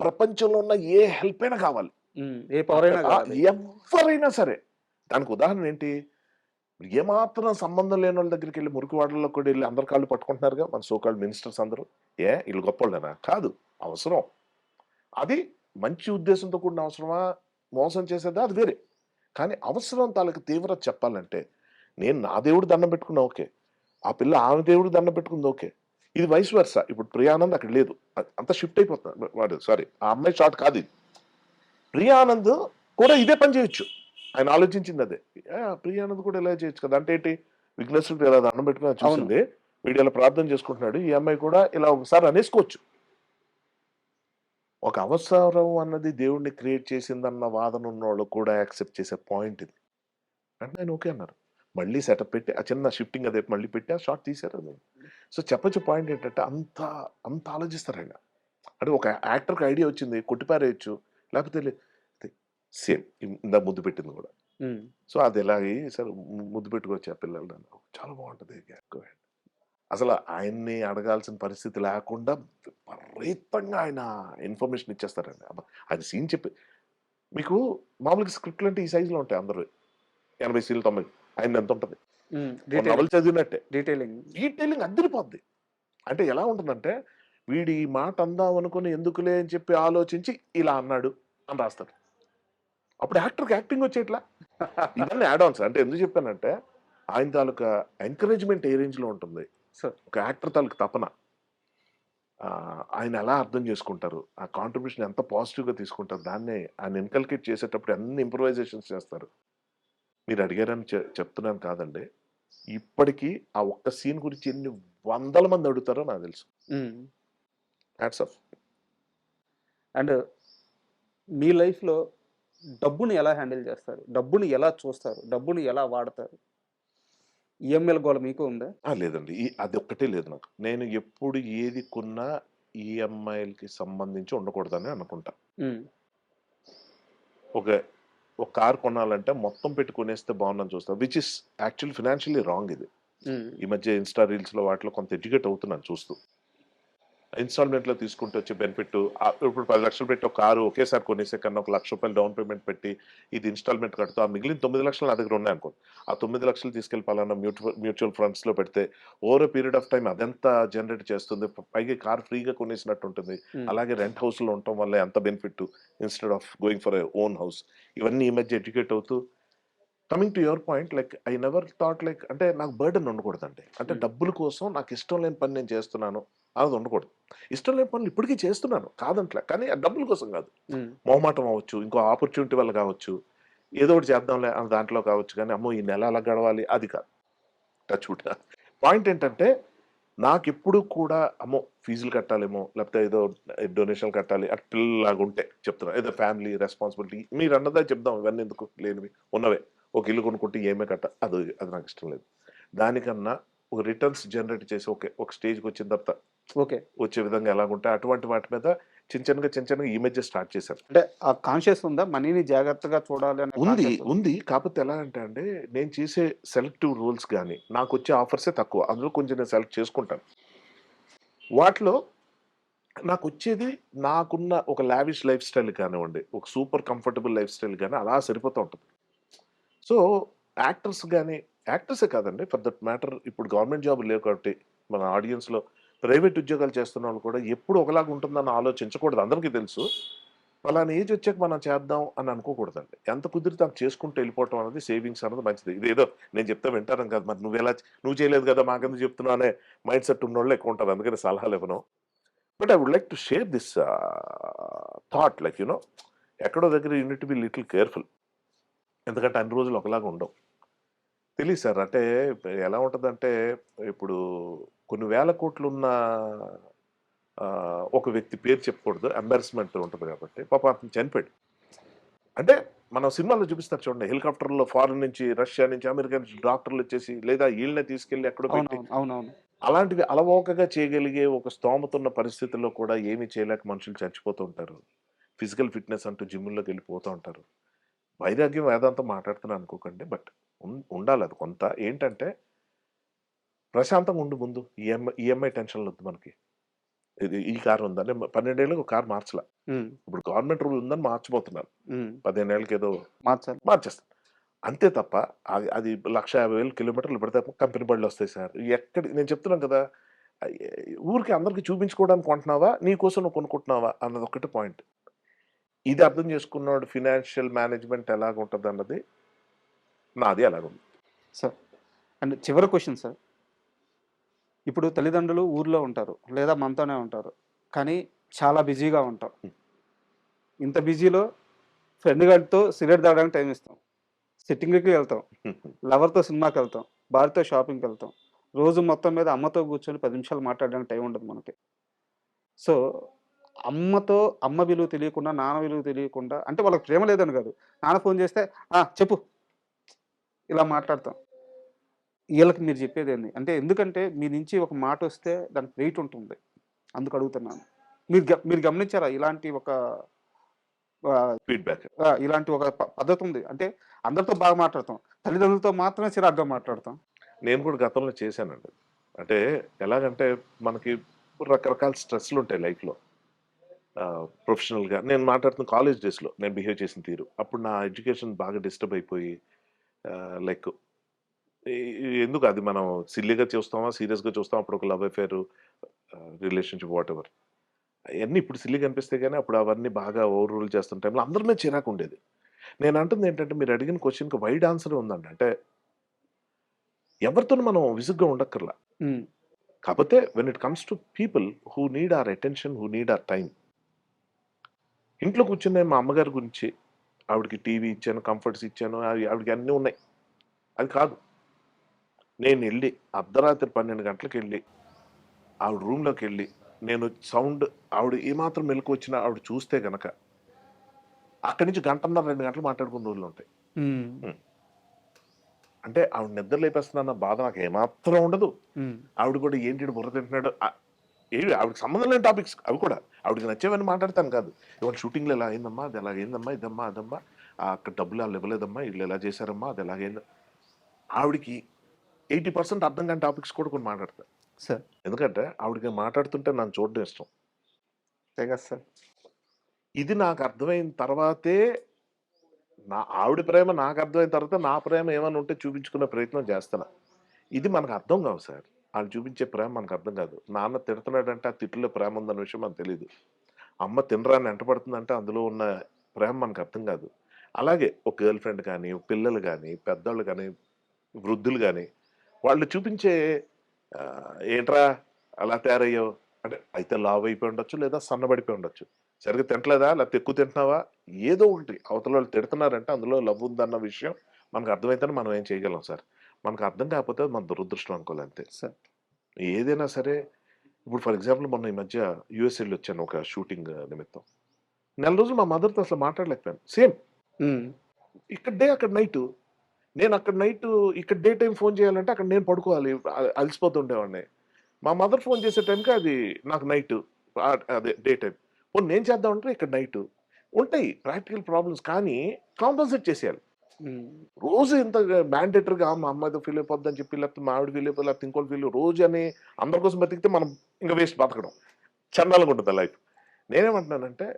ప్రపంచంలో ఉన్న ఏ హెల్ప్ అయినా కావాలి.
ఏ పవర్ అయినా కావాలి.
ఎవరైనా సరే. దానికి ఉదాహరణ ఏంటి? ఏమాత్రం సంబంధం లేని వాళ్ళ దగ్గరికి వెళ్ళి మురికివాడల్లో కూడా వెళ్ళి అందరి కాళ్ళు పట్టుకుంటున్నారుగా మన సోకాల్డ్ మినిస్టర్స్ అందరూ. వీళ్ళు గొప్పవాళ్ళేనా? కాదు. అవసరం. అది మంచి ఉద్దేశంతో కూడిన అవసరమా? మోసం చేసేదా? అది వేరే. కానీ అవసరం తాలూకు తీవ్రత చెప్పాలంటే నేను నా దేవుడు దండం పెట్టుకున్నా ఓకే. ఆ పిల్ల ఆమె దేవుడు దండం పెట్టుకుంది ఓకే. ఇది వైస్ వర్సా. ఇప్పుడు ప్రియానంద్ అక్కడ లేదు. అంతా షిఫ్ట్ అయిపోతుంది. వాడు సారీ ఆ అమ్మాయి షార్ట్ కాదు ఇది. ప్రియానంద్ కూడా ఇదే పని చేయొచ్చు. ఆయన ఆలోచించింది అదే. ప్రియానంద్ కూడా ఇలా చేయొచ్చు కదా. అంటే ఏంటి? విఘ్నేశ్వరుడు ఇలా దండం పెట్టుకుని చూసింది. వీడు ఇలా ప్రార్థన చేసుకుంటున్నాడు. ఈ అమ్మాయి కూడా ఇలా ఒకసారి అనేసుకోవచ్చు. ఒక అవసరం అన్నది దేవుడిని క్రియేట్ చేసిందన్న వాదన ఉన్నోళ్ళు కూడా యాక్సెప్ట్ చేసే పాయింట్ ఇది. అంటే ఆయన ఓకే అన్నారు. మళ్ళీ సెటప్ పెట్టి ఆ చిన్న షిఫ్టింగ్ అదే మళ్ళీ పెట్టి ఆ షార్ట్ తీశారు అది. సో చెప్పొచ్చే పాయింట్ ఏంటంటే అంత ఆలోచిస్తారు ఆయన. అంటే ఒక యాక్టర్కి ఐడియా వచ్చింది కొట్టిపారేయచ్చు. లేకపోతే సేమ్ ఇందాక ముద్దు పెట్టింది కూడా. సో అది ఎలాగే సరే ముద్దు పెట్టుకోవచ్చు ఆ పిల్లలు. చాలా బాగుంటుంది. అసలు ఆయన్ని అడగాల్సిన పరిస్థితి లేకుండా విపరీతంగా ఆయన ఇన్ఫర్మేషన్ ఇచ్చేస్తారండి. అది సీన్ చెప్పి మీకు మామూలుగా స్క్రిప్ట్లు అంటే ఈ సైజులో ఉంటాయి అందరూ 80 సీన్లు 90 ఆయన ఎంత ఉంటుంది నవల్ చదివినట్టే డీటెయిలింగ్ అద్దరిపోద్ది. అంటే ఎలా ఉంటుందంటే వీడి ఈ మాట అందాం అనుకుని ఎందుకులే అని చెప్పి ఆలోచించి ఇలా అన్నాడు అని రాస్తారు. అప్పుడు యాక్టర్కి యాక్టింగ్ వచ్చేట్లా ఇవన్నీ యాడ్ ఆన్స్. అంటే ఎందుకు చెప్పానంటే ఆయన తాలూకా ఎంకరేజ్మెంట్ ఏ రేంజ్లో ఉంటుంది. ఒక యాక్టర్ తాలూకు తపన ఆయన ఎలా అర్థం చేసుకుంటారు, ఆ కాంట్రిబ్యూషన్ ఎంత పాజిటివ్గా తీసుకుంటారు, దాన్నే ఆయన ఇన్కల్కేట్ చేసేటప్పుడు అన్ని ఇంప్రూవైజేషన్స్ చేస్తారు. మీరు అడిగారని చెప్తున్నాను కాదండి. ఇప్పటికీ ఆ ఒక్క సీన్ గురించి ఎన్ని వందల మంది అడుగుతారో నాకు తెలుసు. Hats off.
అండ్ మీ లైఫ్లో డబ్బుని ఎలా హ్యాండిల్ చేస్తారు, డబ్బుని ఎలా చూస్తారు, డబ్బుని ఎలా వాడతారు? ఈఎంఐల గోల మీకు ఉందా?
లేదండి. అదొక్కటే లేదు నాకు. నేను ఎప్పుడు ఏది కొన్నా ఈఎంఐలకి సంబంధించి ఉండకూడదని అనుకుంటా.
ఉమ్,
ఒక ఒక కార్ కొనాలంటే మొత్తం పెట్టి కొనేస్తే బాగుందని చూస్తా. Which is actually financially wrong ఇది.
ఉమ్,
ఈ మధ్య ఇన్‌స్టా రీల్స్‌లో వాటిలో కొంత ఎడ్యుకేట్ అవుతున్నాను చూస్తూ. ఇన్‌స్టాల్‌మెంట్‌లో తీసుకుంటే వచ్చే బెనిఫిట్ ఇప్పుడు 10,00,000 పెట్టి ఒక కారు ఒకేసారి కొనేసే కన్నా ఒక ₹1,00,000 డౌన్ పేమెంట్ పెట్టి ఇది ఇన్‌స్టాల్‌మెంట్ కడుతూ ఆ మిగిలిన 9,00,000 నా దగ్గర ఉన్నాయనుకోండి. ఆ 9,00,000 తీసుకెళ్ళి పలానా మ్యూచువల్ ఫండ్స్‌లో పెడితే over a period of time అదెంత జనరేట్ చేస్తుంది. పైగా కార్ ఫ్రీగా కొనేసినట్టు ఉంటుంది.
ఉమ్,
అలాగే రెంట్ హౌస్‌లో ఉండటం వల్ల ఎంత benefit instead of going for a own house. ఇవన్నీ ఈ మధ్య ఎడ్యుకేట్ అవుతూ coming to your point I never thought అంటే నాకు బర్డెన్ ఉండకూడదండి. అంటే
ఉమ్,
డబ్బుల కోసం నాకు ఇష్టం లేని పని నేను చేస్తున్నాను అది ఉండకూడదు. ఇష్టం లేని పనులు ఇప్పటికీ చేస్తున్నాను కాదంట్లే. కానీ ఆ డబ్బుల కోసం కాదు.
ఉమ్,
మొహమాటం అవ్వచ్చు, ఇంకో ఆపర్చునిటీ వల్ల కావచ్చు, ఏదో ఒకటి చేద్దాంలే అని దాంట్లో కావచ్చు. కానీ అమ్మో ఈ నెల అలా గడవాలి అది కాదు. Touch wood. పాయింట్ ఏంటంటే నాకెప్పుడు కూడా అమ్మో ఫీజులు కట్టాలేమో లేకపోతే ఏదో డొనేషన్ కట్టాలి అటు పిల్లలాగా ఉంటే చెప్తున్నా. ఏదో ఫ్యామిలీ రెస్పాన్సిబిలిటీ మీరు అన్నదే చెప్దాం. ఇవన్నీ ఎందుకు లేనివి ఉన్నవే. ఒక ఇల్లు కొనుక్కుంటే ఏమే అది అది నాకు ఇష్టం లేదు. దానికన్నా ఒక రిటర్న్స్ జనరేట్ చేసి ఓకే ఒక స్టేజ్కి వచ్చిన తర్వాత
ఓకే.
వచ్చే విధంగా ఎలాగుంటాయి అటువంటి వాటి మీద చిన్న చిన్నగా ఈ మధ్య స్టార్ట్ చేశాను.
అంటే ఆ కాన్షియస్ ఉందా, మనీని జాగ్రత్తగా చూడాలి అనే
ఉంది
కాన్షియస్?
ఉంది కాకపోతే ఎలా అంటే అండి నేను చేసే సెలెక్టివ్ రూల్స్ కానీ నాకు వచ్చే ఆఫర్సే తక్కువ. అందులో కొంచెం నేను సెలెక్ట్ చేసుకుంటాను. వాటిలో నాకొచ్చేది నాకున్న ఒక లావిష్ లైఫ్ స్టైల్ కానివ్వండి, ఒక సూపర్ కంఫర్టబుల్ లైఫ్ స్టైల్ గాని అలా సరిపోతూ ఉంటది. సో, యాక్టర్స్ గాని యాక్టర్సే కాదండి ఫర్ దట్ మ్యాటర్ ఇప్పుడు గవర్నమెంట్ జాబులు లేవు కాబట్టి మన ఆడియన్స్‌లో ప్రైవేట్ ఉద్యోగాలు చేస్తున్నోళ్ళు కూడా ఎప్పుడు ఒకలాగా ఉంటుందని ఆలోచించకూడదు. అందరికీ తెలుసు. పలానా ఏజ్ వచ్చాక మనం చేద్దాం అని అనుకోకూడదండి. ఎంత కుదిరితే అంత చేసుకుంటూ వెళ్ళిపోవటం అనేది సేవింగ్స్ అన్నది మంచిది. ఇదేదో నేను చెప్తే వింటారని కాదు. మరి నువ్వు చేయలేదు కదా మాకెందుకు చెప్తున్నావు అనే మైండ్ సెట్ ఉన్నోళ్ళే ఎక్కువ ఉంటారు. అందుకని సలహాలు ఇవ్వను. But I would like to share this thought ఎక్కడో దగ్గర you need to be little careful. ఎందుకంటే అన్ని రోజులు ఒకలాగా ఉండవు. తెలీదు సార్. అంటే ఎలా ఉంటదంటే ఇప్పుడు కొన్ని వేల కోట్లున్న ఒక వ్యక్తి పేరు చెప్పకూడదు. ఎంబారస్మెంట్ ఉంటది కాబట్టి పాపం అతను చనిపోయాడు. అంటే మనం సినిమాల్లో చూపిస్తారు చూడండి. హెలికాప్టర్‌లో ఫారెన్ నుంచి, రష్యా నుంచి, అమెరికా నుంచి డాక్టర్‌లొచ్చేసి లేదా ఈళ్ళనే తీసుకెళ్ళి ఎక్కడో పెట్టి
అవునవును, అవునవును.
అలాంటివి అలవోకగా చేయగలిగే ఒక స్తోమత ఉన్న పరిస్థితుల్లో కూడా ఏమీ చేయలేక మనుషులు చచ్చిపోతూ ఉంటారు. ఫిజికల్ ఫిట్‌నెస్ అంటూ జిమ్‌ల్లోకి వెళ్ళిపోతూ ఉంటారు. వైరాగ్యం వేదాంతం మాట్లాడుతున్నాను అనుకోకండి. బట్ ఉండాలి అది కొంత. ఏంటంటే ప్రశాంతంగా ఉండు ముందు. ఈఎంఐ టెన్షన్‌లొద్దు మనకి. ఈ కార్ ఉందా? నేను 12 ఏళ్ళకి ఒక కార్ మార్చలా.
ఉమ్,
ఇప్పుడు గవర్నమెంట్ రూల్ ఉందని మార్చబోతున్నాను.
ఉమ్,
15 ఏళ్ళకి ఏదో
మార్చాలి.
మార్చేస్తాను. అంతే తప్ప అది 1,50,000 కిలోమీటర్లు పెడితే కంపెనీ బళ్ళొస్తాయి సార్. నేను చెప్తున్నాను కదా! ఆహ్, ఊరికే అందరికి చూపించుకోవడానికి కొంటున్నావా? నీ కోసం నువ్వు కొనుక్కుంటున్నావా? అన్నది ఒక్కటే పాయింట్. ఇది అర్థం చేసుకున్నోడు ఫినాన్షియల్ మేనేజ్‌మెంట్ ఎలాగుంటదన్నది నాది అలాగుంది.
సార్, అండ్ చివరి క్వెషన్ సార్. ఇప్పుడు తల్లిదండ్రులు ఊర్లో ఉంటారు లేదా మనతోనే ఉంటారు. కానీ చాలా బిజీగా ఉంటాం. ఇంత బిజీలో ఫ్రెండ్ గాడితో సిగరెట్ తాగడానికి టైం ఇస్తాం. సిట్టింగ్‌కి వెళ్తాం. లవర్‌తో సినిమాకెళ్తాం. భార్యతో షాపింగ్‌కెళ్తాం. రోజు మొత్తం మీద అమ్మతో కూర్చొని 10 నిమిషాలు మాట్లాడడానికి టైం ఉండదు మనకి. సో, అమ్మ విలువ తెలియకుండా, నాన్న విలువ తెలియకుండా అంటే వాళ్ళకి ప్రేమ లేదని కాదు. నాన్న ఫోన్ చేస్తే, "ఆ! చెప్పు." ఇలా మాట్లాడతాం. ఈళ్ళకి మీరు చెప్పేదేంది? అంటే ఎందుకంటే మీ నుంచి ఒక మాటొస్తే దానికి వెయిట్ ఉంటుంది. అందుకు అడుగుతున్నాను. మీరు గమనించారా ఇలాంటి ఒక
ఫీడ్‌బ్యాక్.
ఇలాంటి ఒక పద్ధతుంది. అంటే అందరితో బాగా మాట్లాడతాం. తల్లిదండ్రులతో మాత్రమే చిరాగ్గా మాట్లాడతాం.
నేను కూడా గతంలో చేశానండి. అంటే ఎలాగంటే మనకి రకరకాల స్ట్రెస్‌లుంటాయి లైఫ్‌లో. ప్రొఫెషనల్‌గా నేను మాట్లాడుతున్న కాలేజ్ డేస్‌లో నేను బిహేవ్ చేసిన తీరు. అప్పుడు నా ఎడ్యుకేషన్ బాగా డిస్టర్బ్ అయిపోయి లైక్ ఎందుకు అది మనం సిల్లీగా చూస్తామా, సీరియస్‌గా చూస్తామా అప్పుడు ఒక లవ్ అఫేర్, రిలేషన్‌షిప్ వాటెవర్. అయన్నీ ఇప్పుడు సిల్లీగా అనిపిస్తాయి గానీ అప్పుడు అవన్నీ బాగా ఓవర్ రూల్ చేస్తున్న టైంలో అందరి మీద చిరాకుండేది. నేను అంటుంది ఏంటంటే మీరు అడిగిన క్వెషన్‌కి వైడ్ ఆన్సరే ఉందండి. అంటే ఎవరితోను మనం విసుగ్గా ఉండక్కర్లా.
హ్మ్.
కాకపోతే when it comes to people who need our attention, who need hour time, ఇంట్లో కూర్చున్న మా అమ్మగారి గురించి ఆవిడకి టీవీ ఇచ్చాను, కంఫర్ట్స్ ఇచ్చాను, ఆవిడకి అన్నీ ఉన్నాయి. అది కాదు. నేను వెళ్ళి అర్ధరాత్రి 12 గంటలకు వెళ్ళి ఆవిడ రూమ్లోకి వెళ్ళి నేను సౌండ్ ఆవిడ ఏమాత్రం మెలకు వచ్చినా ఆవిడ చూస్తే గనక అక్కడి నుంచి 1.5-2 గంటలు మాట్లాడుకున్న రోజులు ఉంటాయి. అంటే ఆవిడ నిద్ర లేపేస్తున్నా బాధ నాకు ఏమాత్రం ఉండదు. ఆవిడ కూడా ఏంటి బుర్ర తింటున్నాడు ఏవి ఆవిడకి సంబంధం లేని టాపిక్స్ అవి కూడా ఆవిడకి నచ్చేవన్నీ మాట్లాడతాను కాదు. ఇవాళ షూటింగ్లో ఎలా అయిందమ్మా, అది ఎలాగైందమ్మా, ఇదమ్మా అదమ్మా, అక్కడ డబ్బులు వాళ్ళు ఇవ్వలేదమ్మా, వీళ్ళు ఎలా చేశారమ్మా, అది ఎలాగైంది. ఆవిడకి 80% అర్థం కాని టాపిక్స్ కూడా కొన్ని మాట్లాడతారు
సార్.
ఎందుకంటే ఆవిడకి మాట్లాడుతుంటే నన్ను చూడడం ఇష్టం.
కదా సార్.
ఇది నాకు అర్థమైన తర్వాతే ఆవిడ ప్రేమ నాకు అర్థమైన తర్వాత నా ప్రేమ ఏమైనా ఉంటే చూపించుకునే ప్రయత్నం చేస్తాను. ఇది మనకు అర్థం కావు సార్. వాళ్ళు చూపించే ప్రేమ మనకు అర్థం కాదు. నాన్న తిడుతున్నాడంటే ఆ తిట్టులో ప్రేమ ఉందన్న విషయం మనకు తెలియదు. అమ్మ తినరాని ఎంటపడుతుందంటే అందులో ఉన్న ప్రేమ మనకు అర్థం కాదు. అలాగే ఒక గర్ల్ ఫ్రెండ్ కానీ, పిల్లలు కానీ, పెద్దోళ్ళు కానీ, వృద్ధులు కానీ వాళ్ళు చూపించే ఏంట్రా అలా తయారయ్యావు అంటే అయితే లావ్ అయిపోయి ఉండొచ్చు, లేదా సన్నబడిపోయి ఉండొచ్చు, సరిగ్గా తింటలేదా లేకపోతే ఎక్కువ తింటున్నావా, ఏదో ఒకటి అవతల వాళ్ళు తిడుతున్నారంటే అందులో లవ్ ఉందన్న విషయం మనకు అర్థమైతేనే మనం ఏం చేయగలం సార్. మనకు అర్థం కాకపోతే మన దురదృష్టం అనుకోవాలి అంతే
సార్.
ఏదైనా సరే. ఇప్పుడు ఫర్ ఎగ్జాంపుల్ మొన్న ఈ మధ్య యూఎస్ వెళ్ళి వచ్చాను ఒక షూటింగ్ నిమిత్తం. 4 రోజులు మా మదర్తో అసలు మాట్లాడలేకపోయాను. సేమ్ ఇక్కడ డే అక్కడ నైట్, నేను అక్కడ నైట్ ఇక్కడ డే టైం ఫోన్ చేయాలంటే అక్కడ నేను పడుకోవాలి, అలసిపోతుండేవాడిని. మా మదర్ ఫోన్ చేసే టైంకి అది నాకు నైట్, అదే డే టైం. పోనీ నేను చేద్దామంటే ఇక్కడ నైట్ ఉంటాయి ప్రాక్టికల్ ప్రాబ్లమ్స్, కానీ కాంపన్సేట్ చేసేయాలి. రోజు ఇంత మ్యాండేటరీగా మా అమ్మాయితో ఫీల్ అయిపోద్ది అని చెప్పి, లేకపోతే మా ఆవిడ ఫీల్ అయిపోయి, లేకపోతే ఇంకోటి ఫీల్ రోజు అని అందరి కోసం బతికితే మనం ఇంకా వేస్ట్ బతకడం చండాలంగా ఉంటుంది లైఫ్. నేనేమంటున్నానంటే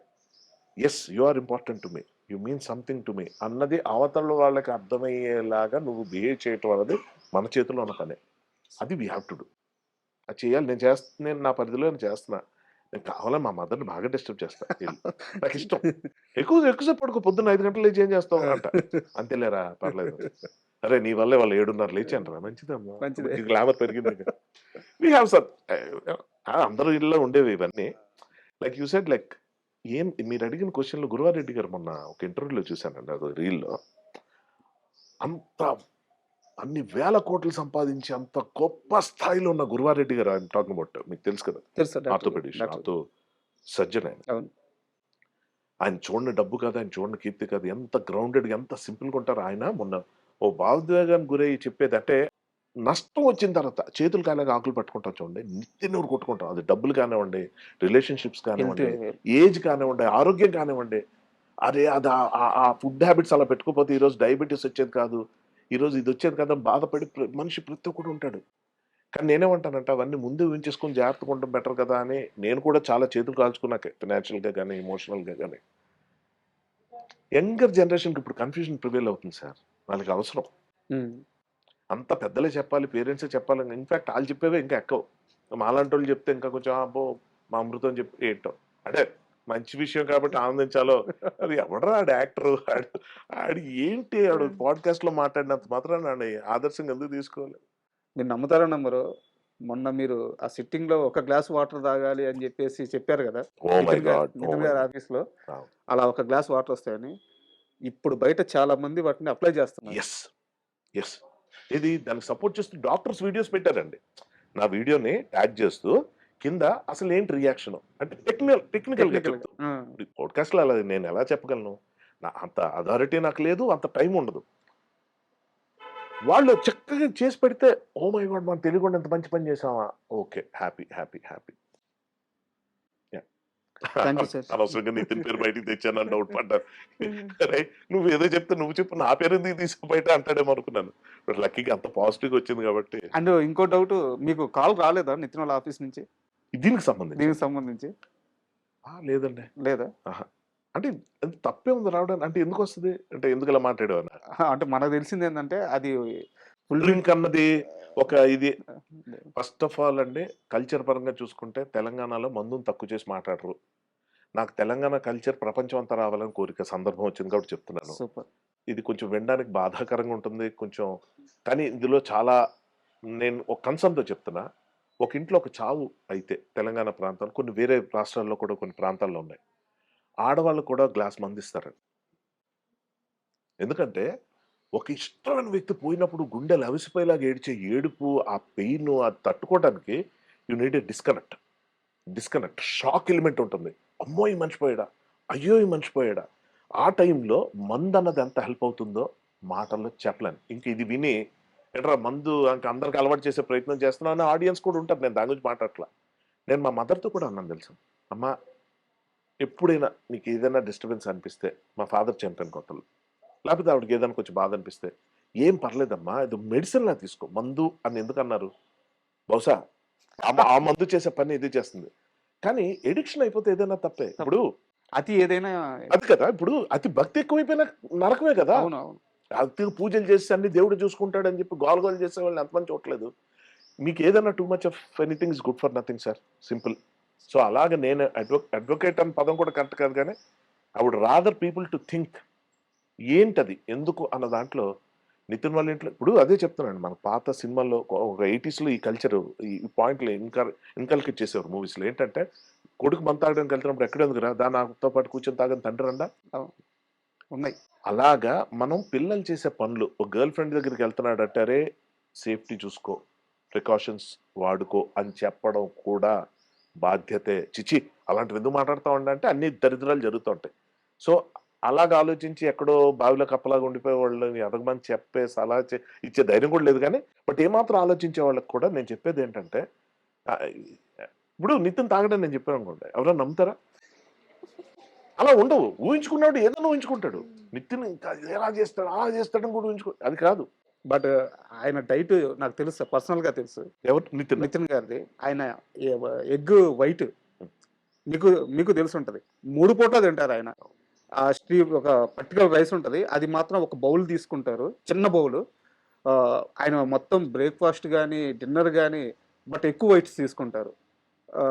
as you are important to me, you mean something to me అన్నది అవతల వాళ్ళకి అర్థమయ్యేలాగా నువ్వు బిహేవ్ చేయటం అనేది మన చేతిలో ఉన్న పనే. అది వీ హ్యావ్ టు డూ. అది చేయాలి. నేను నా పరిధిలో నేను చేస్తున్నా. నేను కావాలని మా మదర్ని బాగా డిస్టర్బ్ చేస్తా. నాకు ఇష్టం. ఎక్కువసేపు పడుకో, పొద్దున్న 5 గంటలు లేచి ఏం చేస్తావు అంట. అంతేలేరా పర్లేదు. అరే నీ వల్లే వాళ్ళు 7:30 లేచి అంటారా, మంచిదమ్మా, గ్లామర్ పెరిగింది. వీ హ్యావ్ సమ్ అందరూ ఇళ్ళలో ఉండేవి ఇవన్నీ. లైక్ యూ సెడ్ లైక్ మీరు అడిగిన క్వశ్చన్లు గురువారెడ్డి గారు మొన్న ఒక ఇంటర్వ్యూలో చూశానండి, అది రీల్లో. అంత అన్ని వేల కోట్లు సంపాదించి అంత గొప్ప స్థాయిలో ఉన్న గురువారెడ్డి గారు, ఐఎమ్ టాకింగ్ అబౌట్, మీకు తెలుసు కదా, ఆర్థోపెడిషన్, ఆర్థో సర్జన్ ఆయన చూడని డబ్బు కాదు, ఆయన చూడని కీర్తి కాదు, ఎంత గ్రౌండెడ్ ఎంత సింపుల్గా ఉంటారు ఆయన. మొన్న ఓ భావోద్వేగానికి గురై చెప్పేది అంటే, నష్టం వచ్చిన తర్వాత చేతులు కాలేక ఆకులు పట్టుకుంటాం చూడండి, నిత్యం కొట్టుకుంటాం. అది డబ్బులు కానివ్వండి, రిలేషన్షిప్స్ కానివ్వండి, ఏజ్ కానివ్వండి, ఆరోగ్యం కానివ్వండి. అరే అది ఆ ఫుడ్ హ్యాబిట్స్ అలా పెట్టుకోకపోతే ఈరోజు డయాబెటీస్ వచ్చేది కాదు, ఈరోజు ఇది వచ్చేది కదా బాధపడి మనిషి ప్రతి ఒక్కడు ఉంటాడు. కానీ నేనేమంటానంటే అవన్నీ ముందు ఊహించేసుకొని జాగ్రత్తగా ఉండడం బెటర్ కదా అని నేను కూడా చాలా చేతులు కాల్చుకున్నాక, ఫినాన్షియల్గా కానీ ఎమోషనల్గా కానీ. యంగర్ జనరేషన్కి ఇప్పుడు కన్ఫ్యూజన్ ప్రివేల్ అవుతుంది సార్. వాళ్ళకి అవసరం అంత పెద్దలే చెప్పాలి, పేరెంట్సే చెప్పాలి. ఇన్ఫాక్ట్ వాళ్ళు చెప్పేవే ఇంకా ఎక్కువ. మాలాంటి వాళ్ళు చెప్తే ఇంకా కొంచెం అబ్బో మా అమృతం చెప్పి ఏంటో అంటే మంచి విషయం కాబట్టి ఆనందించాలో. అది ఎవడరా ఆడు యాక్టర్, ఆడు ఏంటి ఆడు పాడ్కాస్ట్ లో మాట్లాడినంత మాత్రం నన్ను ఆదర్శంగా ఎందుకు తీసుకోవాలి.
మీరు నమ్ముతారో నమ్మరు, మొన్న మీరు ఆ సిట్టింగ్ లో ఒక గ్లాస్ వాటర్ తాగాలి అని చెప్పేసి చెప్పారు కదా నితిన్ గారి ఆఫీస్ లో, అలా ఒక గ్లాస్ వాటర్ వస్తాయని ఇప్పుడు బయట చాలా మంది వాటిని అప్లై చేస్తున్నారు.
ఎస్ ఎస్ ఇది దానికి సపోర్ట్ చేస్తూ డాక్టర్స్ వీడియోస్ పెట్టారండి. నా వీడియోని ట్యాగ్ చేస్తూ కింద అసలు ఏంటి రియాక్షన్ అంటే టెక్నికల్ గా చెప్తూ. పాడ్కాస్ట్ లో అలా నేను ఎలా చెప్పగలను, అంత అథారిటీ నాకు లేదు, అంత టైం ఉండదు. వాళ్ళు చక్కగా చేసి పెడితే ఓ మై గాడ్ మనం తెలియకుండా ఎంత మంచి పని చేసామా, ఓకే హ్యాపీ హ్యాపీ హ్యాపీ. అనవసరంగా నితిన్ పేరు బయటికి తెచ్చాను అని డౌట్ పడ్డాను. అరే నువ్వు ఏదో చెప్తే నువ్వు చెప్పు, నా పేరు ఎందుకు తీసి బయట అంటాడేమో అనుకున్నాను. బట్ లక్కీగా అంత పాజిటివ్ వచ్చింది కాబట్టి.
అండ్ ఇంకో డౌట్, మీకు కాల్ రాలేదా నితిన్ వాళ్ళ ఆఫీస్ నుంచి
దీనికి సంబంధించి? లేదండి.
లేదా?
అంటే తప్పే ఉంది రావడానికి. అంటే ఎందుకు వస్తుంది అంటే ఎందుకు ఇలా మాట్లాడేవా
అంటే మనకు తెలిసింది ఏంటంటే అది
ఫుల్ డ్రింక్ అన్నది ఒక ఇది. ఫస్ట్ ఆఫ్ ఆల్ అండి కల్చర్ పరంగా చూసుకుంటే తెలంగాణలో మందుని తక్కువ చేసి మాట్లాడరు. నాకు తెలంగాణ కల్చర్ ప్రపంచం అంతా రావాలని కోరిక, సందర్భం వచ్చింది కాబట్టి చెప్తున్నాను. ఇది కొంచెం వినడానికి బాధాకరంగా ఉంటుంది కొంచెం, కానీ ఇందులో చాలా నేను ఒక కన్సర్న్తో చెప్తున్నా. ఒక ఇంట్లో ఒక చావు అయితే తెలంగాణ ప్రాంతాలు, కొన్ని వేరే రాష్ట్రాల్లో కూడా కొన్ని ప్రాంతాల్లో ఉన్నాయి. ఆడవాళ్ళు కూడా గ్లాస్ మందిస్తారు. ఎందుకంటే ఒక ఇష్టమైన వ్యక్తి పోయినప్పుడు గుండెలు అవిసిపోయేలాగా ఏడ్చే ఏడుపు, ఆ పెయిన్ అది తట్టుకోవడానికి you need a disconnect shock element ఉంటుంది. అమ్మో ఈ మనిషి పోయాడా, అయ్యో ఈ మనిషి పోయాడా. ఆ టైంలో మందు అన్నది ఎంత హెల్ప్ అవుతుందో మాటల్లో చెప్పలేను. ఇంక ఇది విని ఏంట్రా మందు ఇంక అందరికి అలవాటు చేసే ప్రయత్నం చేస్తున్నాను అని ఆడియన్స్ కూడా ఉంటారు. నేను దాని గురించి మాట్లాడట్లా. నేను మా మదర్తో కూడా అన్నాను తెలుసా, అమ్మా ఎప్పుడైనా నీకు ఏదైనా డిస్టర్బెన్స్ అనిపిస్తే, మా ఫాదర్ చనిపోయిన కొత్తలో, లేకపోతే ఆవిడకి ఏదైనా కొంచెం బాధ అనిపిస్తే, ఏం పర్లేదమ్మా ఇది మెడిసిన్లా తీసుకో, మందు అని ఎందుకు అన్నారు, బహుశా ఆ మందు చేసే పని ఇది చేస్తుంది. కానీ ఎడిక్షన్ అయిపోతే ఏదైనా తప్పే. ఇప్పుడు
అతి ఏదైనా
అది కదా, ఇప్పుడు అతి భక్తి ఎక్కువైపోయినా నరకమే కదా.
అవును అవును
అతి పూజలు చేసి అన్ని దేవుడు చూసుకుంటాడని చెప్పి గోలు చేసే వాళ్ళని ఎంతమంది చూడలేదు. మీకు ఏదైనా too much of anything is good for nothing sir, simple. So అలాగే నేను అడ్వకేట్ అనే పదం కూడా కరెక్ట్ కాదు, కానీ I would rather people to think ఏంటది ఎందుకు అన్న దాంట్లో. నితిన్ వాళ్ళ ఇంట్లో ఇప్పుడు అదే చెప్తున్నాను, మన పాత సినిమాల్లో ఒక 80s లో ఈ కల్చర్ ఈ పాయింట్లు ఇన్కల్కేట్ చేసేవారు మూవీస్లో. ఏంటంటే కొడుకు మంత తాగడానికి వెళ్తున్నప్పుడు ఎక్కడెందుకు రా, దాని నాతో పాటు కూర్చొని తాగని తండ్రి రండా.
ఉన్నాయి.
అలాగా మనం పిల్లలు చేసే పనులు, ఒక గర్ల్ ఫ్రెండ్ దగ్గరికి వెళ్తున్నాడు అంటారే సేఫ్టీ చూసుకో, ప్రికాషన్స్ వాడుకో అని చెప్పడం కూడా బాధ్యతే. చిచి అలాంటివి ఎందుకు మాట్లాడుతూ అంటే అన్ని దరిద్రాలు జరుగుతూ ఉంటాయి. సో అలాగ ఆలోచించి ఎక్కడో బావిలో కప్పలాగా ఉండిపోయే వాళ్ళని ఎదగమని చెప్పే సలహా ఇచ్చే ధైర్యం కూడా లేదు. కానీ బట్ ఏమాత్రం ఆలోచించే వాళ్ళకి కూడా నేను చెప్పేది ఏంటంటే, ఆ, ఇప్పుడు నితిన్ తాగడం నేను చెప్పాను అనుకోండి, ఎవరైనా నమ్ముతారా? అలా ఉండవు. ఊహించుకున్నాడు ఏదైనా ఊహించుకుంటాడు. నితిన్ ఇంకా ఎలా చేస్తాడు అలా చేస్తాడని కూడా అది కాదు.
బట్ ఆయన డైట్ నాకు తెలుసు, పర్సనల్ గా తెలుసు.
ఎవరు నితిన్?
నితిన్ గారిది ఆయన ఎగ్ వైట్ మీకు మీకు తెలిసి ఉంటది. 3 పూటలు తింటారు ఆయన. ఆ ఒక పర్టికులర్ రైస్ ఉంటది, అది మాత్రం ఒక బౌల్ తీసుకుంటారు, చిన్న బౌల్. ఆయన మొత్తం బ్రేక్ఫాస్ట్ కానీ డిన్నర్ కానీ బట్ ఎక్కువ వైట్స్ తీసుకుంటారు. ఆ,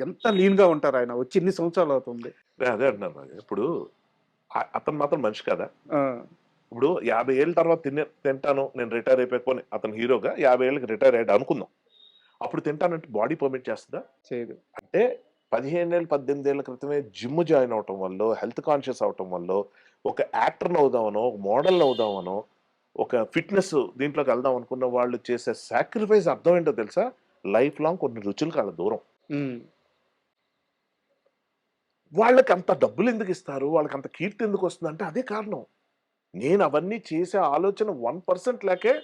ఎంత లీన్ గా ఉంటారు ఆయన, వచ్చి ఇన్ని సంవత్సరాలు అవుతుంది.
నేను అదే అంటున్నాను. ఇప్పుడు అతను మాత్రం మనిషి కదా.
ఆ,
ఇప్పుడు 50 ఏళ్ళ తర్వాత తింటాను నేను రిటైర్ అయిపోయి, అతను హీరోగా 50 ఏళ్ళకి రిటైర్ అయ్యాడు అనుకుందాం, అప్పుడు తింటానంటే బాడీ పర్మిట్ చేస్తుందా?
చేయదు.
అంటే 15 ఏళ్ళు 18 ఏళ్ల క్రితమే జిమ్ జాయిన్ అవటం వల్ల, హెల్త్ కాన్షియస్ అవటం వల్ల, ఒక యాక్టర్ని అవుదామనో, ఒక మోడల్ని అవుదామనో, ఒక ఫిట్నెస్ దీంట్లోకి వెళ్దాం అనుకున్న వాళ్ళు చేసే సాక్రిఫైస్ అర్థం ఏంటో తెలుసా? లైఫ్ లాంగ్ కొన్ని రుచులు కాళ్ళ దూరం.
ఉమ్,
వాళ్ళకి అంత డబ్బులు ఎందుకు ఇస్తారు, వాళ్ళకి అంత కీర్తి ఎందుకు వస్తుంది అంటే అదే కారణం. నేను అవన్నీ చేసే ఆలోచన 1% లేకే,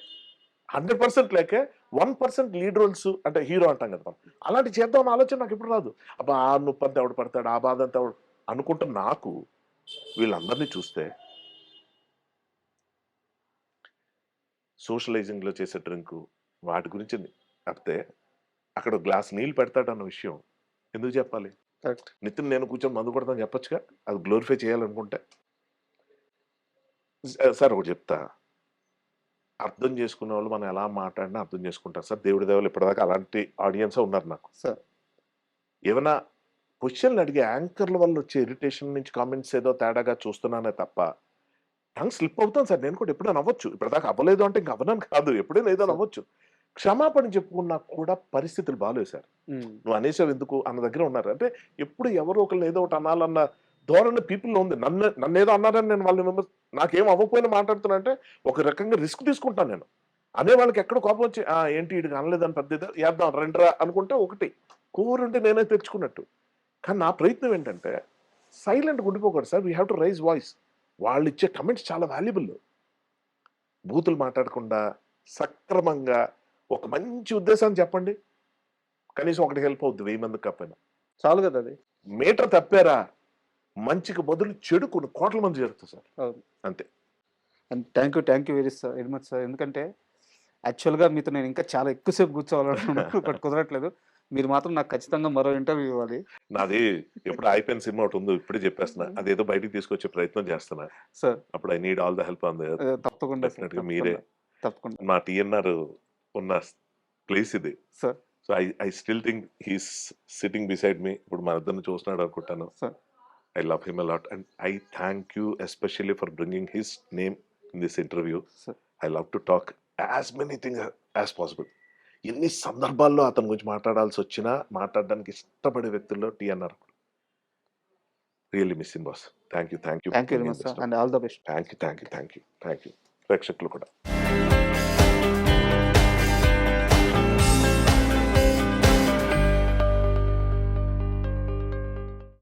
100% లేకే 1% లీడ్ రోల్స్ అంటే హీరో అంటాం కదా మనం, అలాంటి చేద్దాం అన్న ఆలోచన నాకు ఇప్పుడు రాదు. అబ్బా ఆ నొప్పి అంతా ఎవడు పడతాడు, ఆ బాధ అంతా ఎవడు అనుకుంటా. నాకు వీళ్ళందరినీ చూస్తే సోషలైజింగ్లో చేసే డ్రింక్ వాటి గురించి తప్పితే అక్కడ గ్లాస్ నీళ్ళు పెడతాడన్న విషయం ఎందుకు చెప్పాలి?
కరెక్ట్.
నితిన్ నేను కూర్చొని మందు కొడతాను చెప్పొచ్చుగా, అది గ్లోరిఫై చేయాలనుకుంటే. సార్ ఒకటి చెప్తా, అర్థం చేసుకునే వాళ్ళు మనం ఎలా మాట్లాడినా అర్థం చేసుకుంటారు సార్. దేవుడి దేవలు ఇప్పటిదాకా అలాంటి ఆడియన్స్ ఉన్నారు నాకు.
సార్
ఏమైనా క్వశ్చన్లు అడిగే యాంకర్ల వల్ల వచ్చే ఇరిటేషన్ నుంచి కామెంట్స్ ఏదో తేడాగా చూస్తున్నానే తప్ప టంగ్ స్లిప్ అవుతాను సార్. నేను కూడా ఎప్పుడైనా అవ్వచ్చు, ఇప్పటిదాకా అవ్వలేదు అంటే ఇంకా అవ్వనని కాదు, ఎప్పుడైనా ఏదో అవ్వచ్చు. క్షమాపణ చెప్పుకున్నా కూడా పరిస్థితులు బాగాలేవు సార్. నువ్వు అనేసావు ఎందుకు అన్న దగ్గర ఉన్నారు. అంటే ఎప్పుడు ఎవరో ఒకళ్ళు ఏదో ఒకటి అనాలన్న ధోరణి పీపుల్లో ఉంది. నన్ను ఏదో అన్నారని నేను వాళ్ళని నాకేం అవ్వకపోయినా మాట్లాడుతున్నా అంటే ఒక రకంగా రిస్క్ తీసుకుంటాను నేను. అనే వాళ్ళకి ఎక్కడ కోపం వచ్చి ఏంటి వీడికి అనలేదని పెద్ద వేద్దాం రెండరా అనుకుంటే ఒకటి కూరుంటే నేనే తెచ్చుకున్నట్టు. కానీ నా ప్రయత్నం ఏంటంటే సైలెంట్గా ఉండిపోకూడదు sir. We have to raise voice. వాళ్ళు ఇచ్చే కమెంట్స్ చాలా వాల్యుబుల్. బూతులు మాట్లాడకుండా సక్రమంగా ఒక మంచి ఉద్దేశాన్ని చెప్పండి, కనీసం ఒకటి హెల్ప్ అవుద్ది 1000 మందికి కాకపోయినా
చాలు కదా అది.
మీటర్ తప్పారా, మంచికి బదులు చెడు కొన్ని కోట్ల మంది జరుగుతుంది సార్.
అవును.
అంతే.
And thank you very much sir. ఎందుకంటే యాక్చువల్గా మీతో నేను ఇంకా చాలా ఎక్కువసేపు కూర్చోవాలనుకున్నాను, బట్ కుదరట్లేదు. మీరు మాత్రం నాకు ఖచ్చితంగా మరో ఇంటర్వ్యూ ఇవ్వాలి.
నాది ఎప్పుడు అయిపోయిన సినిమా ఒకటి ఉందో ఇప్పుడే చెప్పేస్తున్నా, అదేదో బయటికి తీసుకొచ్చే ప్రయత్నం చేస్తున్నా
సార్
అప్పుడు. I need all the help on the
తప్పకుండా సార్,
డెఫినెట్గా మీరే.
తప్పకుండా
మా టీఎన్ఆర్ ఉన్న ప్లేస్ ఇది
sir.
So I still think he's sitting beside me. ఇప్పుడు మన ఇద్దరిని చూస్తున్నాడు అనుకుంటాను.
Sir
I love him a lot and I thank you especially for bringing his name in this interview.
Sir.
I love to talk as many things as possible. ఎన్ని సందర్భాల్లో అతని గురించి మాట్లాడాల్సి వచ్చినా మాట్లాడడానికి ఇష్టపడే వ్యక్తుల్లో TNR really missing boss. Thank you
thank you very much sir and all the best.
Thank you ప్రేక్షకులు కూడా.